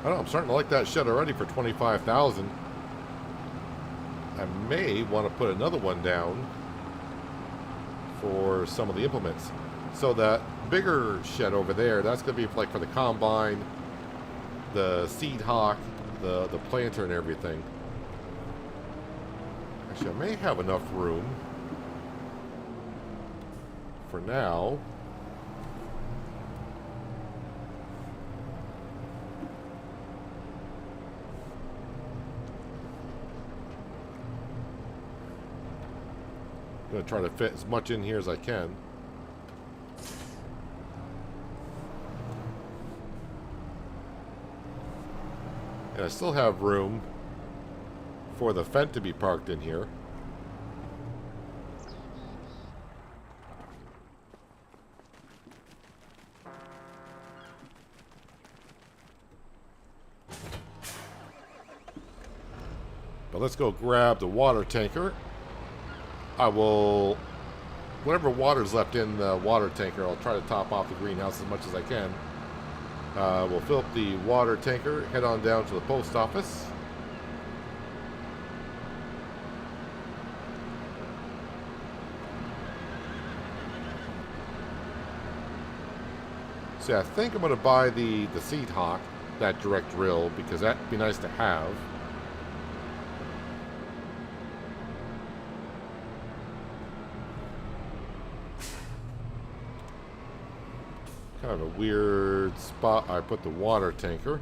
I don't know, I'm starting to like that shed already for 25,000. I may want to put another one down for some of the implements. So that bigger shed over there, that's going to be like for the combine, the seed hawk, the planter and everything. Actually, I may have enough room for now. I'm going to try to fit as much in here as I can. And I still have room for the Fendt to be parked in here. But let's go grab the water tanker. I will, whatever water's left in the water tanker, I'll try to top off the greenhouse as much as I can. We'll fill up the water tanker, head on down to the post office. See, I think I'm going to buy the Seed Hawk, that direct drill, because that'd be nice to have. Kind of a weird spot I put the water tanker.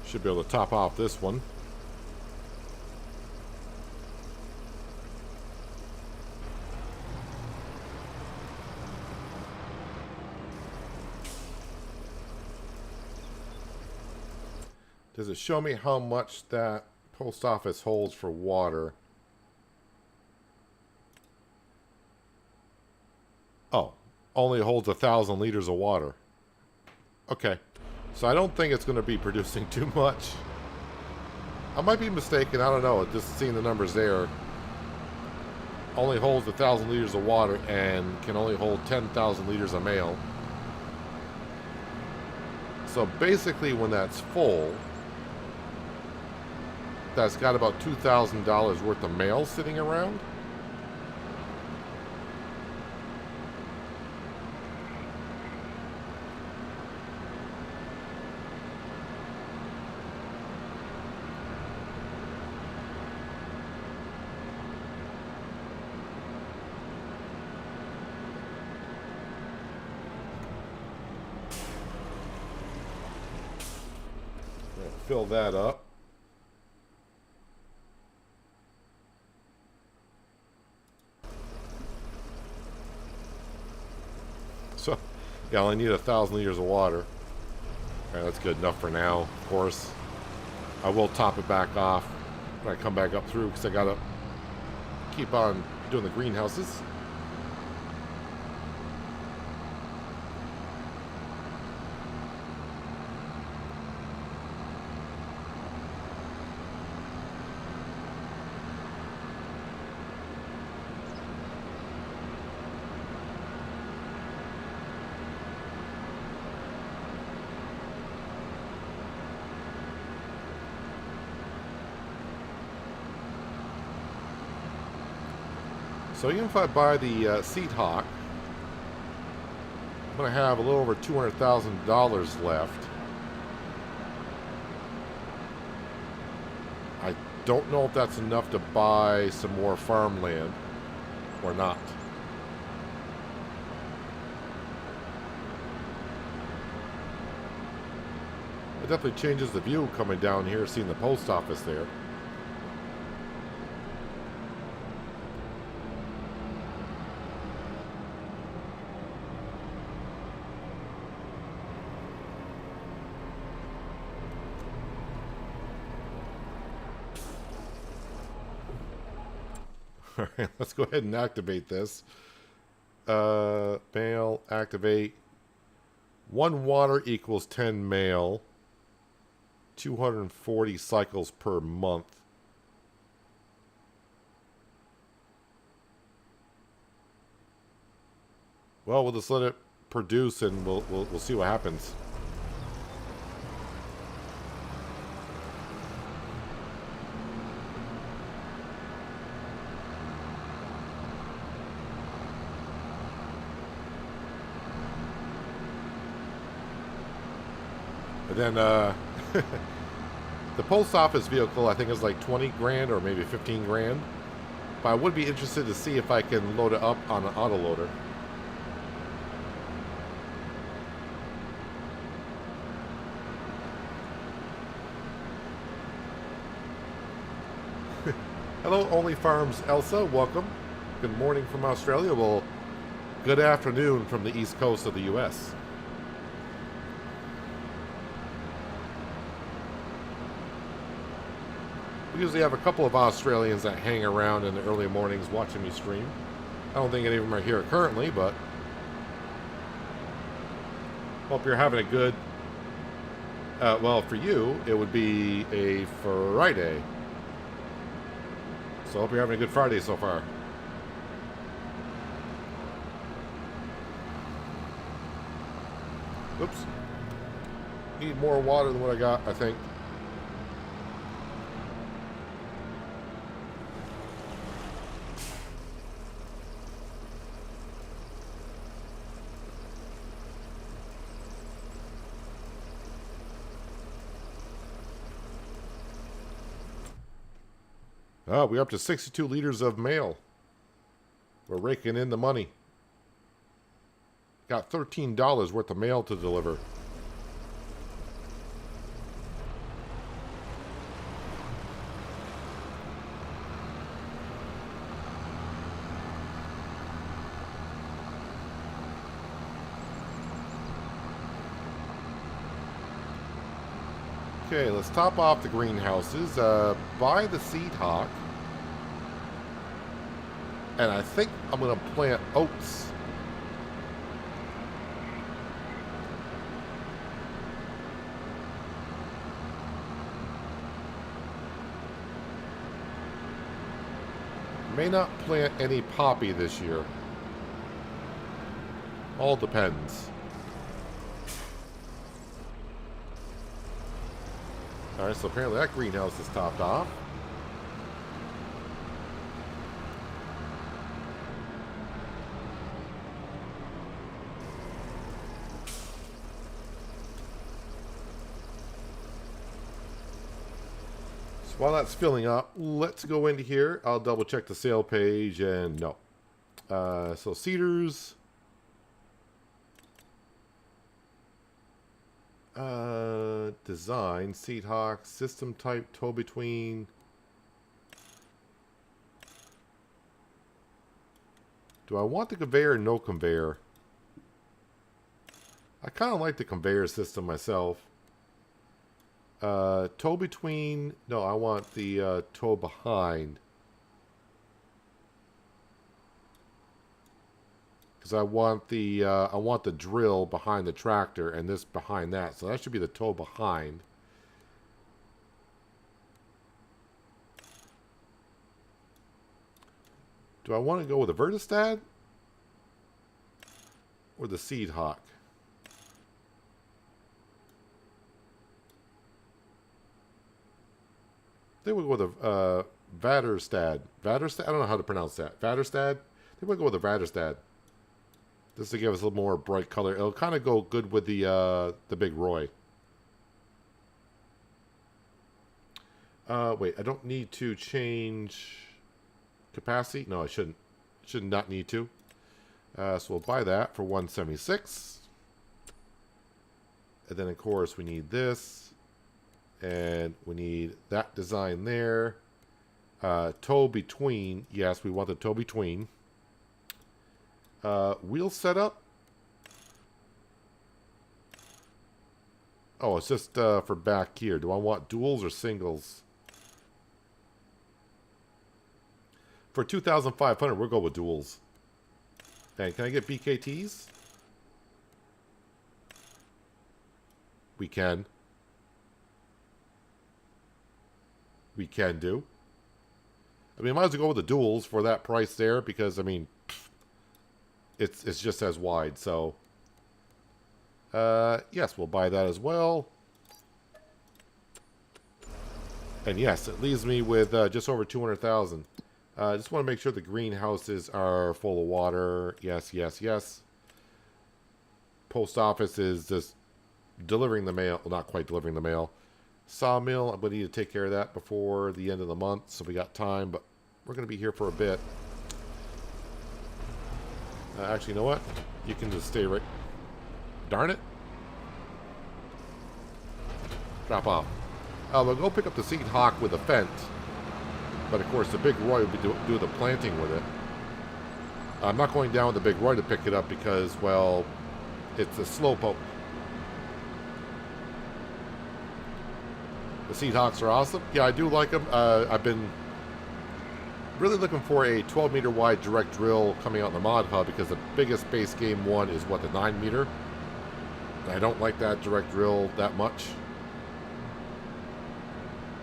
Should be able to top off this one. Does it show me how much that post office holds for water? Oh, only holds 1,000 liters of water. Okay. So I don't think it's going to be producing too much. I might be mistaken. I don't know. Just seeing the numbers there. Only holds 1,000 liters of water and can only hold 10,000 liters of mail. So basically when that's full, that's got about $2,000 worth of mail sitting around. Fill that up. So, yeah, I only need 1,000 liters of water. Okay, that's good enough for now, of course. I will top it back off when I come back up through because I gotta keep on doing the greenhouses. So even if I buy the Seed Hawk, I'm going to have a little over $200,000 left. I don't know if that's enough to buy some more farmland or not. It definitely changes the view coming down here, seeing the post office there. All right, let's go ahead and activate this. Mail, activate. 1 water equals 10 mail. 240 cycles per month. Well, we'll just let it produce and we'll see what happens. And then the post office vehicle, I think, is like 20 grand or maybe 15 grand. But I would be interested to see if I can load it up on an autoloader. Hello, Only Farms Elsa. Welcome. Good morning from Australia. Well, good afternoon from the east coast of the U.S. We usually have a couple of Australians that hang around in the early mornings watching me stream. I don't think any of them are here currently, but hope you're having a good... well, for you, it would be a Friday. So I hope you're having a good Friday so far. Oops. Need more water than what I got, I think. Oh, we're up to 62 liters of mail. We're raking in the money. Got $13 worth of mail to deliver. Okay, let's top off the greenhouses. Buy the Seed Hawk. And I think I'm going to plant oats. May not plant any poppy this year. All depends. Alright, so apparently that greenhouse is topped off. So while that's filling up, let's go into here. I'll double check the sale page and no. So cedars. Design, Seed Hawk, system type, toe between. Do I want the conveyor or no conveyor? I kind of like the conveyor system myself. Toe between, no, I want the toe behind. Because I want the drill behind the tractor and this behind that. So that should be the toe behind. Do I want to go with the Vertistad or the Seed Hawk? I think we'll go with the Vaderstad. Vaderstad? I don't know how to pronounce that. Vaderstad? I think we'll go with the Vaderstad. This to give us a little more bright color. It'll kind of go good with the Big Roy. Wait, I don't need to change capacity. No, I shouldn't. Should not need to. So we'll buy that for 176. And then of course we need this, and we need that design there. Toe between. Yes, we want the toe between. Wheel setup. Oh, it's just for back here. Do I want duals or singles? For 2,500, we'll go with duals. And can I get BKTs? We can. We can do. I mean, I might as well go with the duals for that price there because, I mean, it's just as wide, so yes, we'll buy that as well. And yes, it leaves me with just over 200,000. Just want to make sure the greenhouses are full of water. Yes, yes, yes. Post office is just delivering the mail. Well, not quite delivering the mail. Sawmill, I'm going to need to take care of that before the end of the month, so we got time, but We're going to be here for a bit. Actually, you know what? You can just stay right... Darn it. Drop off. We'll go pick up the Seed Hawk with a Fent. But of course, the Big Roy will be do the planting with it. I'm not going down with the Big Roy to pick it up because, well, it's a slowpoke. The Seed Hawks are awesome. Yeah, I do like them. I've been really looking for a 12-meter wide direct drill coming out in the Mod Hub because the biggest base game one is, what, the 9-meter? I don't like that direct drill that much.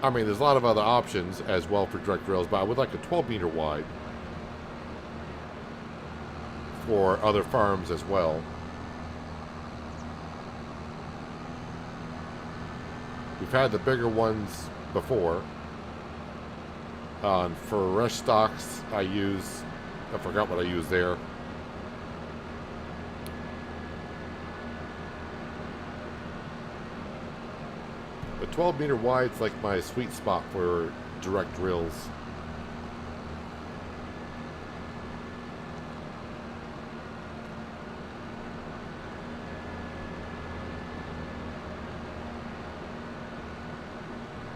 I mean, there's a lot of other options as well for direct drills, but I would like a 12-meter wide for other farms as well. We've had the bigger ones before. For rush stocks, I forgot what I use there. But 12-meter wide's like my sweet spot for direct drills.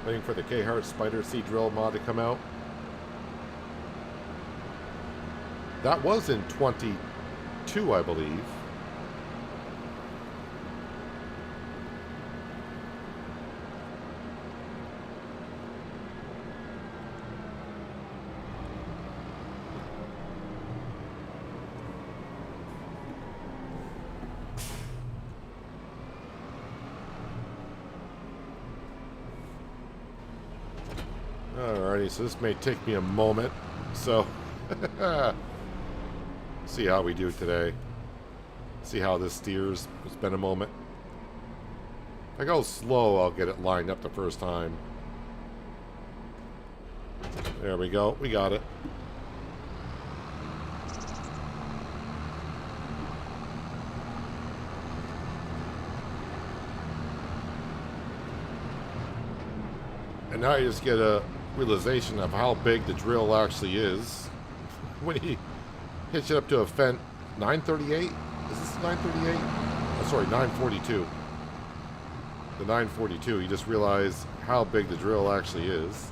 Waiting for the K-Heart Spider Seed Drill mod to come out. That was in 22, I believe. Alrighty, so this may take me a moment. So, see how we do today. See how this steers. It's been a moment. If I go slow, I'll get it lined up the first time. There we go. We got it. And now you just get a realization of how big the drill actually is when he hits it up to a Fent 938. Is this 938? Oh, sorry, 942. The 942. You just realize how big the drill actually is.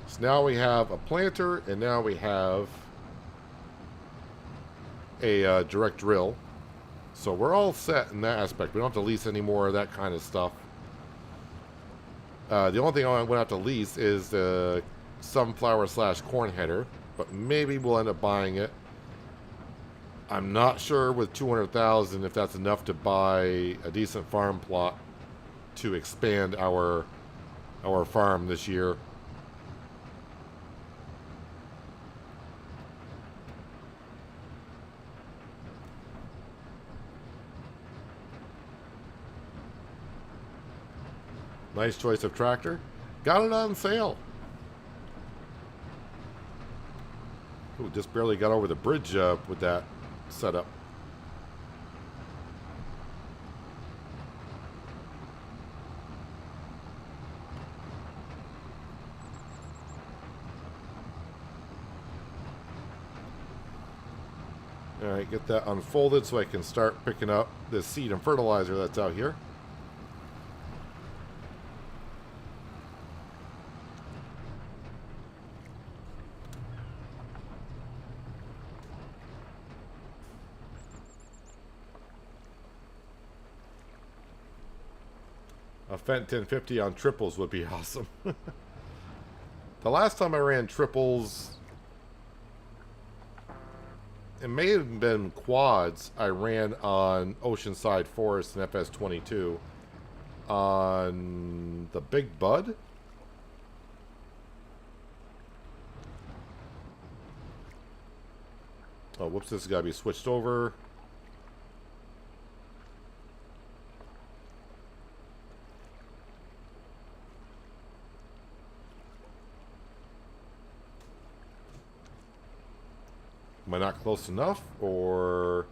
So now we have a planter, and now we have a direct drill. So we're all set in that aspect. We don't have to lease any more of that kind of stuff. The only thing I'm going to have to lease is the sunflower / corn header, but maybe we'll end up buying it. I'm not sure with 200,000 if that's enough to buy a decent farm plot to expand our farm this year. Nice choice of tractor. Got it on sale. Ooh, just barely got over the bridge with that setup. Alright, get that unfolded so I can start picking up this seed and fertilizer that's out here. A Fent 1050 on triples would be awesome. The last time I ran triples, it may have been quads I ran on Oceanside Forest and FS22 on the Big Bud. Oh, whoops, this has got to be switched over. Am I not close enough, or...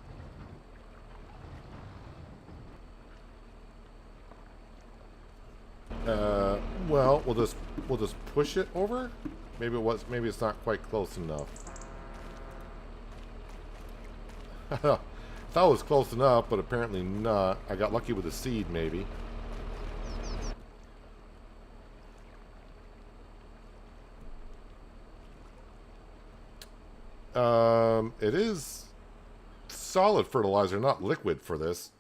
we'll just push it over. Maybe it's not quite close enough. Thought it was close enough, but apparently not. I got lucky with the seed, maybe. It is solid fertilizer, not liquid for this.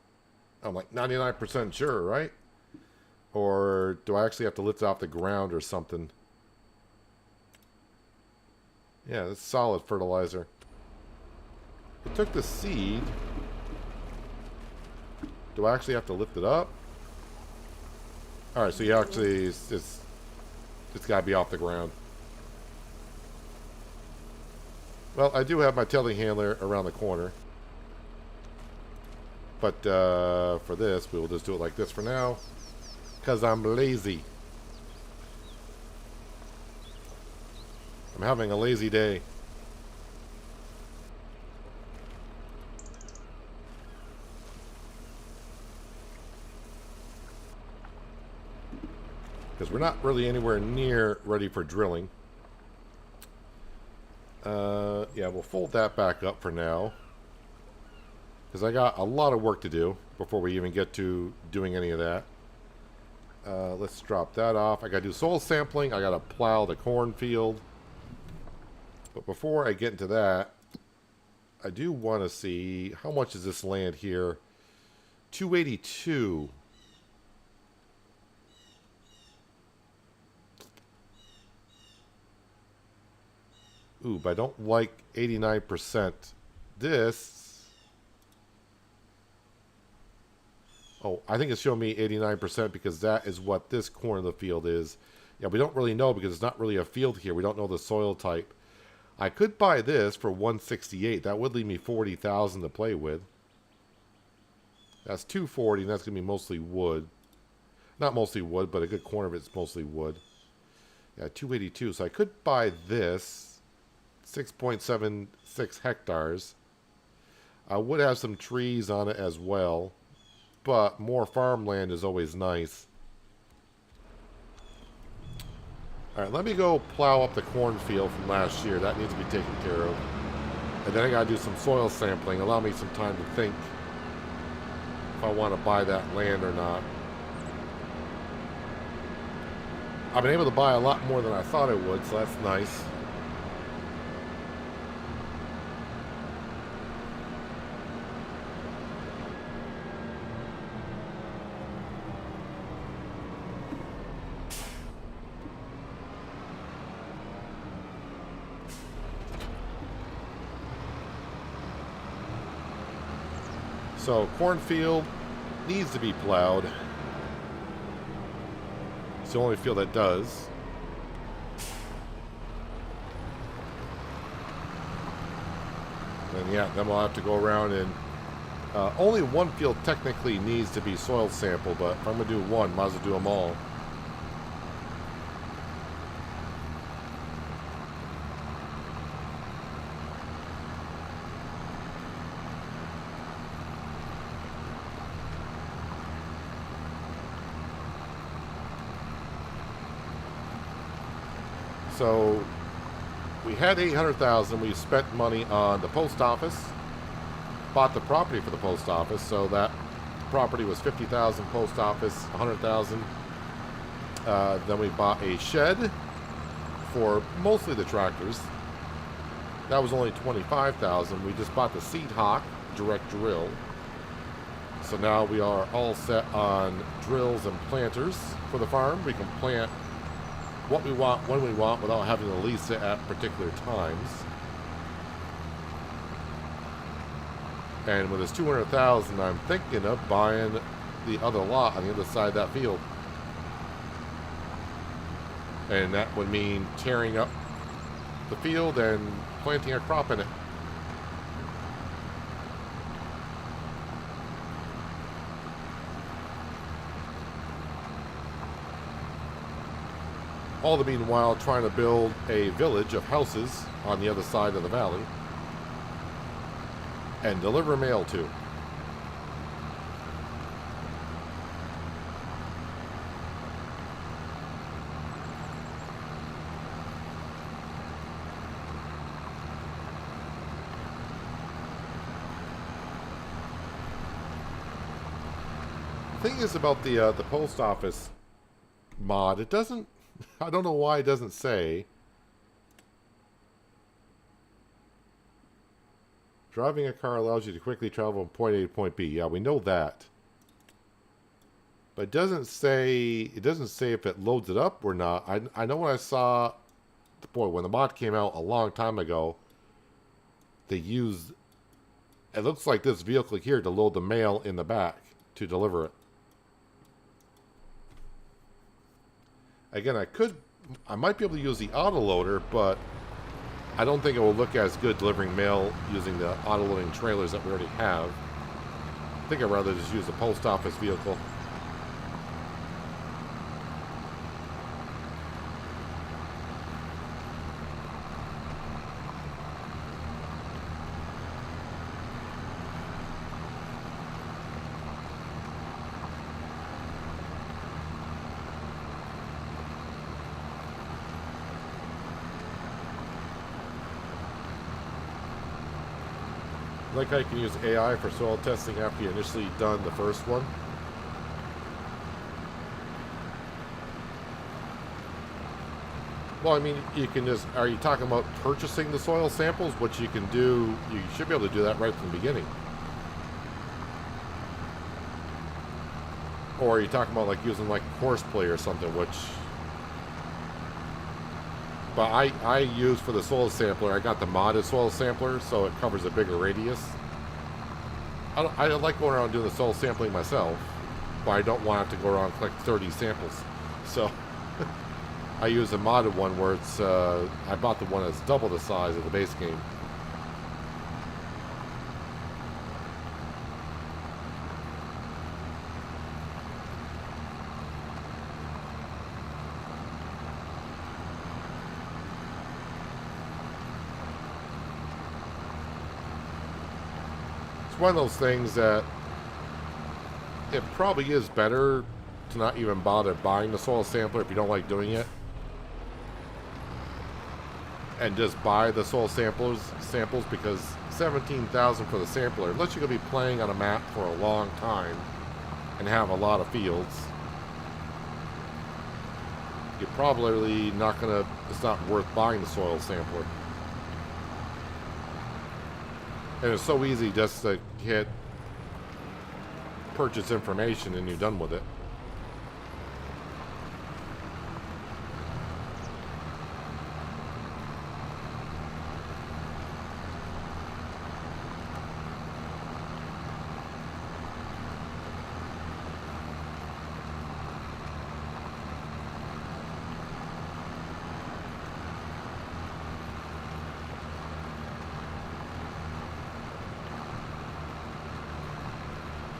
I'm like 99% sure, right? Or do I actually have to lift it off the ground or something? Yeah, it's solid fertilizer. It took the seed. Do I actually have to lift it up? Alright, so you actually, it's got to be off the ground. Well, I do have my telehandler around the corner. But for this, we will just do it like this for now. Because I'm lazy. I'm having a lazy day. Because we're not really anywhere near ready for drilling. Yeah, we'll fold that back up for now. Because I got a lot of work to do before we even get to doing any of that. Let's drop that off. I got to do soil sampling. I got to plow the cornfield. But before I get into that, I do want to see how much is this land here. 282. Ooh, but I don't like 89%. This. Oh, I think it's showing me 89% because that is what this corner of the field is. Yeah, we don't really know because it's not really a field here. We don't know the soil type. I could buy this for 168. That would leave me 40,000 to play with. That's 240, and that's going to be mostly wood. Not mostly wood, but a good corner of it's mostly wood. Yeah, 282. So I could buy this. 6.76 hectares. I would have some trees on it as well, but more farmland is always nice. Alright, let me go plow up the cornfield from last year. That needs to be taken care of. And then I gotta do some soil sampling. Allow me some time to think if I want to buy that land or not. I've been able to buy a lot more than I thought I would, so that's nice. So, cornfield needs to be plowed. It's the only field that does. And yeah, then we'll have to go around and... only one field technically needs to be soil sampled, but if I'm going to do one, might as well do them all. So we had 800,000. We spent money on the post office, bought the property for the post office. So that property was 50,000. Post office 100,000. Then we bought a shed for mostly the tractors. That was only 25,000. We just bought the Seed Hawk direct drill. So now we are all set on drills and planters for the farm. We can plant what we want, when we want, without having to lease it at particular times. And with this 200,000, I'm thinking of buying the other lot on the other side of that field. And that would mean tearing up the field and planting a crop in it. All the meanwhile trying to build a village of houses on the other side of the valley and deliver mail to. thing is about the post office mod, it doesn't. I don't know why it doesn't say. Driving a car allows you to quickly travel from point A to point B. Yeah, we know that. But it doesn't say if it loads it up or not. I know when I saw, boy, when the mod came out a long time ago, they used, it looks like this vehicle here to load the mail in the back to deliver it. Again, I might be able to use the autoloader, but I don't think it will look as good delivering mail using the autoloading trailers that we already have. I think I'd rather just use the post office vehicle. Like how you can use AI for soil testing after you initially done the first one. Well, I mean, you can just, are you talking about purchasing the soil samples? Which you can do, you should be able to do that right from the beginning. Or are you talking about like using like Horseplay or something, which... But I use for the soil sampler, I got the modded soil sampler, so it covers a bigger radius. I like going around doing the soil sampling myself, but I don't want to have to go around and collect 30 samples. So I use a modded one where it's, I bought the one that's double the size of the base game. One of those things that it probably is better to not even bother buying the soil sampler if you don't like doing it, and just buy the soil samples because $17,000 for the sampler, unless you're going to be playing on a map for a long time and have a lot of fields, you're probably not going to, it's not worth buying the soil sampler. And it's so easy just to hit purchase information and you're done with it.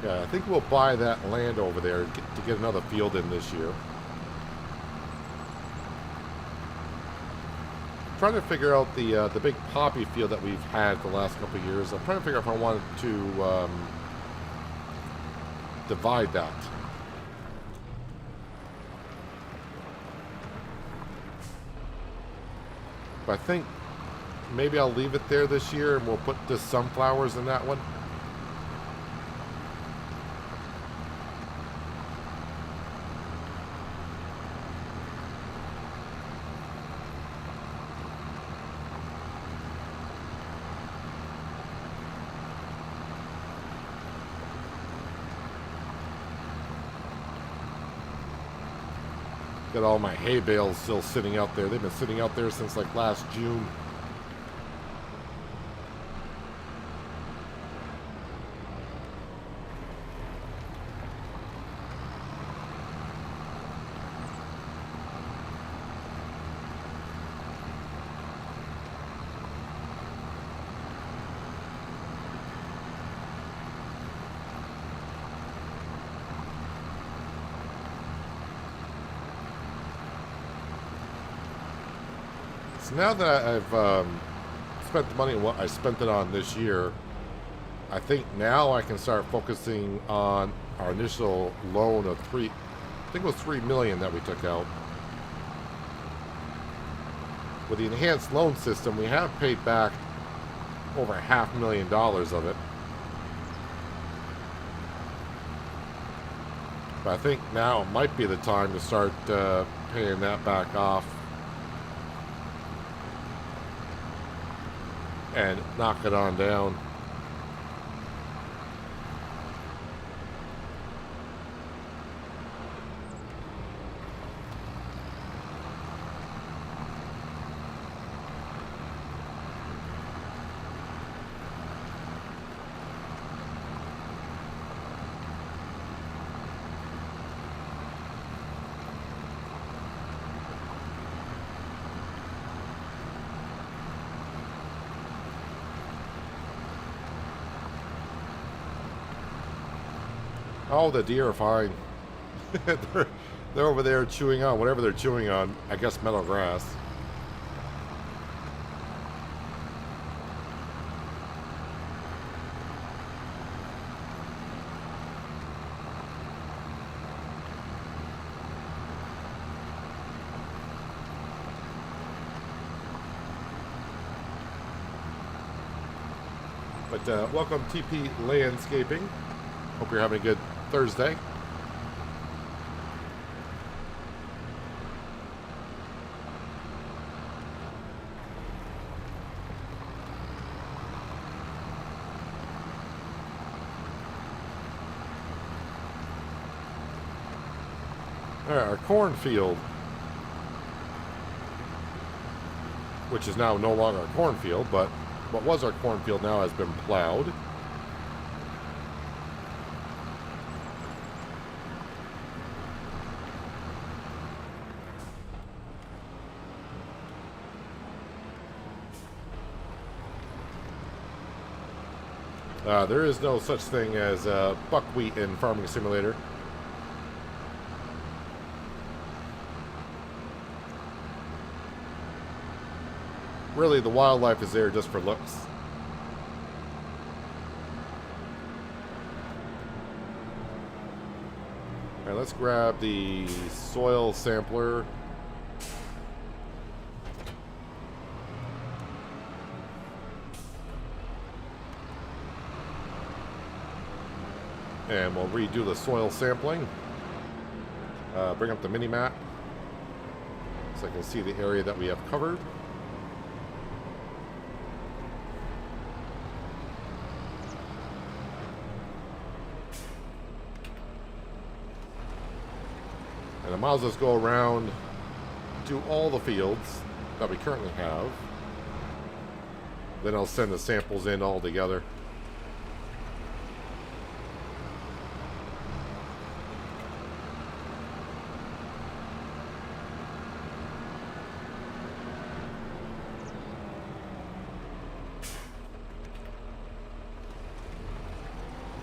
Yeah, I think we'll buy that land over there to get another field in this year. I'm trying to figure out the big poppy field that we've had for the last couple of years. I'm trying to figure out if I wanted to divide that. But I think maybe I'll leave it there this year and we'll put the sunflowers in that one. Got all my hay bales still sitting out there. They've been sitting out there since like last June. Now that I've spent the money on what I spent it on this year, I think now I can start focusing on our initial loan of I think it was $3 million that we took out. With the enhanced loan system, we have paid back over $500,000 of it. But I think now might be the time to start paying that back off and knock it on down. Oh, the deer are fine. they're over there chewing on whatever they're chewing on. I guess meadow grass. But welcome TP Landscaping. Hope you're having a good Thursday. All right, our cornfield, which is now no longer a cornfield, but what was our cornfield now has been plowed. There is no such thing as buckwheat in Farming Simulator. Really, the wildlife is there just for looks. Alright, let's grab the soil sampler. And we'll redo the soil sampling. Bring up the mini map so I can see the area that we have covered. And I might as well just go around, do all the fields that we currently have. Then I'll send the samples in all together.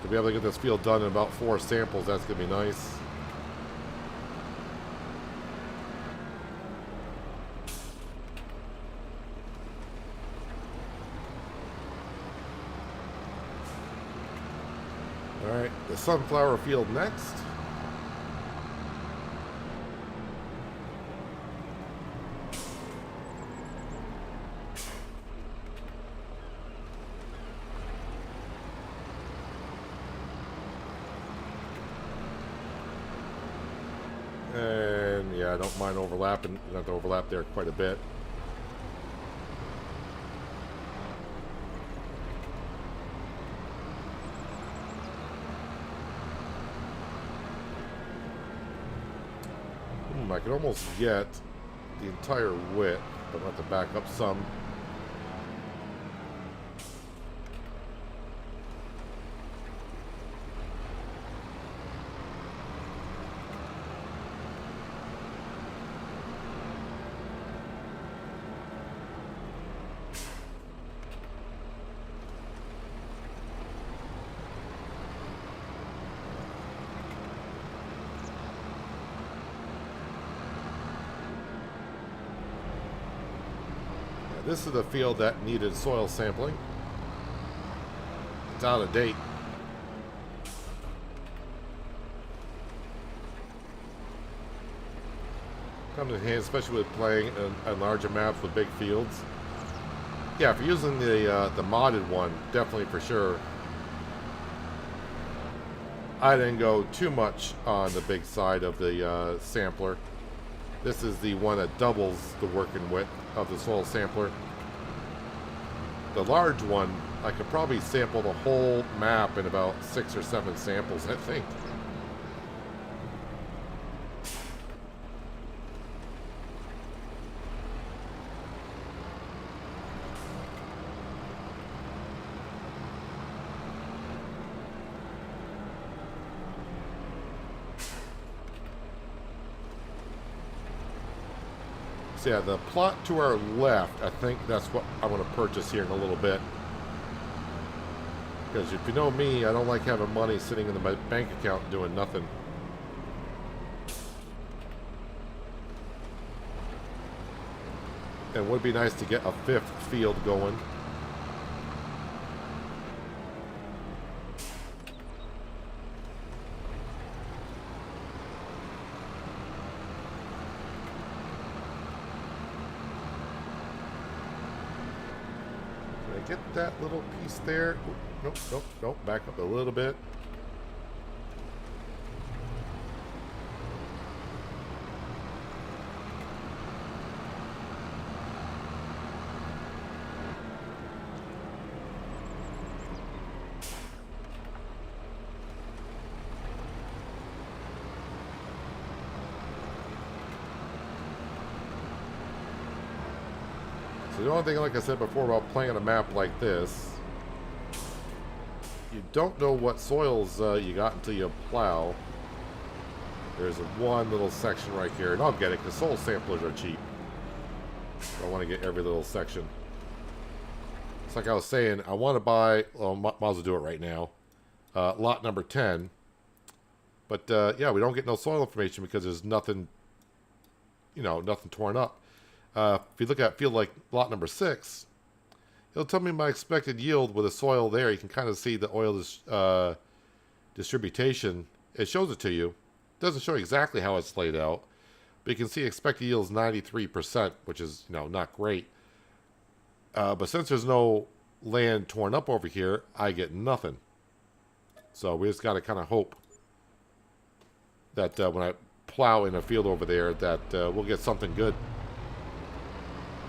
To be able to get this field done in about 4 samples, that's going to be nice. Alright, the sunflower field next. And yeah, I don't mind overlapping. You have to overlap there quite a bit. I could almost get the entire width, but I'll have to back up some. This is the field that needed soil sampling. It's out of date. Comes in handy, especially with playing on larger maps with big fields. Yeah, if you're using the modded one, definitely for sure. I didn't go too much on the big side of the sampler. This is the one that doubles the working width of the soil sampler. The large one, I could probably sample the whole map in about 6 or 7 samples, I think. So yeah, the plot to our left, I think that's what I'm going to purchase here in a little bit. Because if you know me, I don't like having money sitting in my bank account doing nothing. And it would be nice to get a 5th field going. Get that little piece there. Ooh, nope, nope, nope. Back up a little bit. So the only thing, like I said before, about playing a map like this, you don't know what soils you got until you plow. There's one little section right here, and I'll get it because soil samplers are cheap. I want to get every little section. It's like I was saying, I want to buy, well, might as well do it right now, lot number 10. But yeah, we don't get no soil information because there's nothing, you know, nothing torn up. If you look at field like lot number 6, it'll tell me my expected yield with the soil there. You can kind of see the oil distribution. It shows it to you. It doesn't show exactly how it's laid out, but you can see expected yield is 93%, which is, you know, not great. But since there's no land torn up over here, I get nothing. So we just got to kind of hope that when I plow in a field over there that we'll get something good.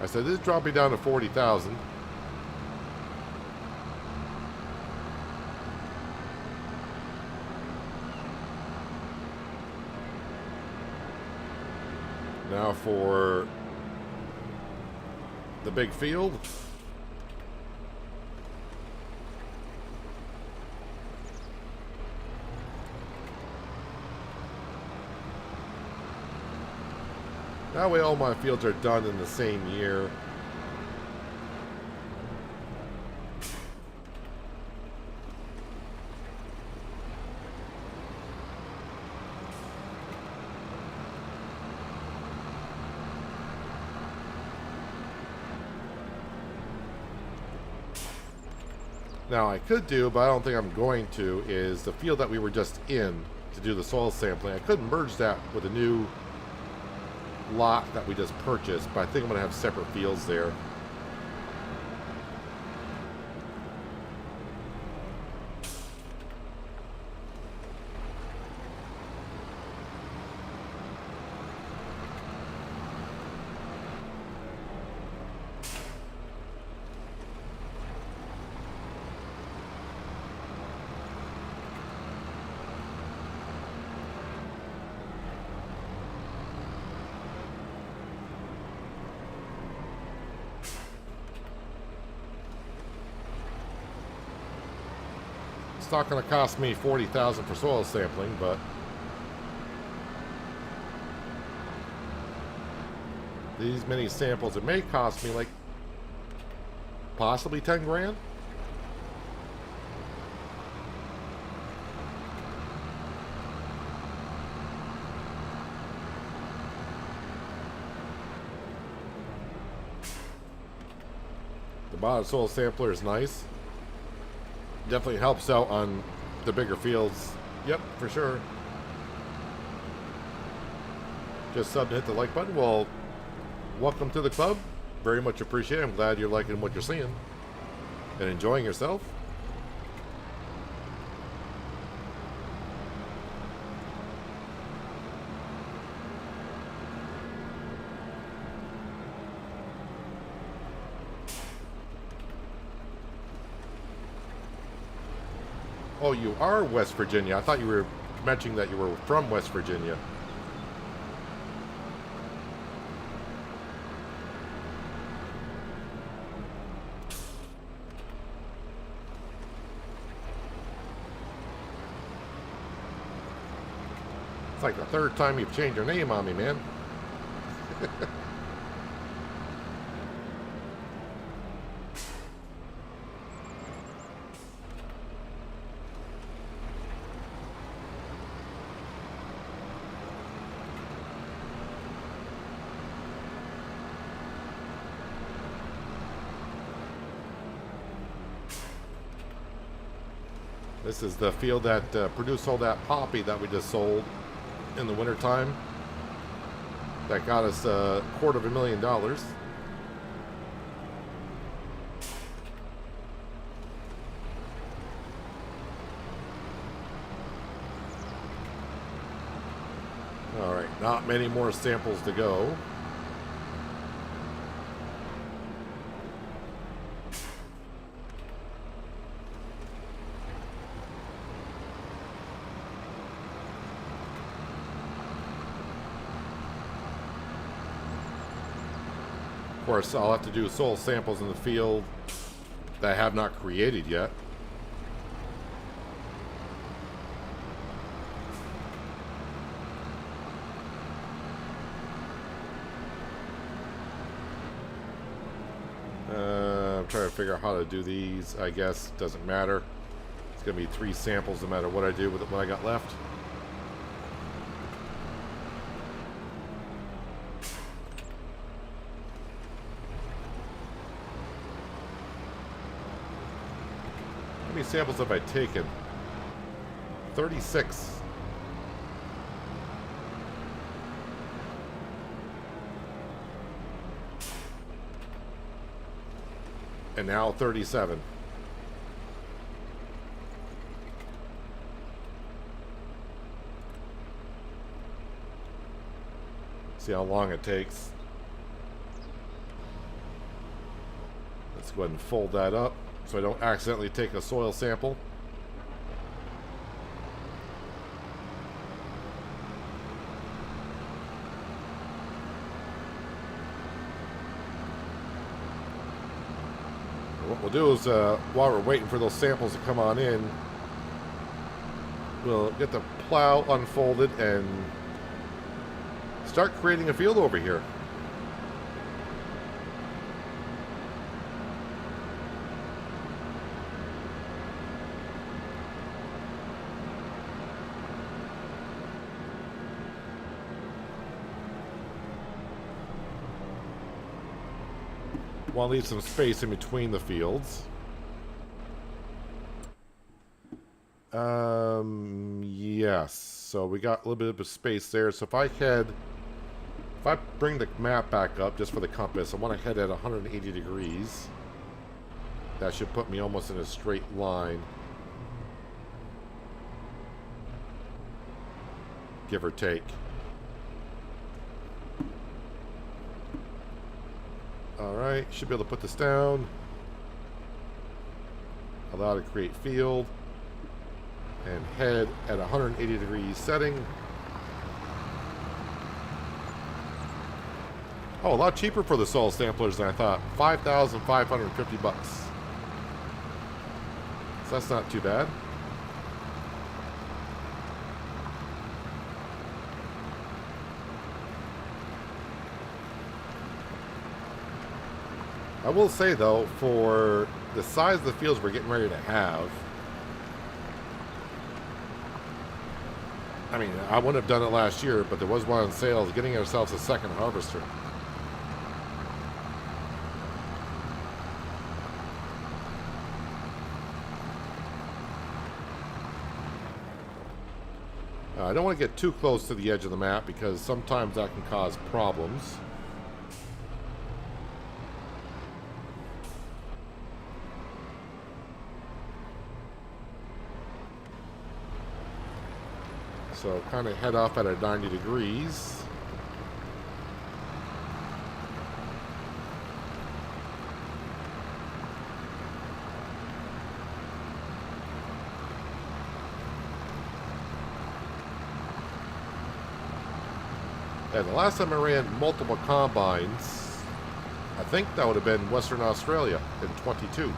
I said, this is dropping down to 40,000. Now for the big field. That way all my fields are done in the same year. Now I could do, but I don't think I'm going to, is the field that we were just in to do the soil sampling. I could merge that with a new lot that we just purchased, but I think I'm going to have separate fields there. It's not going to cost me $40,000 for soil sampling, but these many samples, it may cost me like possibly 10 grand. The bottom soil sampler is nice. Definitely helps out on the bigger fields. Yep, for sure. Just sub to hit the like button. Well, welcome to the club. Very much appreciate it. I'm glad you're liking what you're seeing and enjoying yourself. Oh, you are West Virginia. I thought you were mentioning that you were from West Virginia. It's like the third time you've changed your name on me, man. This is the field that produced all that poppy that we just sold in the wintertime. That got us $250,000. All right, not many more samples to go. Of course, I'll have to do soil samples in the field that I have not created yet. I'm trying to figure out how to do these. I guess doesn't matter. It's going to be 3 samples no matter what I do with what I got left. How many samples have I taken? 36. And now 37. See how long it takes. Let's go ahead and fold that up so I don't accidentally take a soil sample. What we'll do is, while we're waiting for those samples to come on in, we'll get the plow unfolded and start creating a field over here. Want to leave some space in between the fields. Yes. So we got a little bit of space there. So if I bring the map back up just for the compass, I want to head at 180 degrees. That should put me almost in a straight line. Give or take. Alright, should be able to put this down. Allow to create field. And head at 180 degrees setting. Oh, a lot cheaper for the soil samplers than I thought. 5,550 bucks. So that's not too bad. I will say, though, for the size of the fields we're getting ready to have, I mean, I wouldn't have done it last year, but there was one on sale. Getting ourselves a second harvester. I don't want to get too close to the edge of the map because sometimes that can cause problems. So kind of head off at a 90 degrees. And the last time I ran multiple combines, I think that would have been Western Australia in 22.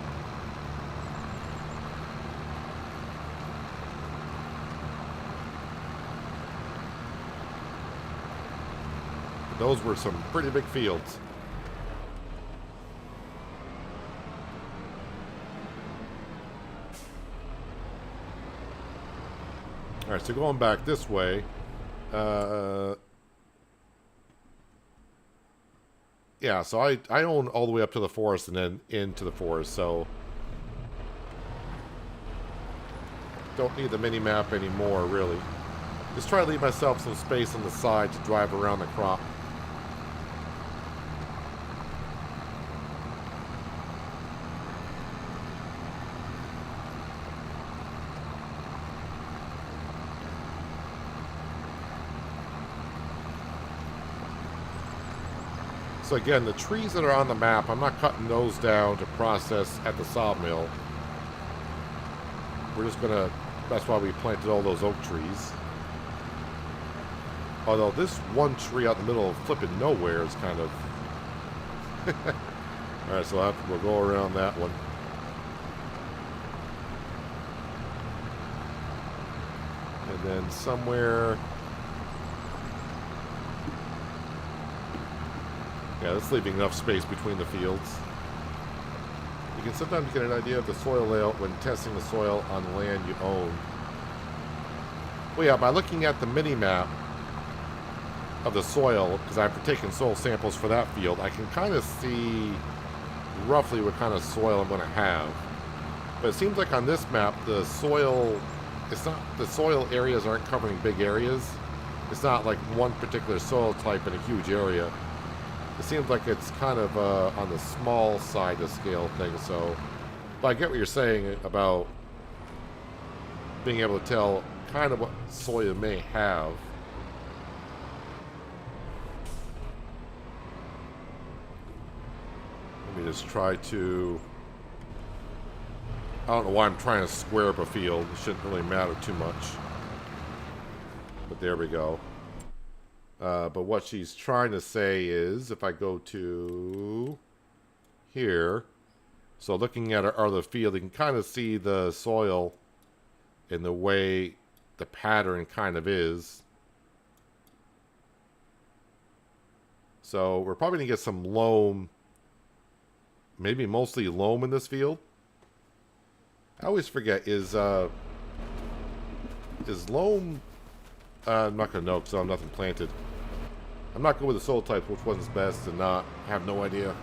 Those were some pretty big fields. All right, so going back this way, yeah, so I own all the way up to the forest and then into the forest, so don't need the mini-map anymore, really. Just try to leave myself some space on the side to drive around the crop. So again, the trees that are on the map, I'm not cutting those down to process at the sawmill. We're just gonna, that's why we planted all those oak trees. Although this one tree out in the middle of flipping nowhere is kind of... Alright, so we'll go around that one. And then somewhere... Yeah, that's leaving enough space between the fields. You can sometimes get an idea of the soil layout when testing the soil on land you own. Well, yeah, by looking at the mini-map of the soil, because I've taken soil samples for that field, I can kind of see roughly what kind of soil I'm going to have. But it seems like on this map, the soil, it's not, the soil areas aren't covering big areas. It's not like one particular soil type in a huge area. It seems like it's kind of on the small side of scale thing, so... But I get what you're saying about being able to tell kind of what soil you may have. Let me just try to... I don't know why I'm trying to square up a field. It shouldn't really matter too much. But there we go. But what she's trying to say is, if I go to here, so looking at our other field, you can kind of see the soil in the way the pattern kind of is. So we're probably going to get some loam, maybe mostly loam in this field. I always forget, is loam... I'm not going to know because I have nothing planted. I'm not good with the soil types, which one's best, and not have no idea.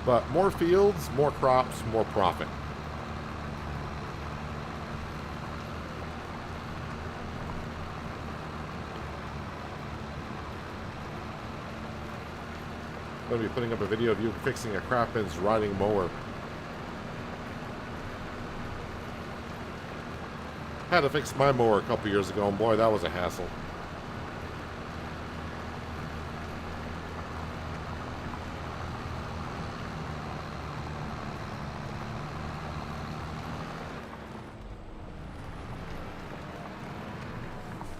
But more fields, more crops, more profit. I'm going to be putting up a video of you fixing a Craftman's riding mower. Had to fix my mower a couple years ago, and boy, that was a hassle.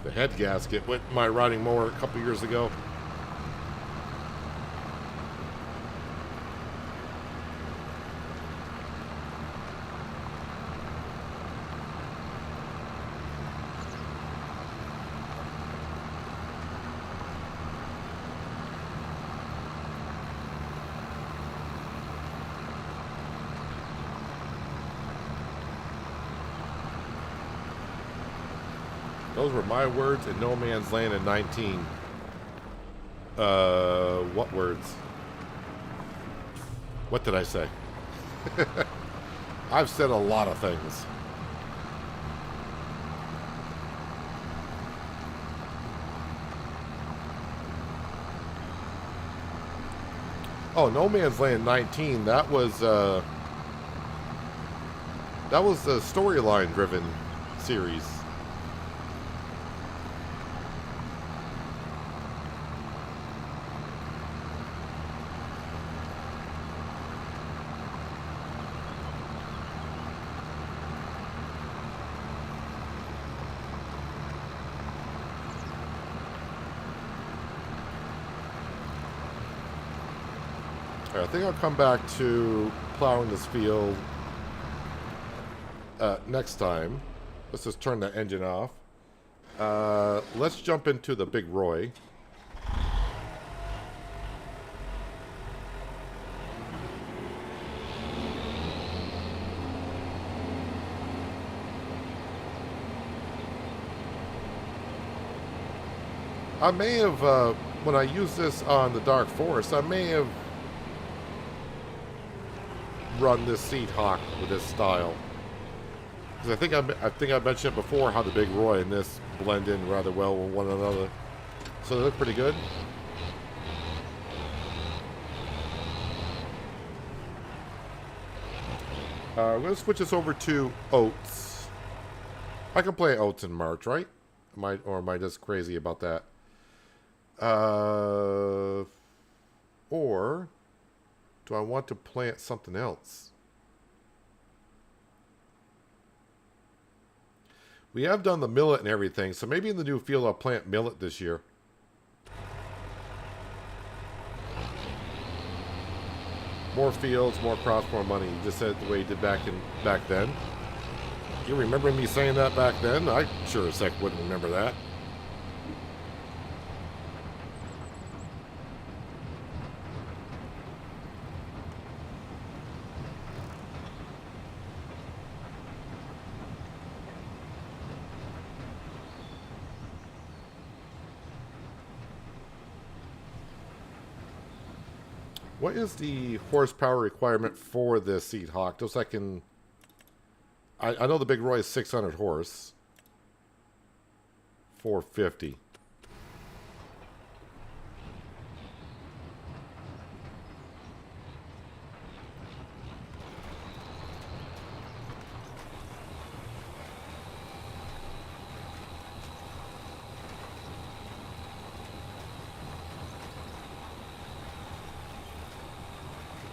The head gasket went in my riding mower a couple years ago. Those were my words in No Man's Land in 19. What words? What did I say? I've said a lot of things. Oh, No Man's Land 19, that was a storyline driven series. I think I'll come back to plowing this field next time. Let's just turn the engine off. Let's jump into the Big Roy. I may have, when I use this on the Dark Forest, I may have run this Seed Hawk with this style. Because I think I mentioned it before how the Big Roy and this blend in rather well with one another. So they look pretty good. I'm going to switch this over to Oats. I can play Oats in March, right? Or am I just crazy about that? Or do I want to plant something else? We have done the millet and everything, so maybe in the new field I'll plant millet this year. More fields, more crops, more money. You just said it the way you did back then. You remember me saying that back then? I sure as heck wouldn't remember that. What is the horsepower requirement for this Seed Hawk? Just so I can... I know the Big Roy is 600 horse. 450.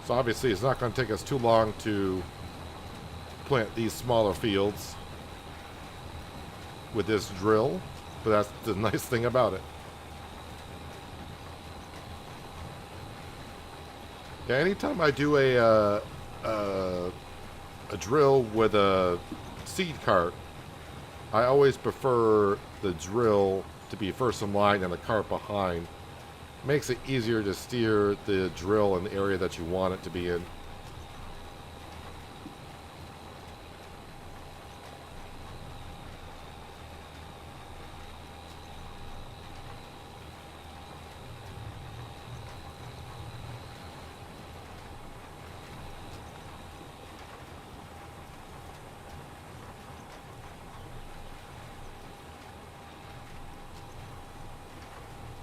So obviously it's not going to take us too long to plant these smaller fields with this drill, but that's the nice thing about it. Yeah, anytime I do a drill with a seed cart, I always prefer the drill to be first in line and the cart behind. Makes it easier to steer the drill in the area that you want it to be in.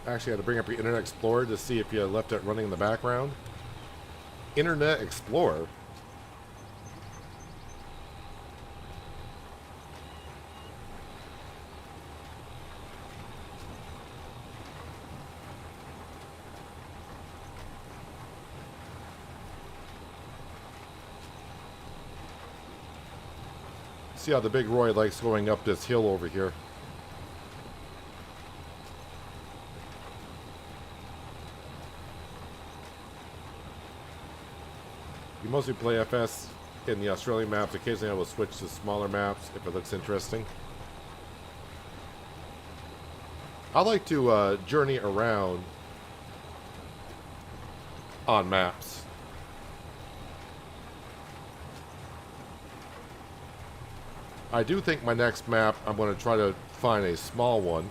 Actually, I had to bring up your Internet Explorer to see if you left it running in the background. Internet Explorer? See how the Big Roy likes going up this hill over here. You mostly play FS in the Australian maps. Occasionally I will switch to smaller maps if it looks interesting. I like to journey around on maps. I do think my next map, I'm going to try to find a small one.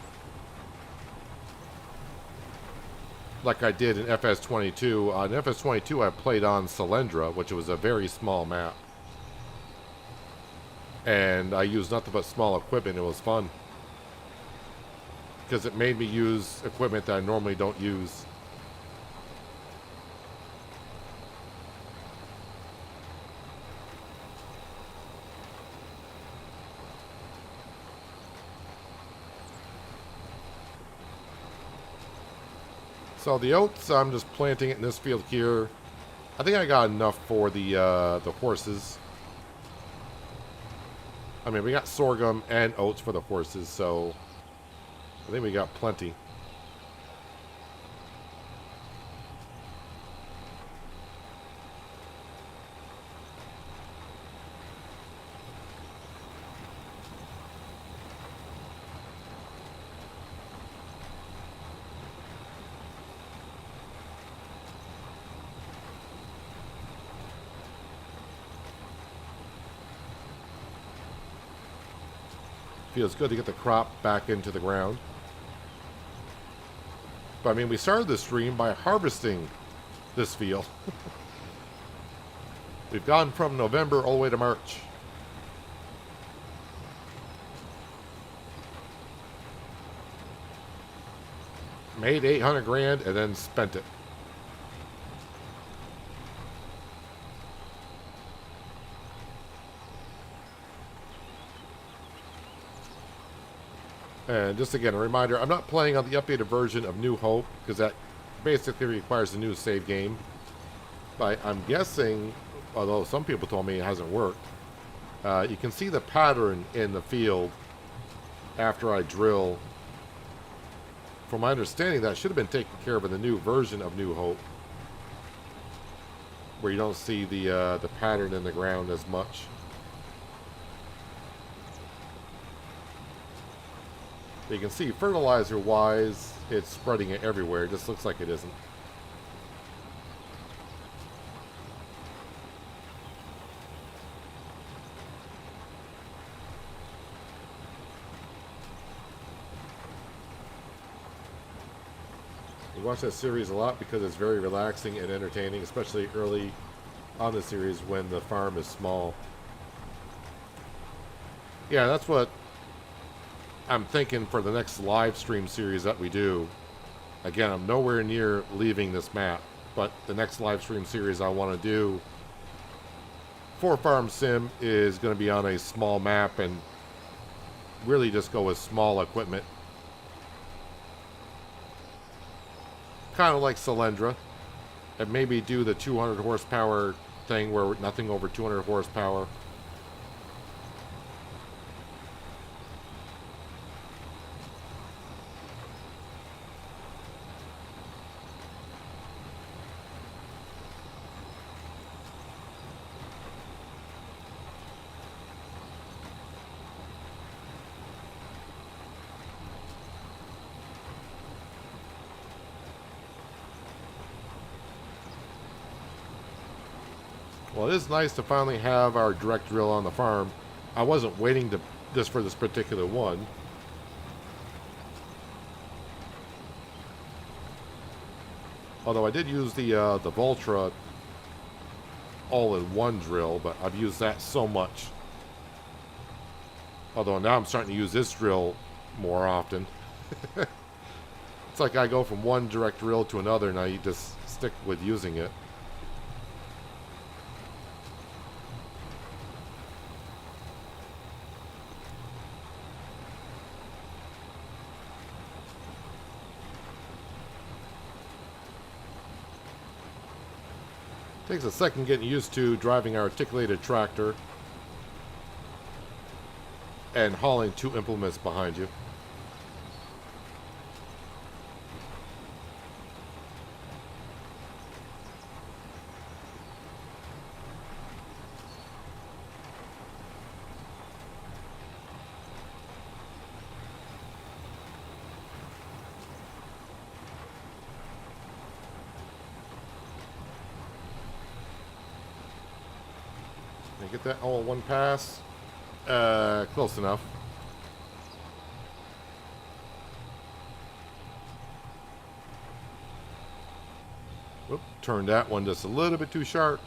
Like I did in FS22. In FS22 I played on Selendra, which was a very small map. And I used nothing but small equipment. It was fun. Because it made me use equipment that I normally don't use. So the oats, I'm just planting it in this field here. I think I got enough for the horses. I mean, we got sorghum and oats for the horses, so I think we got plenty. feels good to get the crop back into the ground. But I mean, we started this stream by harvesting this field. We've gone from November all the way to March. Made 800 grand and then spent it. And just again, a reminder, I'm not playing on the updated version of New Hope, because that basically requires a new save game. But I'm guessing, although some people told me it hasn't worked, you can see the pattern in the field after I drill. From my understanding, that should have been taken care of in the new version of New Hope, where you don't see the pattern in the ground as much. But you can see fertilizer-wise, it's spreading it everywhere. It just looks like it isn't. We watch that series a lot because it's very relaxing and entertaining, especially early on the series when the farm is small. Yeah, that's what I'm thinking for the next live stream series that we do. Again, I'm nowhere near leaving this map, but the next live stream series I want to do for Farm Sim is going to be on a small map and really just go with small equipment. Kind of like Solyndra. And maybe do the 200 horsepower thing where nothing over 200 horsepower. Well, it is nice to finally have our direct drill on the farm. I wasn't waiting just for this particular one. Although I did use the Voltra all-in-one drill, but I've used that so much. Although now I'm starting to use this drill more often. It's like I go from one direct drill to another and I just stick with using it. Takes a second getting used to driving our articulated tractor and hauling two implements behind you. Get that all in one pass. Close enough. Whoop, turned that one just a little bit too sharp.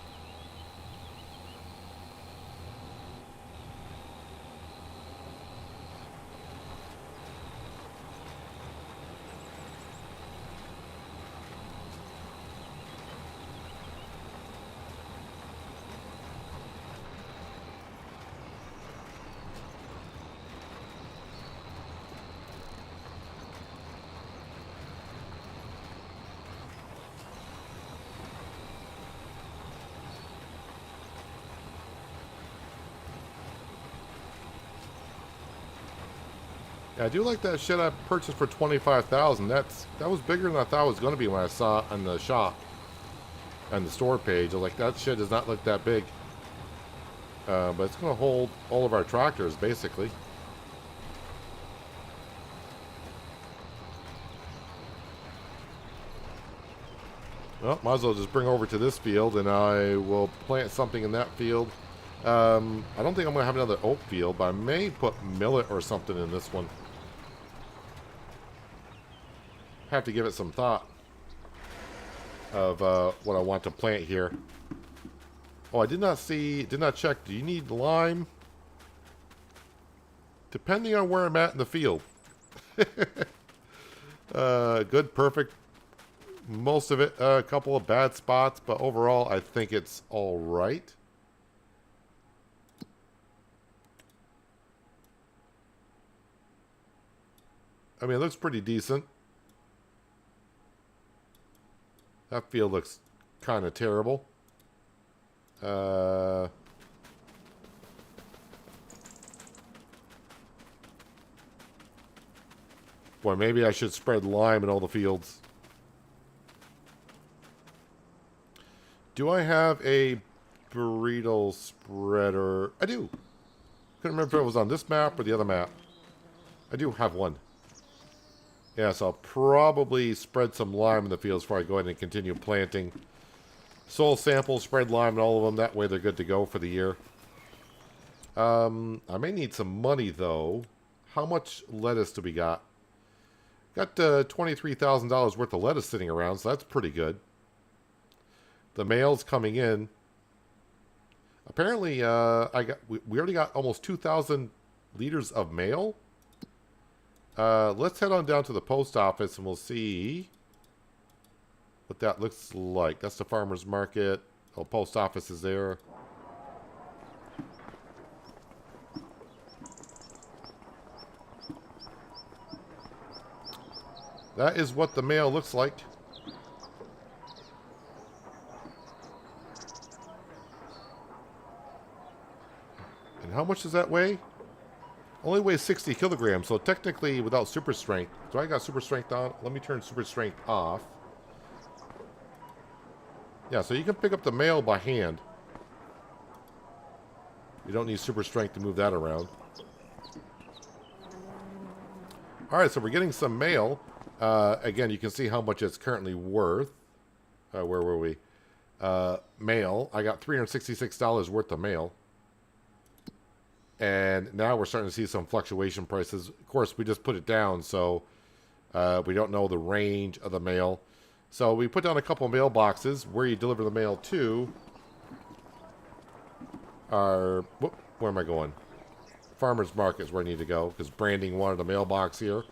Yeah, I do like that shed I purchased for $25,000. That was bigger than I thought it was going to be when I saw it on the shop and the store page. I was like, that shed does not look that big, but it's going to hold all of our tractors basically. Well, might as well just bring over to this field, and I will plant something in that field I don't think I'm going to have another oat field, but I may put millet or something in this one. Have to give it some thought of what I want to plant here. Oh, I did not check. Do you need lime? Depending on where I'm at in the field. Good, perfect. Most of it, a couple of bad spots, but overall, I think it's all right. I mean, it looks pretty decent. That field looks kind of terrible. Well, maybe I should spread lime in all the fields. Do I have a burrito spreader? I do. Couldn't remember if it was on this map or the other map. I do have one. Yeah, so I'll probably spread some lime in the fields before I go ahead and continue planting. Soil samples, spread lime in all of them. That way they're good to go for the year. I may need some money, though. How much lettuce do we got? Got $23,000 worth of lettuce sitting around, so that's pretty good. The mail's coming in. Apparently, we already got almost 2,000 liters of mail. Let's head on down to the post office and we'll see what that looks like. That's the farmer's market. Oh, post office is there. That is what the mail looks like. And how much does that weigh? Only weighs 60 kilograms, so technically without super strength. Do I got super strength on? Let me turn super strength off. Yeah, so you can pick up the mail by hand. You don't need super strength to move that around. Alright, so we're getting some mail. Again, you can see how much it's currently worth. Where were we? Mail. I got $366 worth of mail. And now we're starting to see some fluctuation prices. Of course, we just put it down, so we don't know the range of the mail. So we put down a couple of mailboxes where you deliver the mail to. Where am I going? Farmer's Market is where I need to go, because Branding wanted a mailbox here.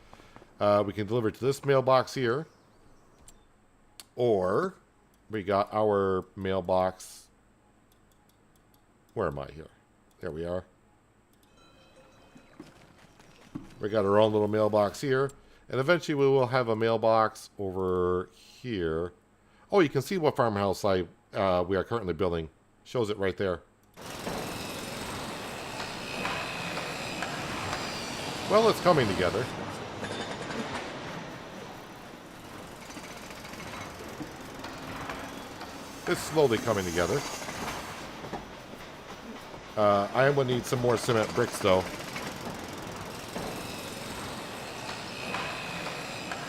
We can deliver to this mailbox here. Or we got our mailbox. Where am I here? There we are. We got our own little mailbox here. And eventually we will have a mailbox over here. Oh, you can see what farmhouse we are currently building. Shows it right there. Well, it's coming together. It's slowly coming together. I am going to need some more cement bricks, though.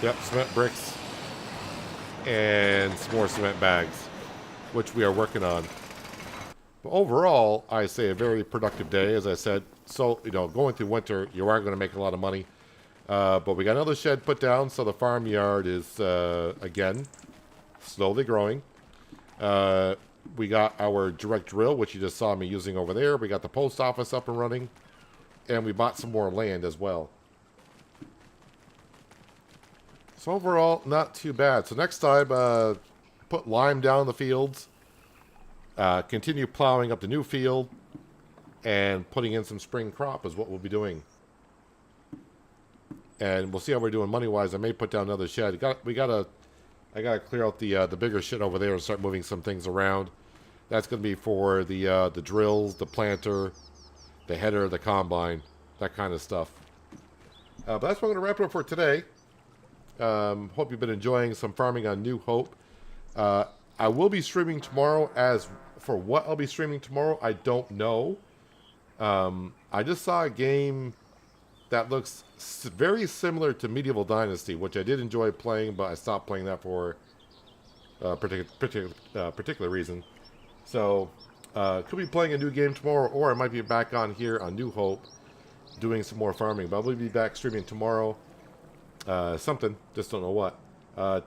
Yep, cement bricks. And some more cement bags, which we are working on. But overall, I say a very productive day, as I said. So, going through winter, you aren't going to make a lot of money. But we got another shed put down, so the farmyard is, again, slowly growing. We got our direct drill, which you just saw me using over there. We got the post office up and running. And we bought some more land as well. So overall, not too bad. So next time, put lime down in the fields. Continue plowing up the new field. And putting in some spring crop is what we'll be doing. And we'll see how we're doing money-wise. I may put down another shed. I gotta clear out the bigger shit over there and start moving some things around. That's gonna be for the drills, the planter, the header, the combine, that kind of stuff. But that's what I'm gonna wrap it up for today. Hope you've been enjoying some farming on New Hope. I will be streaming tomorrow. As for what I'll be streaming tomorrow, I don't know. I just saw a game that looks very similar to Medieval Dynasty, which I did enjoy playing, but I stopped playing that for a particular reason. So Could be playing a new game tomorrow, or I might be back on here on New Hope doing some more farming. But I'll be back streaming tomorrow. Something, just don't know what.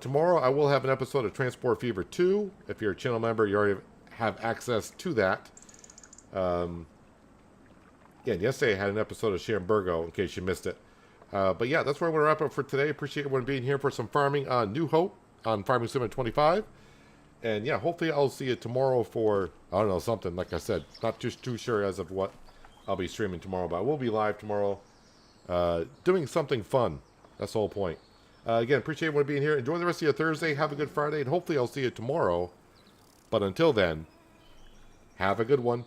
Tomorrow I will have an episode of Transport Fever 2. If you're a channel member, you already have access to that. Again, yesterday I had an episode of Shamburgo, in case you missed it. But yeah, that's where I'm going to wrap up for today. Appreciate everyone being here for some farming on New Hope on Farming Sim 25. And yeah, hopefully I'll see you tomorrow for, I don't know, something. Like I said, not just too sure as of what I'll be streaming tomorrow. But I will be live tomorrow doing something fun. That's the whole point. Again, appreciate everyone being here. Enjoy the rest of your Thursday. Have a good Friday. And hopefully I'll see you tomorrow. But until then, have a good one.